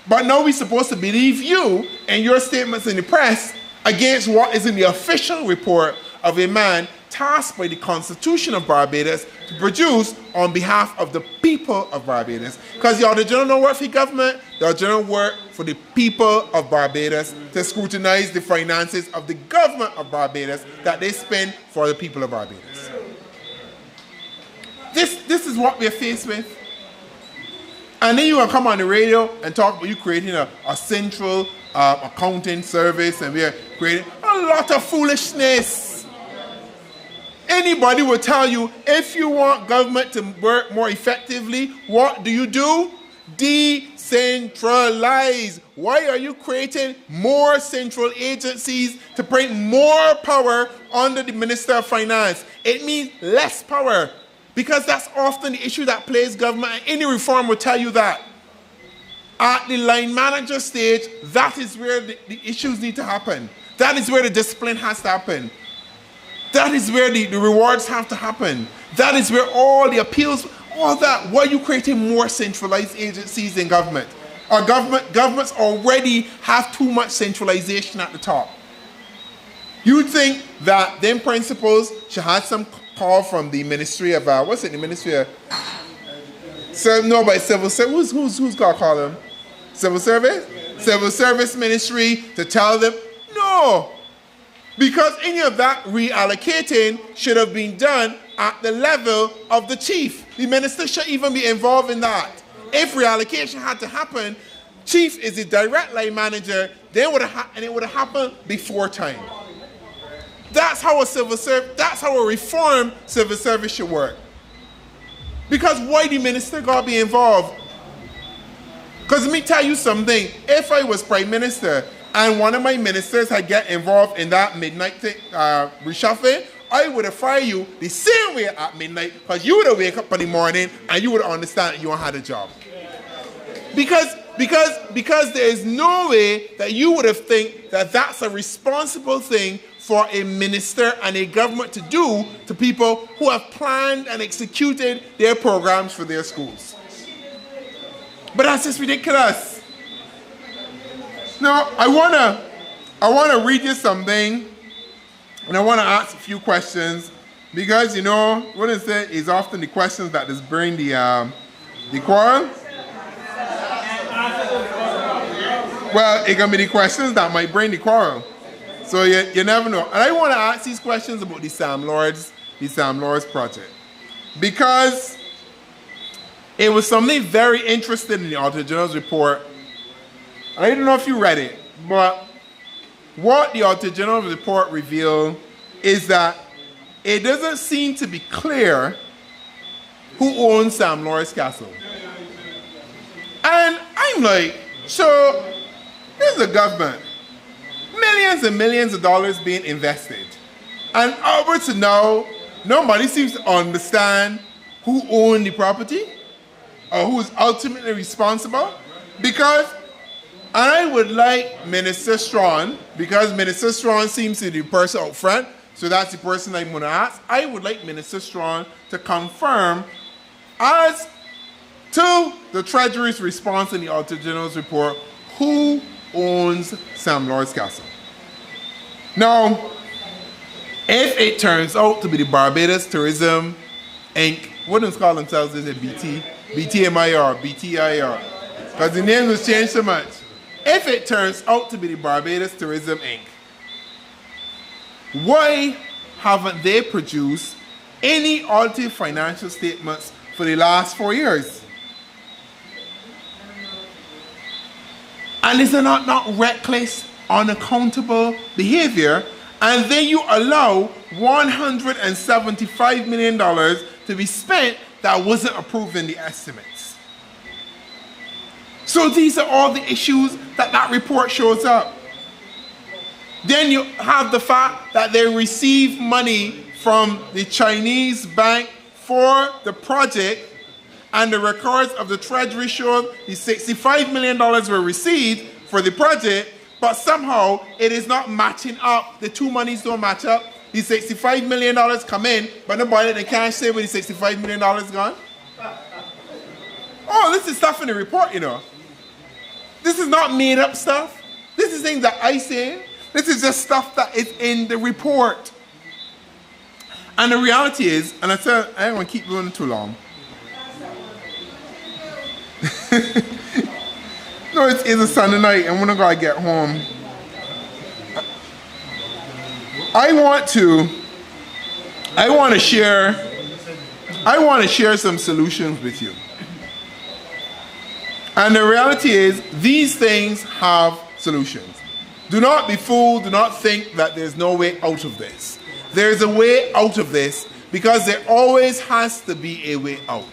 But now we're supposed to believe you and your statements in the press against what is in the official report of a man tasked by the Constitution of Barbados to produce on behalf of the people of Barbados. Because the Auditor General don't work for the government, the Auditor General work for the people of Barbados to scrutinize the finances of the government of Barbados that they spend for the people of Barbados. This is what we're faced with. And then you're going to come on the radio and talk about you creating a central accounting service, and we're creating a lot of foolishness. Anybody will tell you, if you want government to work more effectively, what do? Decentralize. Why are you creating more central agencies to bring more power under the Minister of Finance? It means less power. Because that's often the issue that plays government, and any reform will tell you that. At the line manager stage, that is where the issues need to happen. That is where the discipline has to happen. That is where the rewards have to happen. That is where all the appeals, all that. Why are you creating more centralized agencies in government? Our governments already have too much centralization at the top. You'd think that them principals should have some call from the Ministry of, what's it, the Ministry of, by Civil Service, who's got to call them? Civil Service? Civil Service Ministry to tell them, no. Because any of that reallocating should have been done at the level of the chief. The minister should even be involved in that. If reallocation had to happen, chief is the direct line manager, then it would have happened before time. That's how that's how a reformed civil service should work. Because why the minister got to be involved? Because let me tell you something, if I was Prime Minister and one of my ministers had get involved in that midnight reshuffling, I would have fired you the same way at midnight, because you would have wake up in the morning and you would understand that you don't have a job. Because there is no way that you would have think that that's a responsible thing for a minister and a government to do to people who have planned and executed their programs for their schools. But that's just ridiculous. Now, I wanna read you something, and I wanna ask a few questions, because you know what I say is often the questions that just bring the quarrel. Well, it can be the questions that might bring the quarrel. So you never know. And I want to ask these questions about the Sam Lords project, because it was something very interesting in the Auditor General's report. I don't know if you read it, but what the Auditor General's report revealed is that it doesn't seem to be clear who owns Sam Lords Castle. And I'm like, so there's a government, millions and millions of dollars being invested. And over to now, nobody seems to understand who owned the property or who is ultimately responsible. Because, and I would like Minister Strawn, because Minister Strawn seems to be the person out front, so that's the person I'm going to ask. I would like Minister Strawn to confirm as to the Treasury's response in the Auditor General's report, who owns Sam Lords Castle. Now, if it turns out to be the Barbados Tourism Inc., what do they call themselves? Is it BT? BTMIR, BTIR? Because the name has changed so much. If it turns out to be the Barbados Tourism Inc., why haven't they produced any audited financial statements for the last 4 years? And is it not reckless, unaccountable behavior? And then you allow $175 million to be spent that wasn't approved in the estimates. So these are all the issues that report shows up. Then you have the fact that they received money from the Chinese bank for the project, and the records of the Treasury showed the $65 million were received for the project, but somehow it is not matching up. The two monies don't match up. The $65 million come in, but nobody they can't say where the $65 million gone. Oh, this is stuff in the report, you know. This is not made up stuff. This is things that I say. This is just stuff that is in the report. And the reality is, and I said I don't want to keep going too long. No, it's a Sunday night, and when I gotta get home, I want to share some solutions with you. And the reality is, these things have solutions. Do not be fooled. Do not think that there's no way out of this. There's a way out of this, because there always has to be a way out.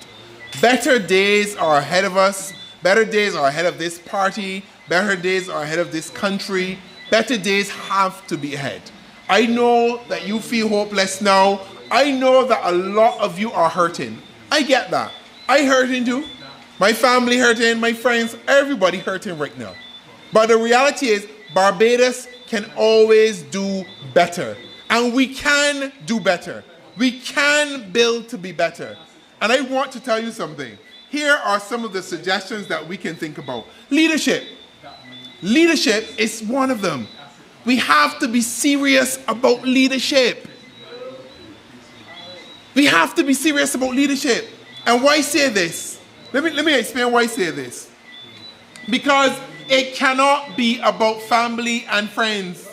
Better days are ahead of us. Better days are ahead of this party. Better days are ahead of this country. Better days have to be ahead. I know that you feel hopeless now. I know that a lot of you are hurting. I get that. I hurting too. My family hurting, my friends, everybody hurting right now. But the reality is, Barbados can always do better. And we can do better. We can build to be better. And I want to tell you something. Here are some of the suggestions that we can think about. Leadership. Leadership is one of them. We have to be serious about leadership. We have to be serious about leadership. And why say this? Let me explain why I say this. Because it cannot be about family and friends.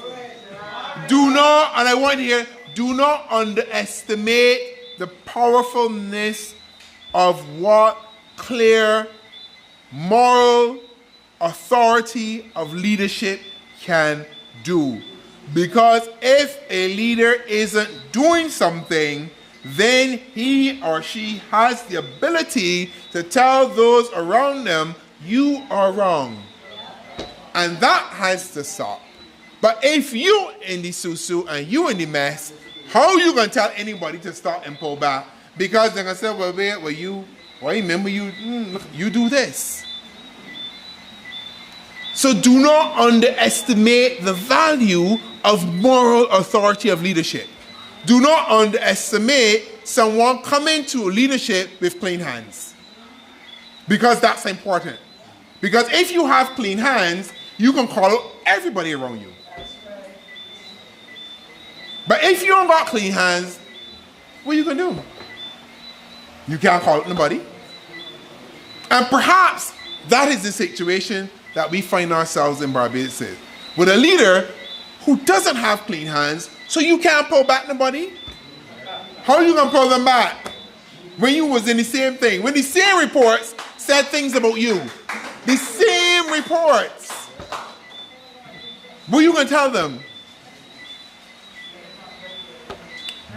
Do not, and I want to hear, do not underestimate the powerfulness of what clear moral authority of leadership can do. Because if a leader isn't doing something, then he or she has the ability to tell those around them you are wrong. And that has to stop. But if you in the susu and you in the mess, how you gonna tell anybody to stop and pull back? Because they're gonna say, well, wait, well, you remember you do this. So do not underestimate the value of moral authority of leadership. Do not underestimate someone coming to leadership with clean hands. Because that's important. Because if you have clean hands, you can call out everybody around you. But if you don't got clean hands, what are you going to do? You can't call out nobody. And perhaps that is the situation that we find ourselves in Barbados in. With a leader who doesn't have clean hands, so you can't pull back nobody. How are you going to pull them back? When you was in the same thing. When the same reports said things about you. The same reports. What are you going to tell them?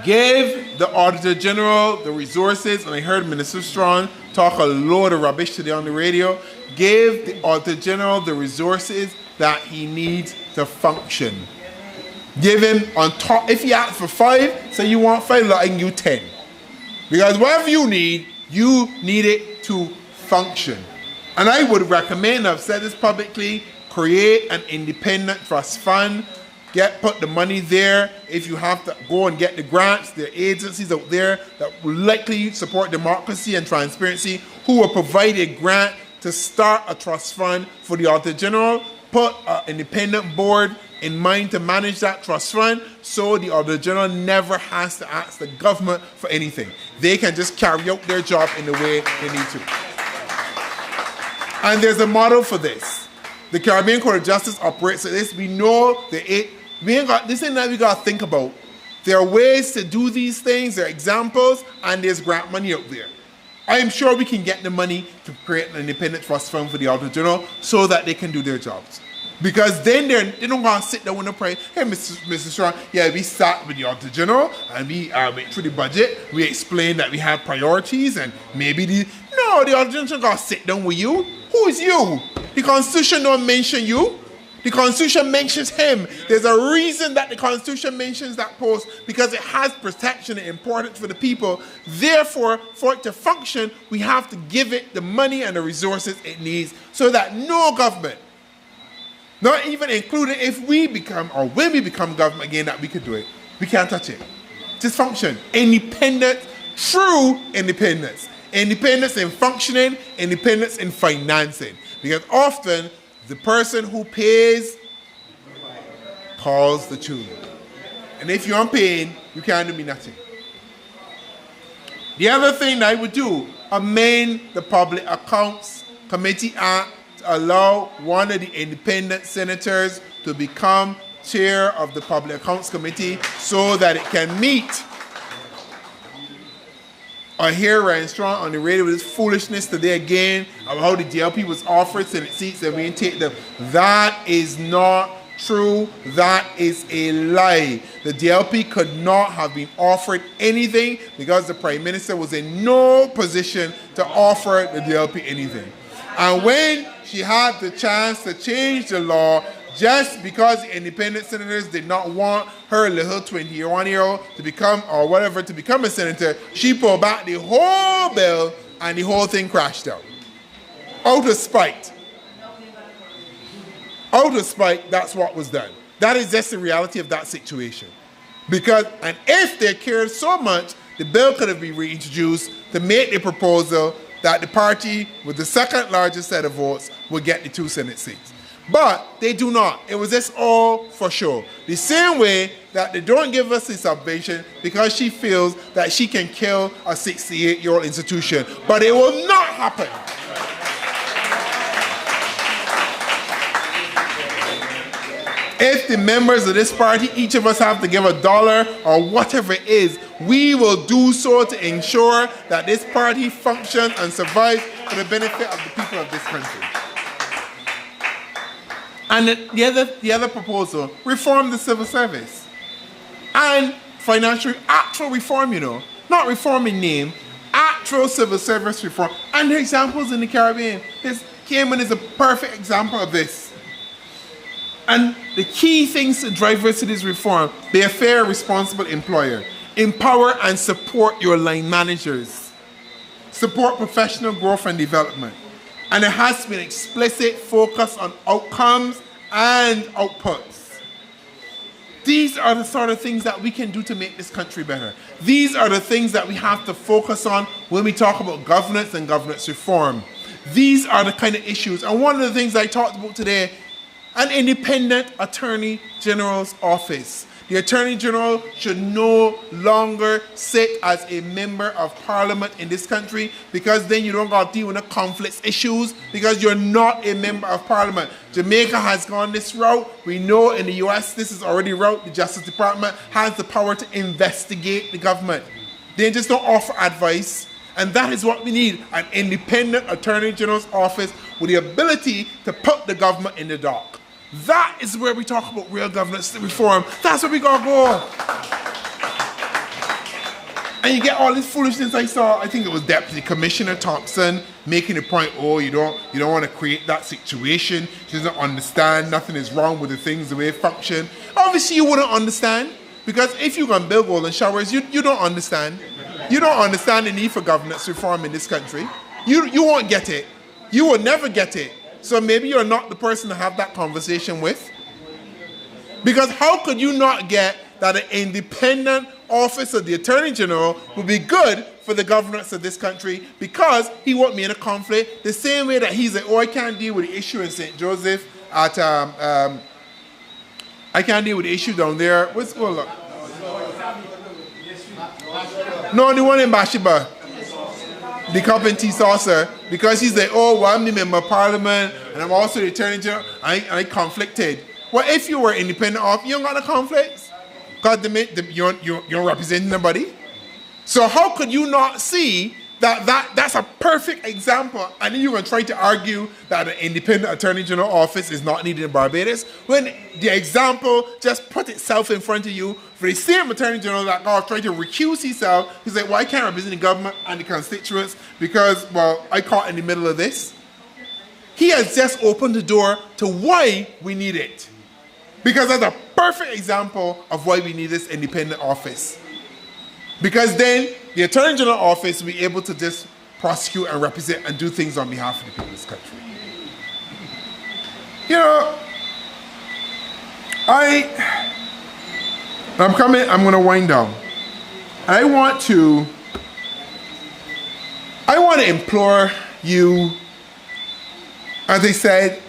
Give the Auditor General the resources, and I heard Minister Strong talk a load of rubbish today on the radio. Give the Auditor General the resources that he needs to function. Give him on top. If he asks for 5, say you want 5, I can give you 10. Because whatever you need it to function. And I would recommend, I've said this publicly, create an independent trust fund. Put the money there. If you have to go and get the grants, there are agencies out there that will likely support democracy and transparency who will provide a grant to start a trust fund for the Auditor General. Put an independent board in mind to manage that trust fund so the Auditor General never has to ask the government for anything. They can just carry out their job in the way they need to. And there's a model for this. The Caribbean Court of Justice operates like this. We know that this ain't that we got to think about. There are ways to do these things, there are examples, and there's grant money out there. I am sure we can get the money to create an independent trust fund for the Auditor General so that they can do their jobs. Because then they don't want to sit down and pray, hey, Mr. Strong, yeah, we sat with the Auditor General and we went through the budget. We explained that we have priorities and maybe the Auditor General got to sit down with you. Who is you? The Constitution don't mention you. The Constitution mentions him. There's a reason that the Constitution mentions that post, because it has protection and importance for the people. Therefore, for it to function, we have to give it the money and the resources it needs so that no government, not even including if we become or when we become government again, that we could do it. We can't touch it. Just function. Independent, true independence. Independence in functioning, independence in financing. Because often, the person who pays calls the tune. And if you're paying, you can't do me nothing. The other thing that I would do, amend the Public Accounts Committee Act to allow one of the independent senators to become chair of the Public Accounts Committee so that it can meet. I hear Ryan Strong on the radio with this foolishness today again about how the DLP was offered Senate seats and we didn't take them. That is not true. That is a lie. The DLP could not have been offered anything because the Prime Minister was in no position to offer the DLP anything. And when she had the chance to change the law, just because the independent senators did not want her little 21-year-old to become a senator, she pulled back the whole bill and the whole thing crashed out. Out of spite. Out of spite, that's what was done. That is just the reality of that situation. And if they cared so much, the bill could have been reintroduced to make the proposal that the party with the second largest set of votes would get the 2 Senate seats. But they do not. It was just all for show. The same way that they don't give us this subvention because she feels that she can kill a 68-year-old institution. But it will not happen. If the members of this party, each of us have to give $1 or whatever it is, we will do so to ensure that this party functions and survives for the benefit of the people of this country. And the other proposal, reform the civil service. And actual reform, not reform in name, actual civil service reform. And there are examples in the Caribbean. Cayman is a perfect example of this. And the key things to diversity reform: be a fair, responsible employer. Empower and support your line managers. Support professional growth and development. And there has to be an explicit focus on outcomes and outputs. These are the sort of things that we can do to make this country better. These are the things that we have to focus on when we talk about governance and governance reform. These are the kind of issues. And one of the things I talked about today, an independent Attorney General's office. The Attorney General should no longer sit as a member of Parliament in this country, because then you don't got to deal with the conflicts issues because you're not a member of Parliament. Jamaica has gone this route. We know in the US this is already a route. The Justice Department has the power to investigate the government. They just don't offer advice. And that is what we need: an independent Attorney General's office with the ability to put the government in the dock. That is where we talk about real governance reform. That's where we gotta go. And you get all this foolishness. I saw, I think it was Deputy Commissioner Thompson making the point, oh, you don't want to create that situation. She doesn't understand. Nothing is wrong with the things, the way they function. Obviously, you wouldn't understand, because if you're gonna build golden showers, you don't understand. You don't understand the need for governance reform in this country. You won't get it. You will never get it. So maybe you're not the person to have that conversation with. Because how could you not get that an independent office of the Attorney General would be good for the governance of this country, because he won't be in a conflict the same way that he's like, oh, I can't deal with the issue in St. Joseph at, I can't deal with the issue down there. Look. No, the one in Bathsheba. The cup and tea saucer, because he's like, oh, well, I'm the member of Parliament and I'm also the Attorney General. I conflicted. Well, if you were independent of, you don't got no conflicts, because you're representing nobody. So how could you not see that's a perfect example? And then you're going to try to argue that an independent Attorney General office is not needed in Barbados, when the example just put itself in front of you. For the same Attorney General that God tried to recuse himself, he's like, well, I can't represent the government and the constituents because, well, I caught in the middle of this. He has just opened the door to why we need it. Because that's a perfect example of why we need this independent office. Because then the Attorney General office will be able to just prosecute and represent and do things on behalf of the people of this country. You know, I'm going to wind down. And I want to implore you, as I said,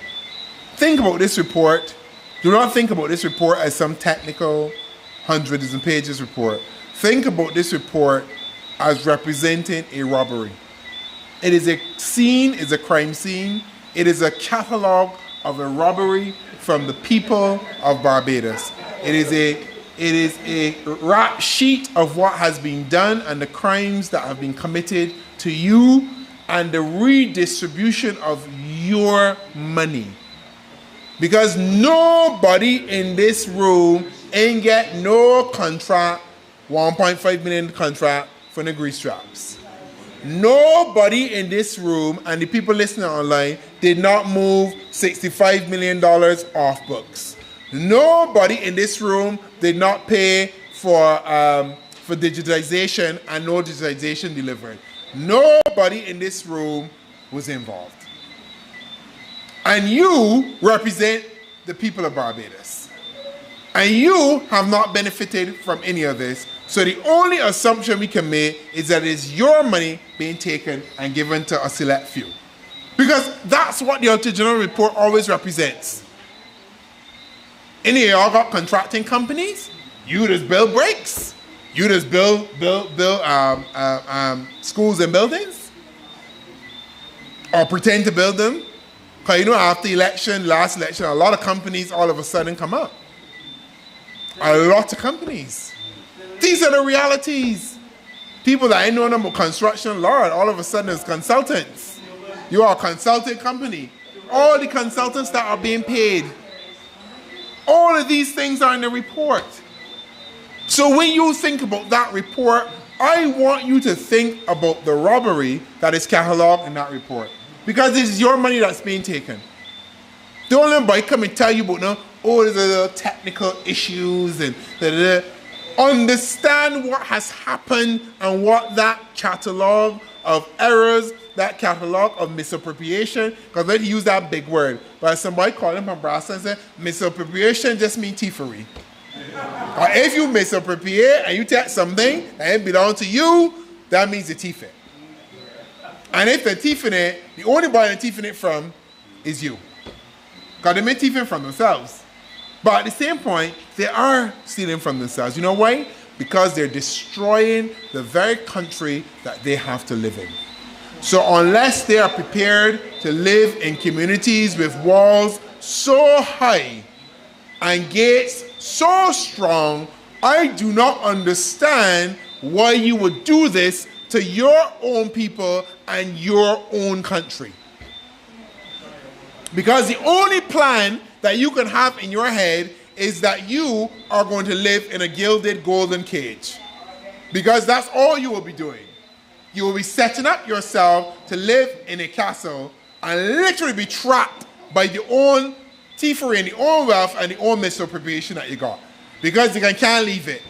think about this report. Do not think about this report as some technical hundreds of pages report. Think about this report as representing a robbery. It is a scene, it's a crime scene. It is a catalog of a robbery from the people of Barbados. It is a rap sheet of what has been done and the crimes that have been committed to you and the redistribution of your money. Because nobody in this room ain't get no contract, 1.5 million contract for the grease traps. Nobody in this room and the people listening online did not move $65 million off books. Nobody in this room did not pay for digitization and no digitization delivered. Nobody in this room was involved. And you represent the people of Barbados. And you have not benefited from any of this. So the only assumption we can make is that it's your money being taken and given to a select few. Because that's what the Attorney General report always represents. Any of y'all got contracting companies? You just build bricks? You just build schools and buildings? Or pretend to build them? Because you know, after last election, a lot of companies all of a sudden come up. A lot of companies. These are the realities. People that ain't know about construction, Lord, all of a sudden is consultants. You are a consulting company. All the consultants that are being paid. All of these things are in the report. So when you think about that report, I want you to think about the robbery that is cataloged in that report. Because it's your money that's being taken. Don't let anybody come and tell you about no, oh, there's a little technical issues and da-da-da. Understand what has happened and what that catalog of errors, that catalog of misappropriation, because let's use that big word. But somebody called him from Brass and said, misappropriation just means thievery. Or if you misappropriate and you take something that belongs to you, that means you're thieving. And if they're thieving it, the only body they're thieving it from is you. Because they may thieving from themselves. But at the same point, they are stealing from themselves. You know why? Because they're destroying the very country that they have to live in. So unless they are prepared to live in communities with walls so high and gates so strong, I do not understand why you would do this to your own people and your own country. Because the only plan that you can have in your head is that you are going to live in a gilded golden cage. Because that's all you will be doing. You will be setting up yourself to live in a castle and literally be trapped by the own thievery and the own wealth and the own misappropriation that you got. Because you can't leave it.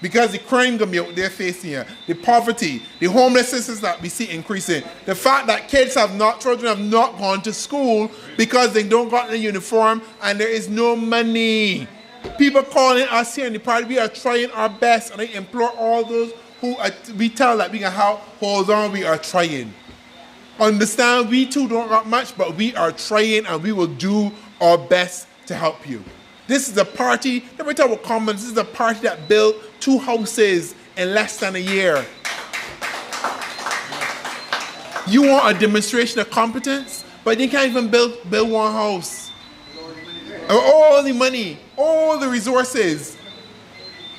Because the crime going to be out there facing you. The poverty, the homelessness that we see increasing. The fact that children have not gone to school because they don't got the uniform and there is no money. People calling us here in the party, we are trying our best, and I implore all those who we tell that we can help, hold on, we are trying. Understand, we too don't got much, but we are trying and we will do our best to help you. This is a party, let me talk about commons, this is a party that built 2 houses in less than a year. You want a demonstration of competence, but you can't even build one house. All the money, all the resources.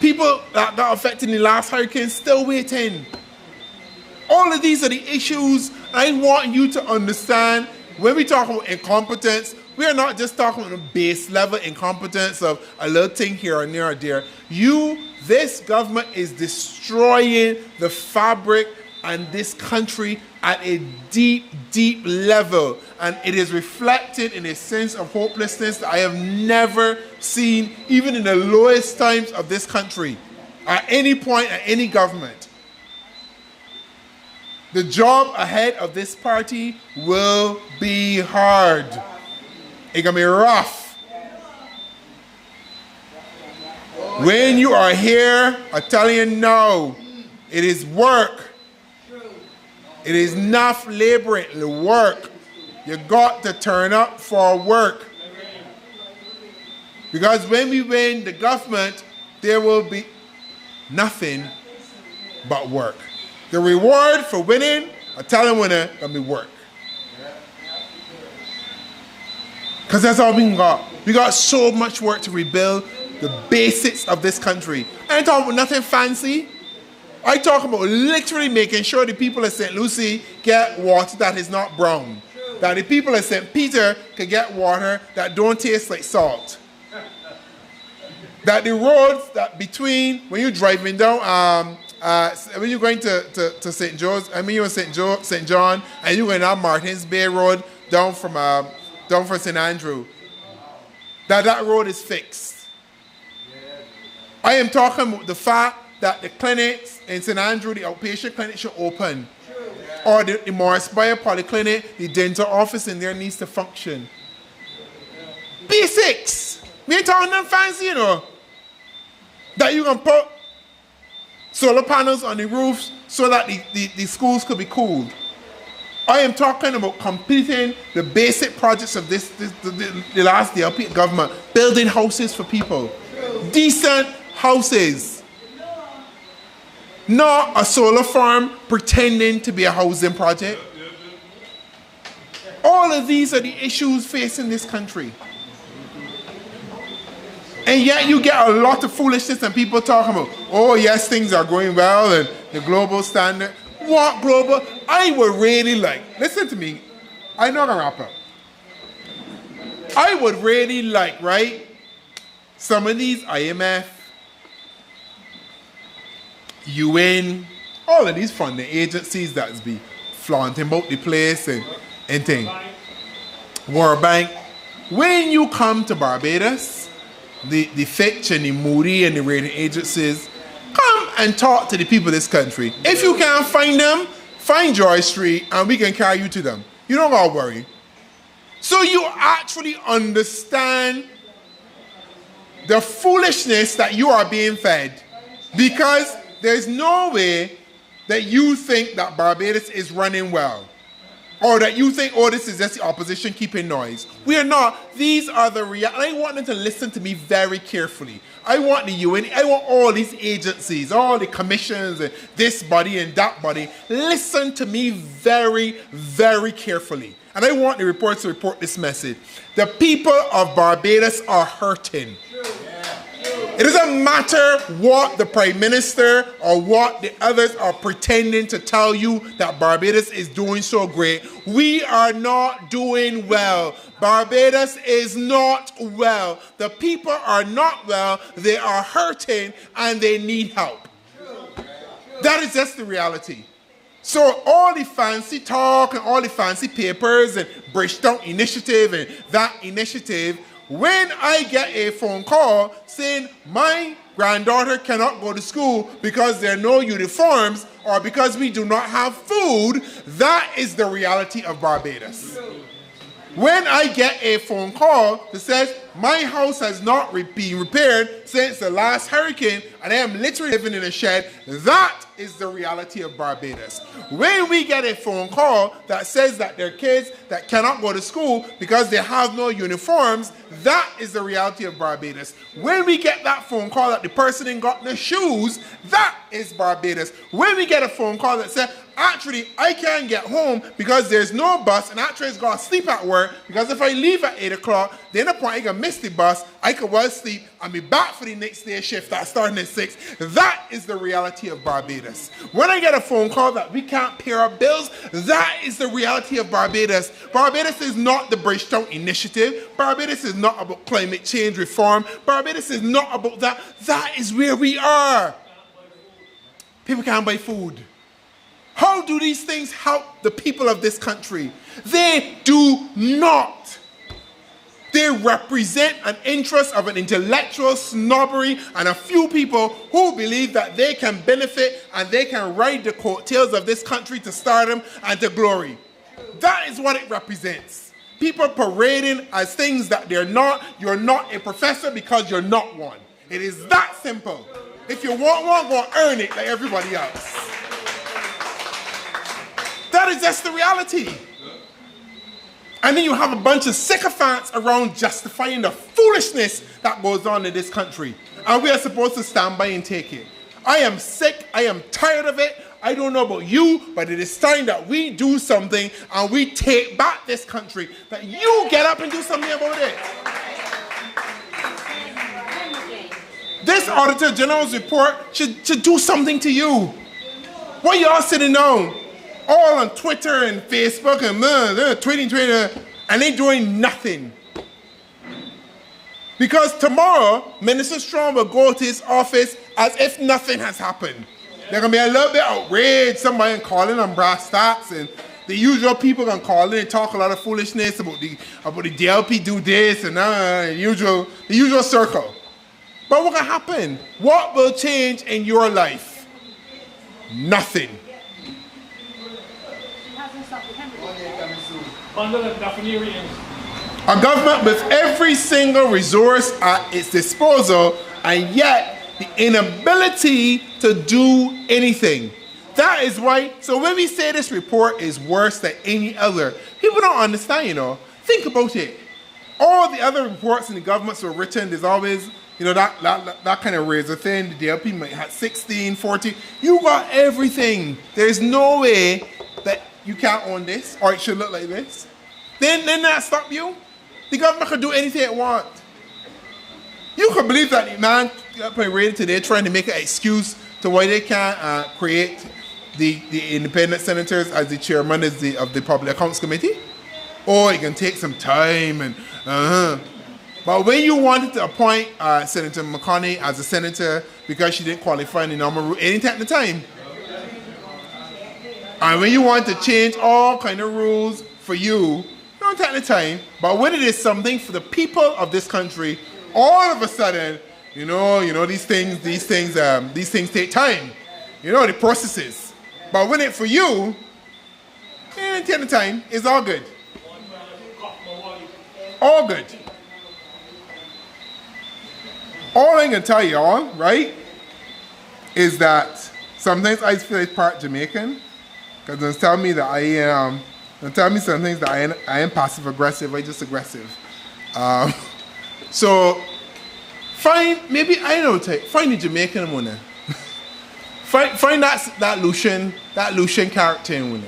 People that got affected in the last hurricane still waiting. All of these are the issues I want you to understand. When we talk about incompetence, we are not just talking about the base level incompetence of a little thing here or near or there. This government is destroying the fabric and this country at a deep, deep level. And it is reflected in a sense of hopelessness that I have never seen, even in the lowest times of this country, at any point, at any government. The job ahead of this party will be hard. It's going to be rough. When you are here, I tell you no, it is work. It is enough laboring, the work. You got to turn up for work. Because when we win the government, there will be nothing but work. The reward for winning, I tell them when it's going to be work. Because that's all we got. We got so much work to rebuild the basics of this country. I ain't talking about nothing fancy. I talk about literally making sure the people of St. Lucie get water that is not brown. That the people of St. Peter can get water that don't taste like salt. That the roads that between, when you're driving down, when you're going to St. Joe's, I mean you're in St. John, and you're going down Martins Bay Road down from St. Andrew, that road is fixed. I am talking about the fact that the clinics in St. Andrew, the outpatient clinic should open. Or the Morris Bayer Polyclinic, the dental office in there needs to function. Basics. We ain't talking them fancy, you know. That you can put solar panels on the roofs so that the schools could be cooled. I am talking about completing the basic projects of the last DLP government, building houses for people. Decent houses. Not a solar farm pretending to be a housing project. All of these are the issues facing this country. And yet you get a lot of foolishness and people talking about, oh yes, things are going well and the global standard. What global? I would really like, listen to me, I'm not gonna wrap up. I would really like, right, some of these IMF, UN, all of these funding agencies that's be flaunting about the place and and thing. World Bank. When you come to Barbados, the Fitch and the Moody and the rating agencies, come and talk to the people of this country. If you can't find them, find Joy Street and we can carry you to them. You don't gotta worry. So you actually understand the foolishness that you are being fed, because there's no way that you think that Barbados is running well, or that you think, oh, this is just the opposition keeping noise. We are not. These are the I want them to listen to me very carefully. I want the UN, I want all these agencies, all the commissions, and this body and that body. Listen to me very, very carefully. And I want the reports to report this message. The people of Barbados are hurting. It doesn't matter what the Prime Minister or what the others are pretending to tell you that Barbados is doing so great. We are not doing well. Barbados is not well. The people are not well. They are hurting and they need help. That is just the reality. So all the fancy talk and all the fancy papers and Bridgetown Initiative and that initiative, when I get a phone call saying my granddaughter cannot go to school because there are no uniforms or because we do not have food, that is the reality of Barbados. When I get a phone call that says my house has not been repaired since the last hurricane and I am literally living in a shed, that is the reality of Barbados. When we get a phone call that says that there are kids that cannot go to school because they have no uniforms, that is the reality of Barbados. When we get that phone call that the person ain't got no shoes, that is Barbados. When we get a phone call that says, actually, I can't get home because there's no bus and actually it's got to sleep at work because if I leave at 8 o'clock, then the point I can miss the bus, I can well sleep and be back for the next day shift that's starting at 6. That is the reality of Barbados. When I get a phone call that we can't pay our bills, that is the reality of Barbados. Barbados is not the Bridgetown Initiative. Barbados is not about climate change reform. Barbados is not about that. That is where we are. People can't buy food. How do these things help the people of this country? They do not. They represent an interest of an intellectual snobbery and a few people who believe that they can benefit and they can ride the coattails of this country to stardom and to glory. That is what it represents. People parading as things that they're not. You're not a professor because you're not one. It is that simple. If you want one, go earn it like everybody else. That is just the reality. And then you have a bunch of sycophants around justifying the foolishness that goes on in this country. And we are supposed to stand by and take it. I am sick. I am tired of it. I don't know about you, but it is time that we do something and we take back this country. That you get up and do something about it. This Auditor General's report should do something to you. Why y'all sitting down? All on Twitter and Facebook and they're tweeting, and they doing nothing. Because tomorrow, Minister Strong will go to his office as if nothing has happened. They're going to be a little bit outraged, somebody calling on brass tacks, and the usual people going to call in and talk a lot of foolishness about the DLP do this and the usual circle. But what can happen? What will change in your life? Nothing. A government with every single resource at its disposal and yet the inability to do anything. That is why, so when we say this report is worse than any other, people don't understand, Think about it. All the other reports in the governments were written, there's always, that kind of razor thin. The DLP might have 16, 14. You got everything. There's no way that you can't own this, or it should look like this. Then that stop you? The government could do anything it wants. You could believe that the man got rated today trying to make an excuse to why they can't create the independent senators as the chairman of the Public Accounts Committee? Or it can take some time and But when you wanted to appoint Senator McConnell as a senator because she didn't qualify in the normal route, anything at the time. And when you want to change all kind of rules for you, don't take the time. But when it is something for the people of this country, all of a sudden, these things take time. The processes. But when it's for you, take the time. It's all good. All good. All I can tell y'all, right, is that sometimes I feel like part Jamaican, because they tell me that they tell me some things that I am passive aggressive, I just aggressive. So find the Jamaican one. Find that Lucian character in one.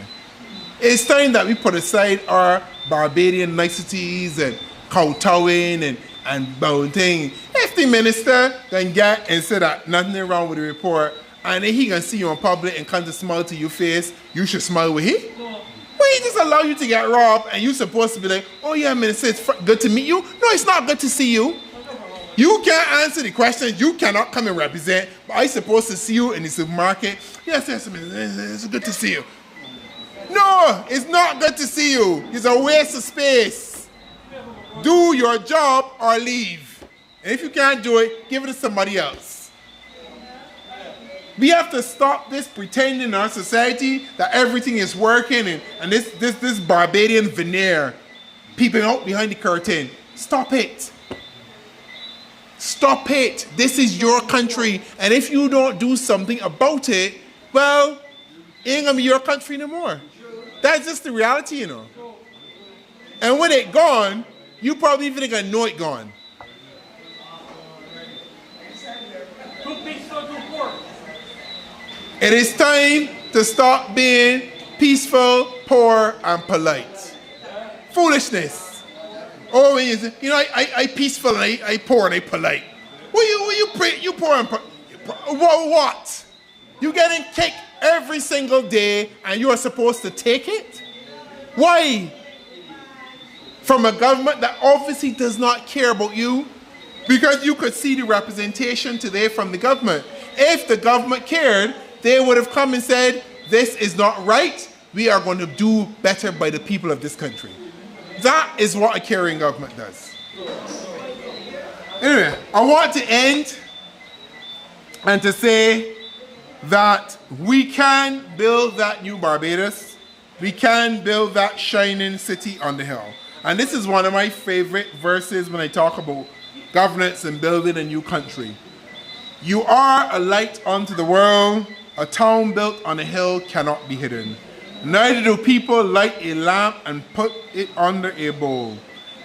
It's time that we put aside our Barbadian niceties and kowtowing and bowing. If the minister can get and say that nothing wrong with the report, and then he can see you in public and come to smile to your face, you should smile with him. No. Well, he just allow you to get robbed, and you're supposed to be like, oh yeah, minister, it's good to meet you. No, it's not good to see you. You can't answer the questions. You cannot come and represent. But I'm supposed to see you in the supermarket. Yes, it's good to see you. No, it's not good to see you. It's a waste of space. Do your job or leave. And if you can't do it, give it to somebody else. We have to stop this pretending in our society that everything is working and this Barbadian veneer peeping out behind the curtain. Stop it. Stop it. This is your country. And if you don't do something about it, well, it ain't gonna be your country anymore. That's just the reality, And when it gone, you probably even ain't gonna know it gone. It is time to stop being peaceful, poor, and polite. Foolishness. Oh, I peaceful and I poor and I polite. You poor and what? You getting kicked every single day and you are supposed to take it? Why? From a government that obviously does not care about you? Because you could see the representation today from the government. If the government cared, they would have come and said, this is not right. We are going to do better by the people of this country. That is what a caring government does. Anyway, I want to end and to say that we can build that new Barbados. We can build that shining city on the hill. And this is one of my favorite verses when I talk about governance and building a new country. You are a light unto the world. A town built on a hill cannot be hidden. Neither do people light a lamp and put it under a bowl.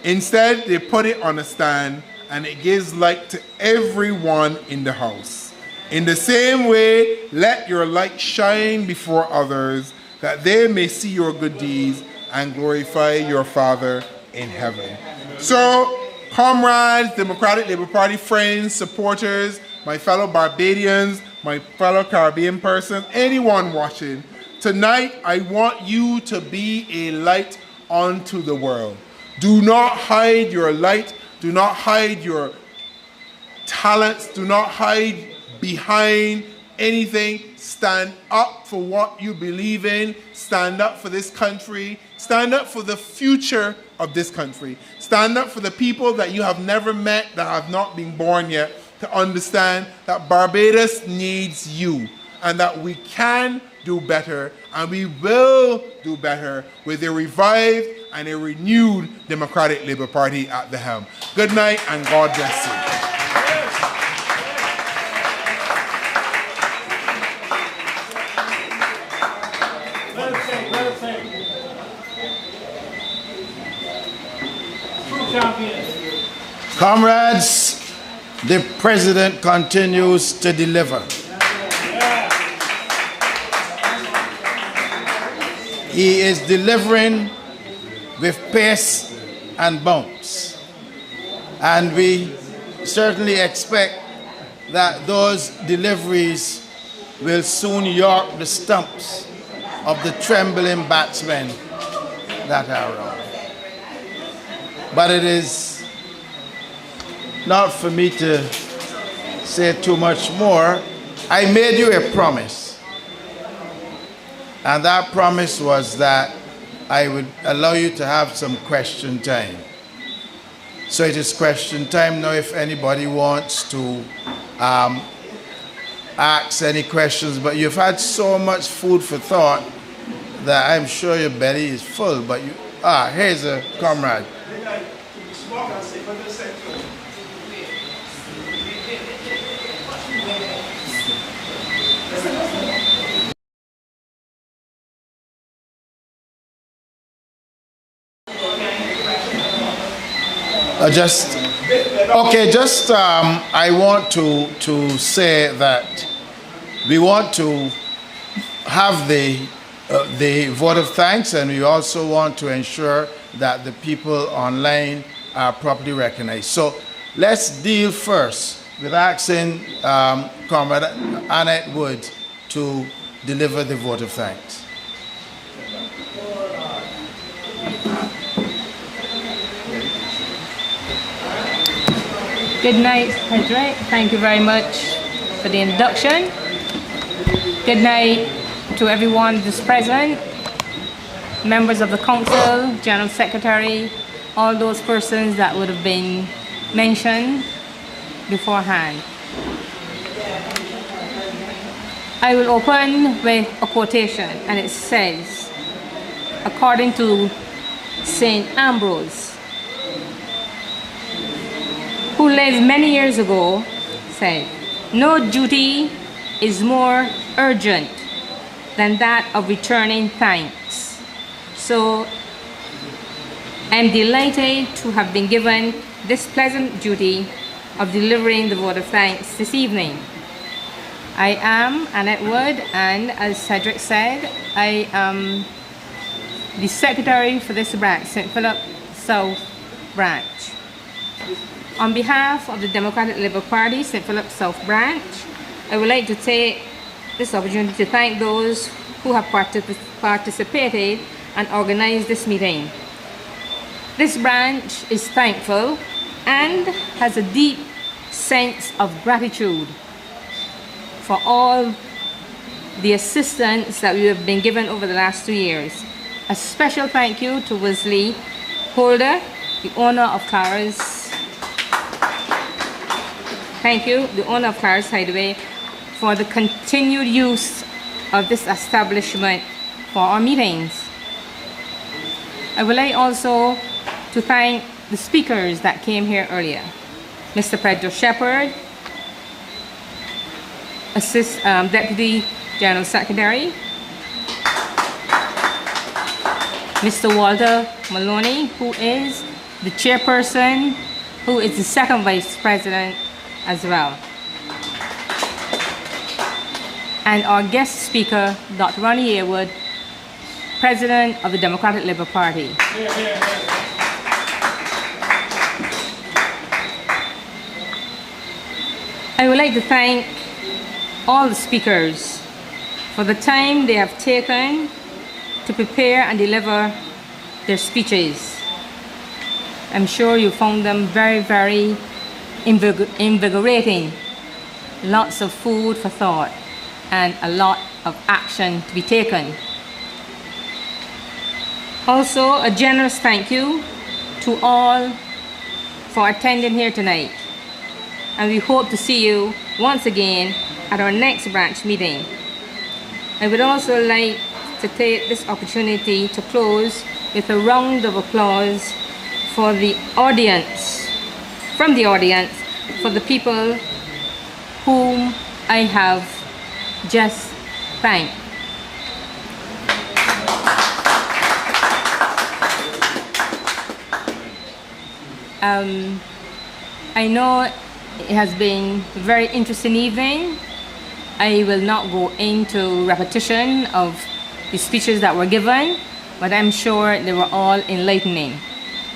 Instead, they put it on a stand, and it gives light to everyone in the house. In the same way, let your light shine before others, that they may see your good deeds and glorify your Father in heaven. So, comrades, Democratic Labour Party friends, supporters, my fellow Barbadians, my fellow Caribbean persons, anyone watching, tonight I want you to be a light unto the world. Do not hide your light. Do not hide your talents. Do not hide behind anything. Stand up for what you believe in. Stand up for this country. Stand up for the future of this country. Stand up for the people that you have never met, that have not been born yet, to understand that Barbados needs you and that we can do better and we will do better with a revived and a renewed Democratic Labour Party at the helm. Good night and God bless you. Comrades, the President continues to deliver. He is delivering with pace and bounce. And we certainly expect that those deliveries will soon york the stumps of the trembling batsmen that are around. But it is not for me to say too much more. I made you a promise. And that promise was that I would allow you to have some question time. So it is question time now if anybody wants to ask any questions, but you've had so much food for thought that I'm sure your belly is full, but you, here's a comrade. I want to say that we want to have the vote of thanks, and we also want to ensure that the people online are properly recognized. So let's deal first with asking Comrade Annette Wood to deliver the vote of thanks. Good night, Cedric. Thank you very much for the introduction. Good night to everyone that's present, members of the council, general secretary, all those persons that would have been mentioned beforehand. I will open with a quotation, and it says, according to St. Ambrose, who lived many years ago, said, "No duty is more urgent than that of returning thanks." So I'm delighted to have been given this pleasant duty of delivering the vote of thanks this evening. I am Annette Wood, and as Cedric said, I am the secretary for this branch, St. Philip South Branch. On behalf of the Democratic Labour Party, St. Philip South Branch, I would like to take this opportunity to thank those who have participated and organized this meeting. This branch is thankful and has a deep sense of gratitude for all the assistance that we have been given over the last 2 years. A special thank you to Wesley Holder, the owner of Clara's. Thank you, the owner of Clara's Hideaway, for the continued use of this establishment for our meetings. I would like also to thank the speakers that came here earlier. Mr. Pedro Shepherd, Deputy General Secretary, Mr. Walter Maloney, who is the chairperson, who is the second vice president as well. And our guest speaker, Dr. Ronnie Yearwood, President of the Democratic Labour Party. I would like to thank all the speakers for the time they have taken to prepare and deliver their speeches. I'm sure you found them very, very invigorating. Lots of food for thought and a lot of action to be taken. Also, a generous thank you to all for attending here tonight. And we hope to see you once again at our next branch meeting. I would also like to take this opportunity to close with a round of applause for the audience, from the audience, for the people whom I have just thanked. I know it has been a very interesting evening. I will not go into repetition of the speeches that were given, but I'm sure they were all enlightening.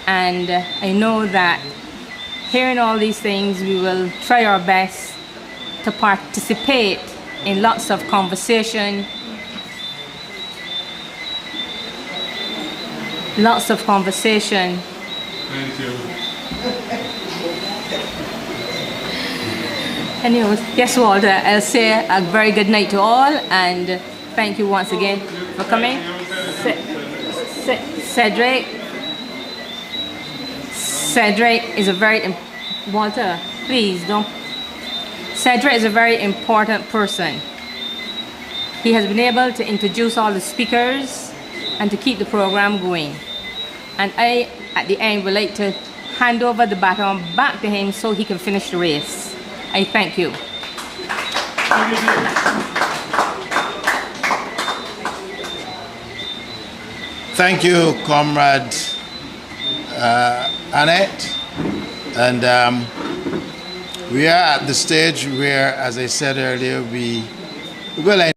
And I know that hearing all these things, we will try our best to participate in lots of conversation, Thank you. Anyways, yes, Walter, I'll say a very good night to all, and thank you once again for coming. Sit. Cedric is a very, Walter, please don't. Cedric is a very important person. He has been able to introduce all the speakers and to keep the program going. And I, at the end, would like to hand over the baton back to him so he can finish the race. I thank you. Thank you, Comrade Annette. And we are at the stage where, as I said earlier, we will